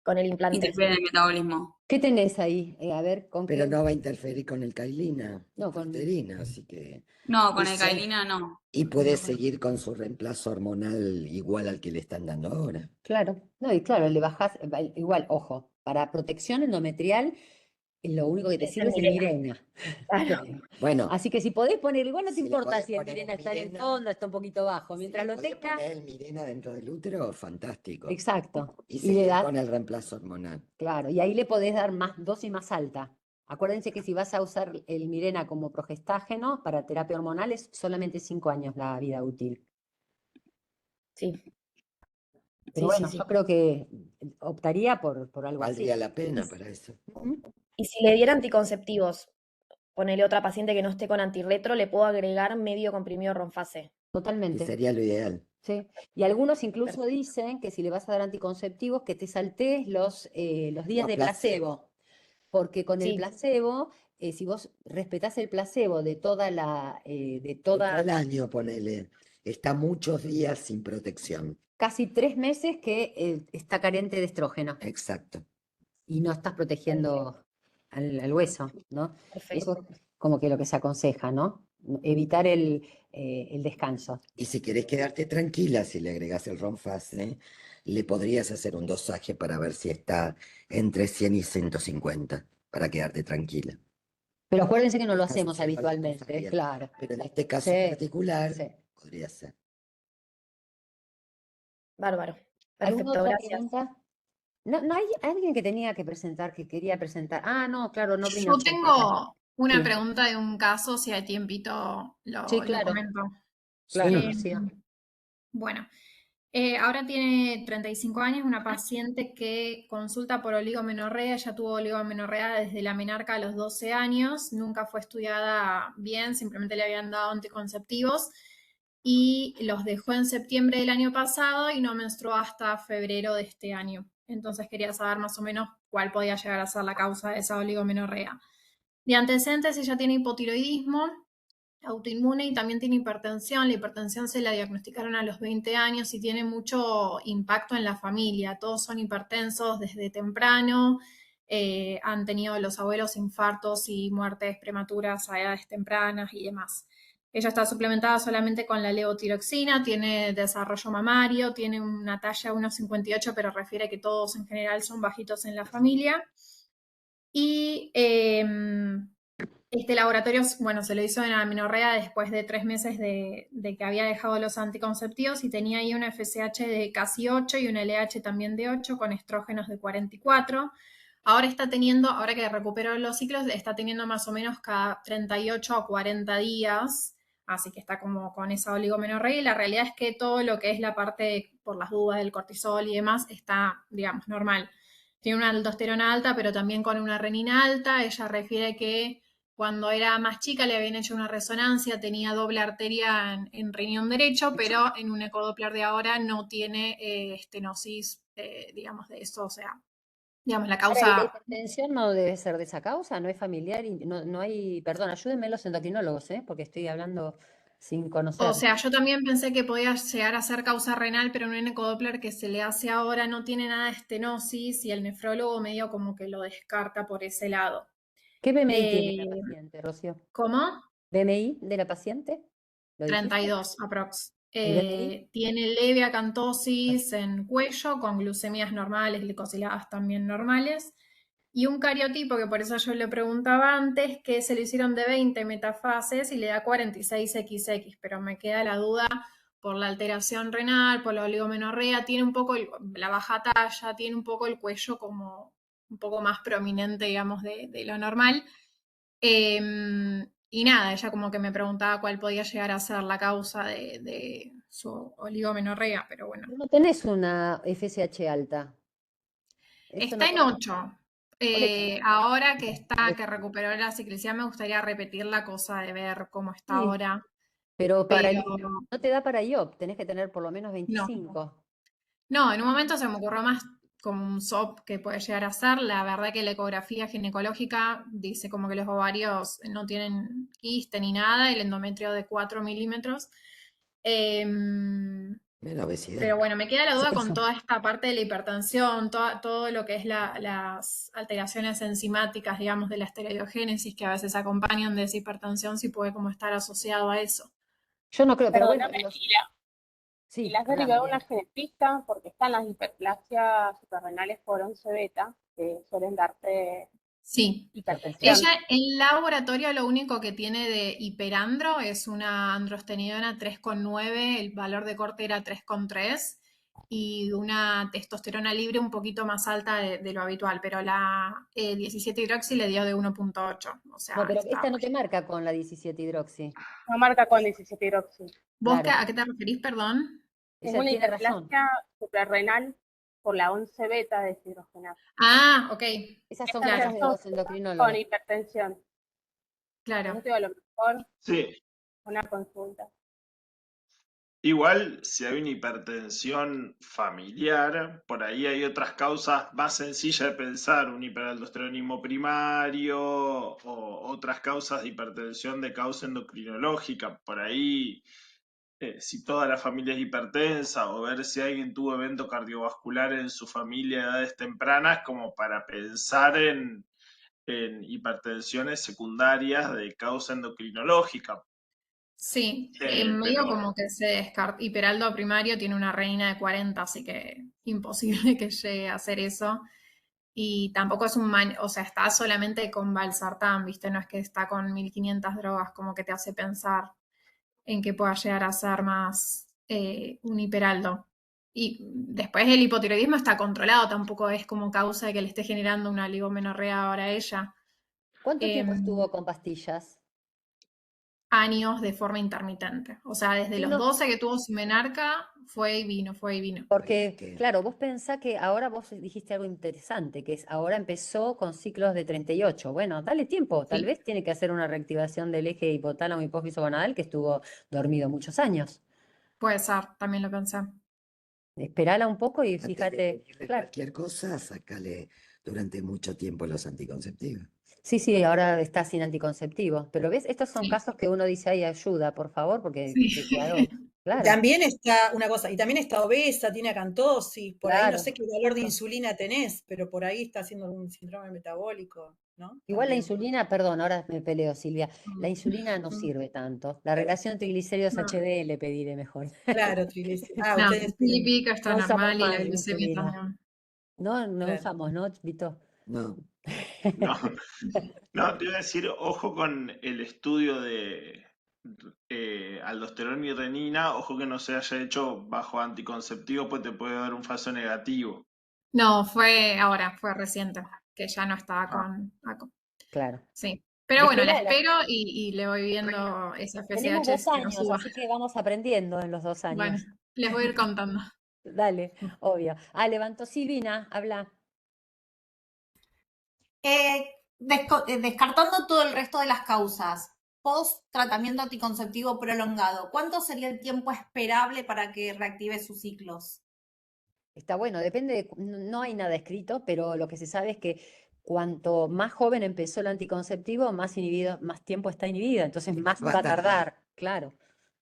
Con el implante. Interfiere en el metabolismo. ¿Qué tenés ahí? A ver, ¿con Pero qué? no va a interferir con el Cailina, No, con... Uterina, así que... No, con el Use, Cailina no. y puede seguir con su reemplazo hormonal igual al que le están dando ahora. Claro, no, y claro, le bajás, igual, ojo, para protección endometrial, lo único que te Es sirve el es el Mirena. Mirena. Bueno, Así que si podés poner, igual no te si le importa podés si el poner Mirena el está en el Mirena, fondo, está un poquito bajo, si mientras le lo podés tenga, poner el Mirena dentro del útero, fantástico. exacto. Y Y le seguir das, con el reemplazo hormonal. claro, y ahí le podés dar más dosis más alta. Acuérdense que si vas a usar el Mirena como progestágeno para terapia hormonal es solamente 5 años la vida útil. Sí. Pero bueno, yo creo que optaría por algo así. Valdría la pena para eso. Y si le diera anticonceptivos, ponele otra paciente que no esté con antirretro, le puedo agregar medio comprimido Ronfase. Totalmente. Y sería lo ideal. Sí. Y algunos incluso dicen que si le vas a dar anticonceptivos, que te saltees los días de placebo. Porque con el placebo, si vos respetás el placebo de toda Todo el año, ponele. Está muchos días sin protección. casi 3 meses que está carente de estrógeno. Exacto. Y no estás protegiendo al hueso, ¿no? Perfecto. Eso es como que lo que se aconseja, ¿no? Evitar el descanso. Y si querés quedarte tranquila, si le agregás el Ronfase, le podrías hacer un dosaje para ver si está entre 100 y 150, para quedarte tranquila. Pero acuérdense que no lo Estás hacemos haciendo las cosas habitualmente, bien. claro. Pero en este caso Sí, particular, sí. podría ser. Bárbaro. ¿Alguna Perfecto, otra gracias. pregunta? No hay alguien que tenía que presentar, que quería presentar. Ah, no, claro, no vino Yo Sol. tengo una Sí, pregunta de un caso, si hay tiempito sí, lo claro, comento. claro, Eh, Rocío. bueno, ahora tiene 35 años, una paciente que consulta por oligomenorrea. Ella tuvo oligomenorrea desde la menarca a los 12 años, nunca fue estudiada bien, simplemente le habían dado anticonceptivos y los dejó en septiembre del año pasado y no menstruó hasta febrero de este año. Entonces quería saber más o menos cuál podía llegar a ser la causa de esa oligomenorrea. De antecedentes, ella tiene hipotiroidismo autoinmune y también tiene hipertensión. La hipertensión se la diagnosticaron a los 20 años y tiene mucho impacto en la familia. Todos son hipertensos desde temprano, han tenido los abuelos infartos y muertes prematuras a edades tempranas y demás. Ella está suplementada solamente con la levotiroxina, tiene desarrollo mamario, tiene una talla 1,58, pero refiere que todos en general son bajitos en la familia. Y este laboratorio, bueno, se lo hizo en amenorrea después de 3 meses de que había dejado los anticonceptivos y tenía ahí una FSH de casi 8 y una LH también de 8 con estrógenos de 44. Ahora está teniendo, ahora que recuperó los ciclos, está teniendo más o menos cada 38 a 40 días, así que está como con esa oligomenorrea y la realidad es que todo lo que es la parte por las dudas del cortisol y demás está, digamos, normal. Tiene una aldosterona alta, pero también con una renina alta. Ella refiere que cuando era más chica le habían hecho una resonancia, tenía doble arteria en riñón derecho, pero en un ecodoppler de ahora no tiene estenosis, digamos, de eso, o sea, digamos, la Ahora, ¿y la causa... hipertensión no debe ser de esa causa? ¿No es familiar? Y no hay, perdón, ayúdenme los endocrinólogos, porque estoy hablando sin O conocer. sea, yo también pensé que podía llegar a ser causa renal, pero en un ecodoppler que se le hace ahora no tiene nada de estenosis y el nefrólogo medio como que lo descarta por ese lado. ¿Qué BMI tiene la Eh, paciente, Rocío? ¿Cómo? ¿BMI de la paciente? ¿Lo dijiste? 32 aprox. ¿El BMI? Tiene leve acantosis en cuello con glucemias normales, glicosiladas también normales. Y un cariotipo, que por eso yo le preguntaba antes, que se le hicieron de 20 metafases y le da 46XX, pero me queda la duda por la alteración renal, por la oligomenorrea, tiene un poco la baja talla, tiene un poco el cuello como un poco más prominente, digamos, de lo normal. Y nada, ella como que me preguntaba cuál podía llegar a ser la causa de su oligomenorrea, pero bueno. No tenés una FSH alta. Eso Está no en pasa. 8. Por eso. Ahora que recuperó la ciclicidad, me gustaría repetir la cosa de ver cómo está Sí, ahora. pero Pero no te da para IOP, tenés que tener por lo menos no. 25. No, en un momento se me ocurrió más como un SOP que puede llegar a ser. La verdad que la ecografía ginecológica dice como que los ovarios no tienen quiste ni nada, el endometrio de 4 milímetros. La obesidad. Pero bueno, me queda la duda con Eso. toda esta parte de la hipertensión, todo lo que es las alteraciones enzimáticas, digamos, de la esteroidogénesis que a veces acompañan de esa hipertensión, si puede como estar asociado a eso. Yo no creo, pero bueno, Perdóname, sí, y las hablame, derivado Diana. una genetista, porque están las hiperplasias suprarrenales por 11 beta, que suelen darte Sí. hipertensión. Ella en laboratorio lo único que tiene de hiperandro es una androstenediona 3,9, el valor de corte era 3,3 y una testosterona libre un poquito más alta de lo habitual, pero la 17-hidroxi le dio de 1,8, o sea, No, pero está esta no te marca con la 17-hidroxi. No marca con 17 hidroxi. ¿Vos Claro. a qué te referís, perdón? Tengo Ella una tiene razón. hiperplasia suprarrenal por la 11 beta deshidrogenasa. Ah, ok. Esas son Estas cosas ya de son los con endocrinólogos. hipertensión. Claro. Yo te digo, a lo mejor Sí. una consulta. Igual, si hay una hipertensión familiar, por ahí hay otras causas más sencillas de pensar, un hiperaldosteronismo primario o otras causas de hipertensión de causa endocrinológica. Por ahí, si toda la familia es hipertensa o ver si alguien tuvo evento cardiovascular en su familia a edades tempranas, como para pensar en hipertensiones secundarias de causa endocrinológica. Sí, medio Pero como que se descarta. Hiperaldo primario tiene una reina de 40, así que imposible que llegue a hacer eso. Y tampoco es o sea, está solamente con valsartán, ¿viste? No es que está con 1500 drogas, como que te hace pensar en que pueda llegar a ser más un hiperaldo. Y después el hipotiroidismo está controlado, tampoco es como causa de que le esté generando una oligomenorrea ahora a ella. ¿Cuánto tiempo Em, estuvo con pastillas? Años de forma intermitente. O sea, desde Y los no, 12 que tuvo su menarca, fue y vino, fue y vino. porque, claro, vos pensás que ahora vos dijiste algo interesante, que es ahora empezó con ciclos de 38. Bueno, dale tiempo, tal Sí, vez tiene que hacer una reactivación del eje hipotálamo hipófiso gonadal que estuvo dormido muchos años. puede ser, también lo pensé. Esperala un poco y Antes de fíjate, pedirle claro. cualquier cosa, sacale durante mucho tiempo los anticonceptivos. Sí, ahora está sin anticonceptivos, pero ves, estos son Sí, casos que uno dice, ay, ayuda, por favor, porque sí. claro, Y claro, también está una cosa, y también está obesa, tiene acantosis, por ahí no sé claro. qué valor de insulina tenés, pero por ahí está haciendo algún síndrome metabólico, ¿no? Igual la También. insulina, perdón, ahora me peleo, Silvia, la Mm, insulina no Mm, sirve tanto. La relación triglicéridos no, HDL pediré mejor. Claro, triglicéridos. Ah, no, ustedes sí, tienen, pica, está No usamos normal y la más glucemia insulina. también. No claro. usamos, ¿no, Vito? No, No, no, te iba a decir, ojo con el estudio de aldosterona y renina, ojo que no se haya hecho bajo anticonceptivo, pues te puede dar un falso negativo. No, fue ahora, fue reciente, que ya no estaba Ah, con. Claro. Sí. Pero bueno, la Esperala. espero y le voy viendo ese Tenemos 2 FSH que nos años, suba. así que vamos aprendiendo en los 2 Bueno, años. les voy a ir contando. Dale, obvio. Ah, levantó Silvina, habla. Descartando todo el resto de las causas, post tratamiento anticonceptivo prolongado, ¿cuánto sería el tiempo esperable para que reactive sus ciclos? Está bueno, depende no hay nada escrito, pero lo que se sabe es que cuanto más joven empezó el anticonceptivo, más inhibido, más tiempo está inhibida, entonces más va a va a tardar. tardar. Claro,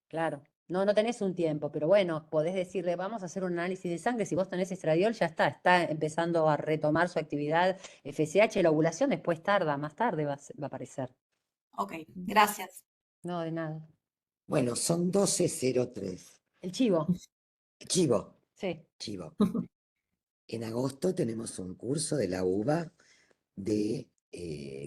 claro. No tenés un tiempo, pero bueno, podés decirle, vamos a hacer un análisis de sangre, si vos tenés estradiol, ya está empezando a retomar su actividad FSH, la ovulación después tarda, más tarde va a aparecer. Ok, gracias. No, de nada. Bueno, son 12:03. El chivo, Chivo, sí. chivo. En agosto tenemos un curso de la UBA de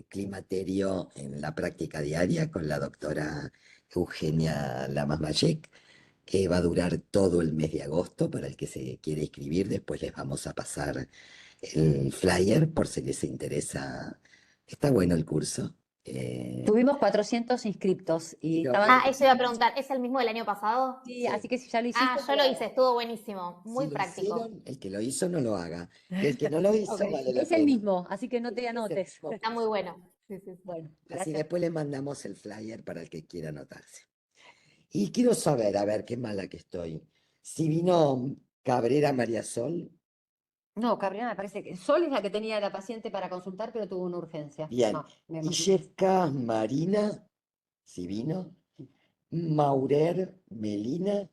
climaterio en la práctica diaria con la doctora Eugenia Lamas Mayek, que va a durar todo el mes de agosto para el que se quiere inscribir. Después les vamos a pasar el flyer por si les interesa. Está bueno el curso. Tuvimos 400 inscriptos y Pero estaban... Ah, eso iba a preguntar, ¿es el mismo del año pasado? Sí, sí, así que si ya lo Ah, hiciste, yo lo hice, estuvo buenísimo, si muy lo práctico. hicieron, el que lo hizo no lo haga. Y el que no lo hizo Ok, vale la es el pena. mismo, así que no te Es el anotes. mismo Está muy curso. bueno. Sí, sí, sí. Bueno, Así gracias. después le mandamos el flyer para el que quiera anotarse. Y quiero saber, a ver qué mala que estoy. Si vino Cabrera María Sol, No, Cabriana, me parece que Sol es la que tenía la paciente para consultar, pero tuvo una urgencia. bien. No, me Illesca Marina, si vino. Maurer Melina.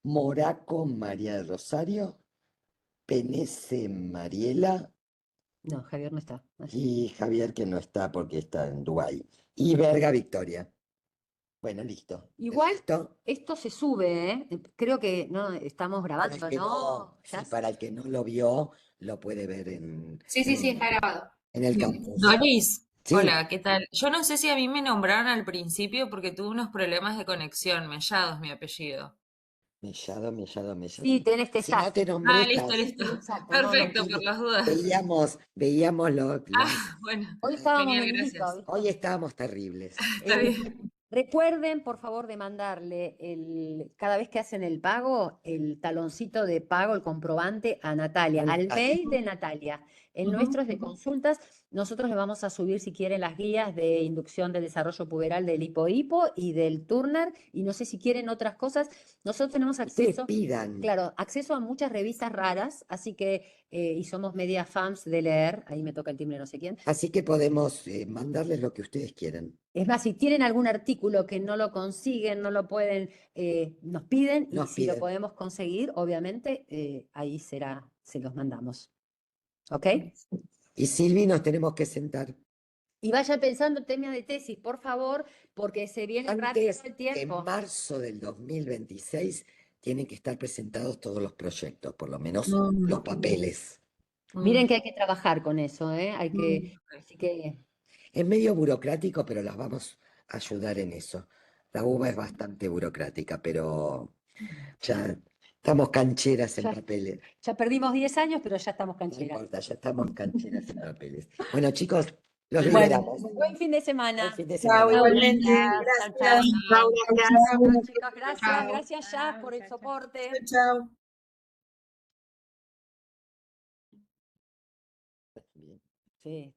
Moraco María del Rosario. Penece Mariela. no, Javier no está. Y Javier que no está porque está en Dubái. Y Verga Victoria. Bueno, listo. ¿El Igual resto? esto se sube, ¿eh? Creo que no estamos Para el grabando, que ¿no? no, Ya sí, para el que no lo vio, lo puede ver Sí, sí, sí, está grabado. en el campus. Doris, Sí, hola, ¿qué tal? Yo no sé si a mí me nombraron al principio porque tuve unos problemas de conexión. Mellado es mi apellido. Mellado. Sí, tenés que Si no estar. te nombré, Ah, listo, estás. listo. Exacto, no. Perfecto, por las dudas. Veíamos Ah, bueno, Hoy estábamos genial, bien, gracias. ¿viste? hoy estábamos terribles. Está bien. Recuerden, por favor, de mandarle cada vez que hacen el pago, el taloncito de pago, el comprobante a Natalia, al mail de Natalia. El nuestro es de consultas. Nosotros le vamos a subir, si quieren, las guías de inducción del desarrollo puberal del hipo y del Turner. Y no sé si quieren otras cosas. Nosotros tenemos Ustedes acceso, pidan. claro, acceso a muchas revistas raras, así que, y somos media fans de leer. Ahí me toca el timbre, no sé quién. Así que podemos mandarles lo que ustedes quieran. Es más, si tienen algún artículo que no lo consiguen, no lo pueden, nos piden y Nos si lo piden. podemos conseguir, obviamente, ahí se los mandamos. ¿Ok? Y Silvi, nos tenemos que sentar. Y vaya pensando en tema de tesis, por favor, porque se viene rápido Antes, el en tiempo. marzo del 2026, tienen que estar presentados todos los proyectos, por lo menos Mm. los papeles. Miren que hay que trabajar con eso, ¿eh? Hay que, así que, Es medio burocrático, pero las vamos a ayudar en eso. La UBA es bastante burocrática, pero ya Estamos cancheras en Ya, papeles. ya perdimos 10 años, pero ya estamos No cancheras. importa, ya estamos cancheras en papeles. Bueno, chicos, los Bueno, liberamos. buen fin de semana. Buen fin de Chao, semana. igualmente. Gracias, chao, Gracias. chao. Laura, Chao, chicos, gracias. Chao. Gracias, Jazz, por el soporte. Chao. Sí.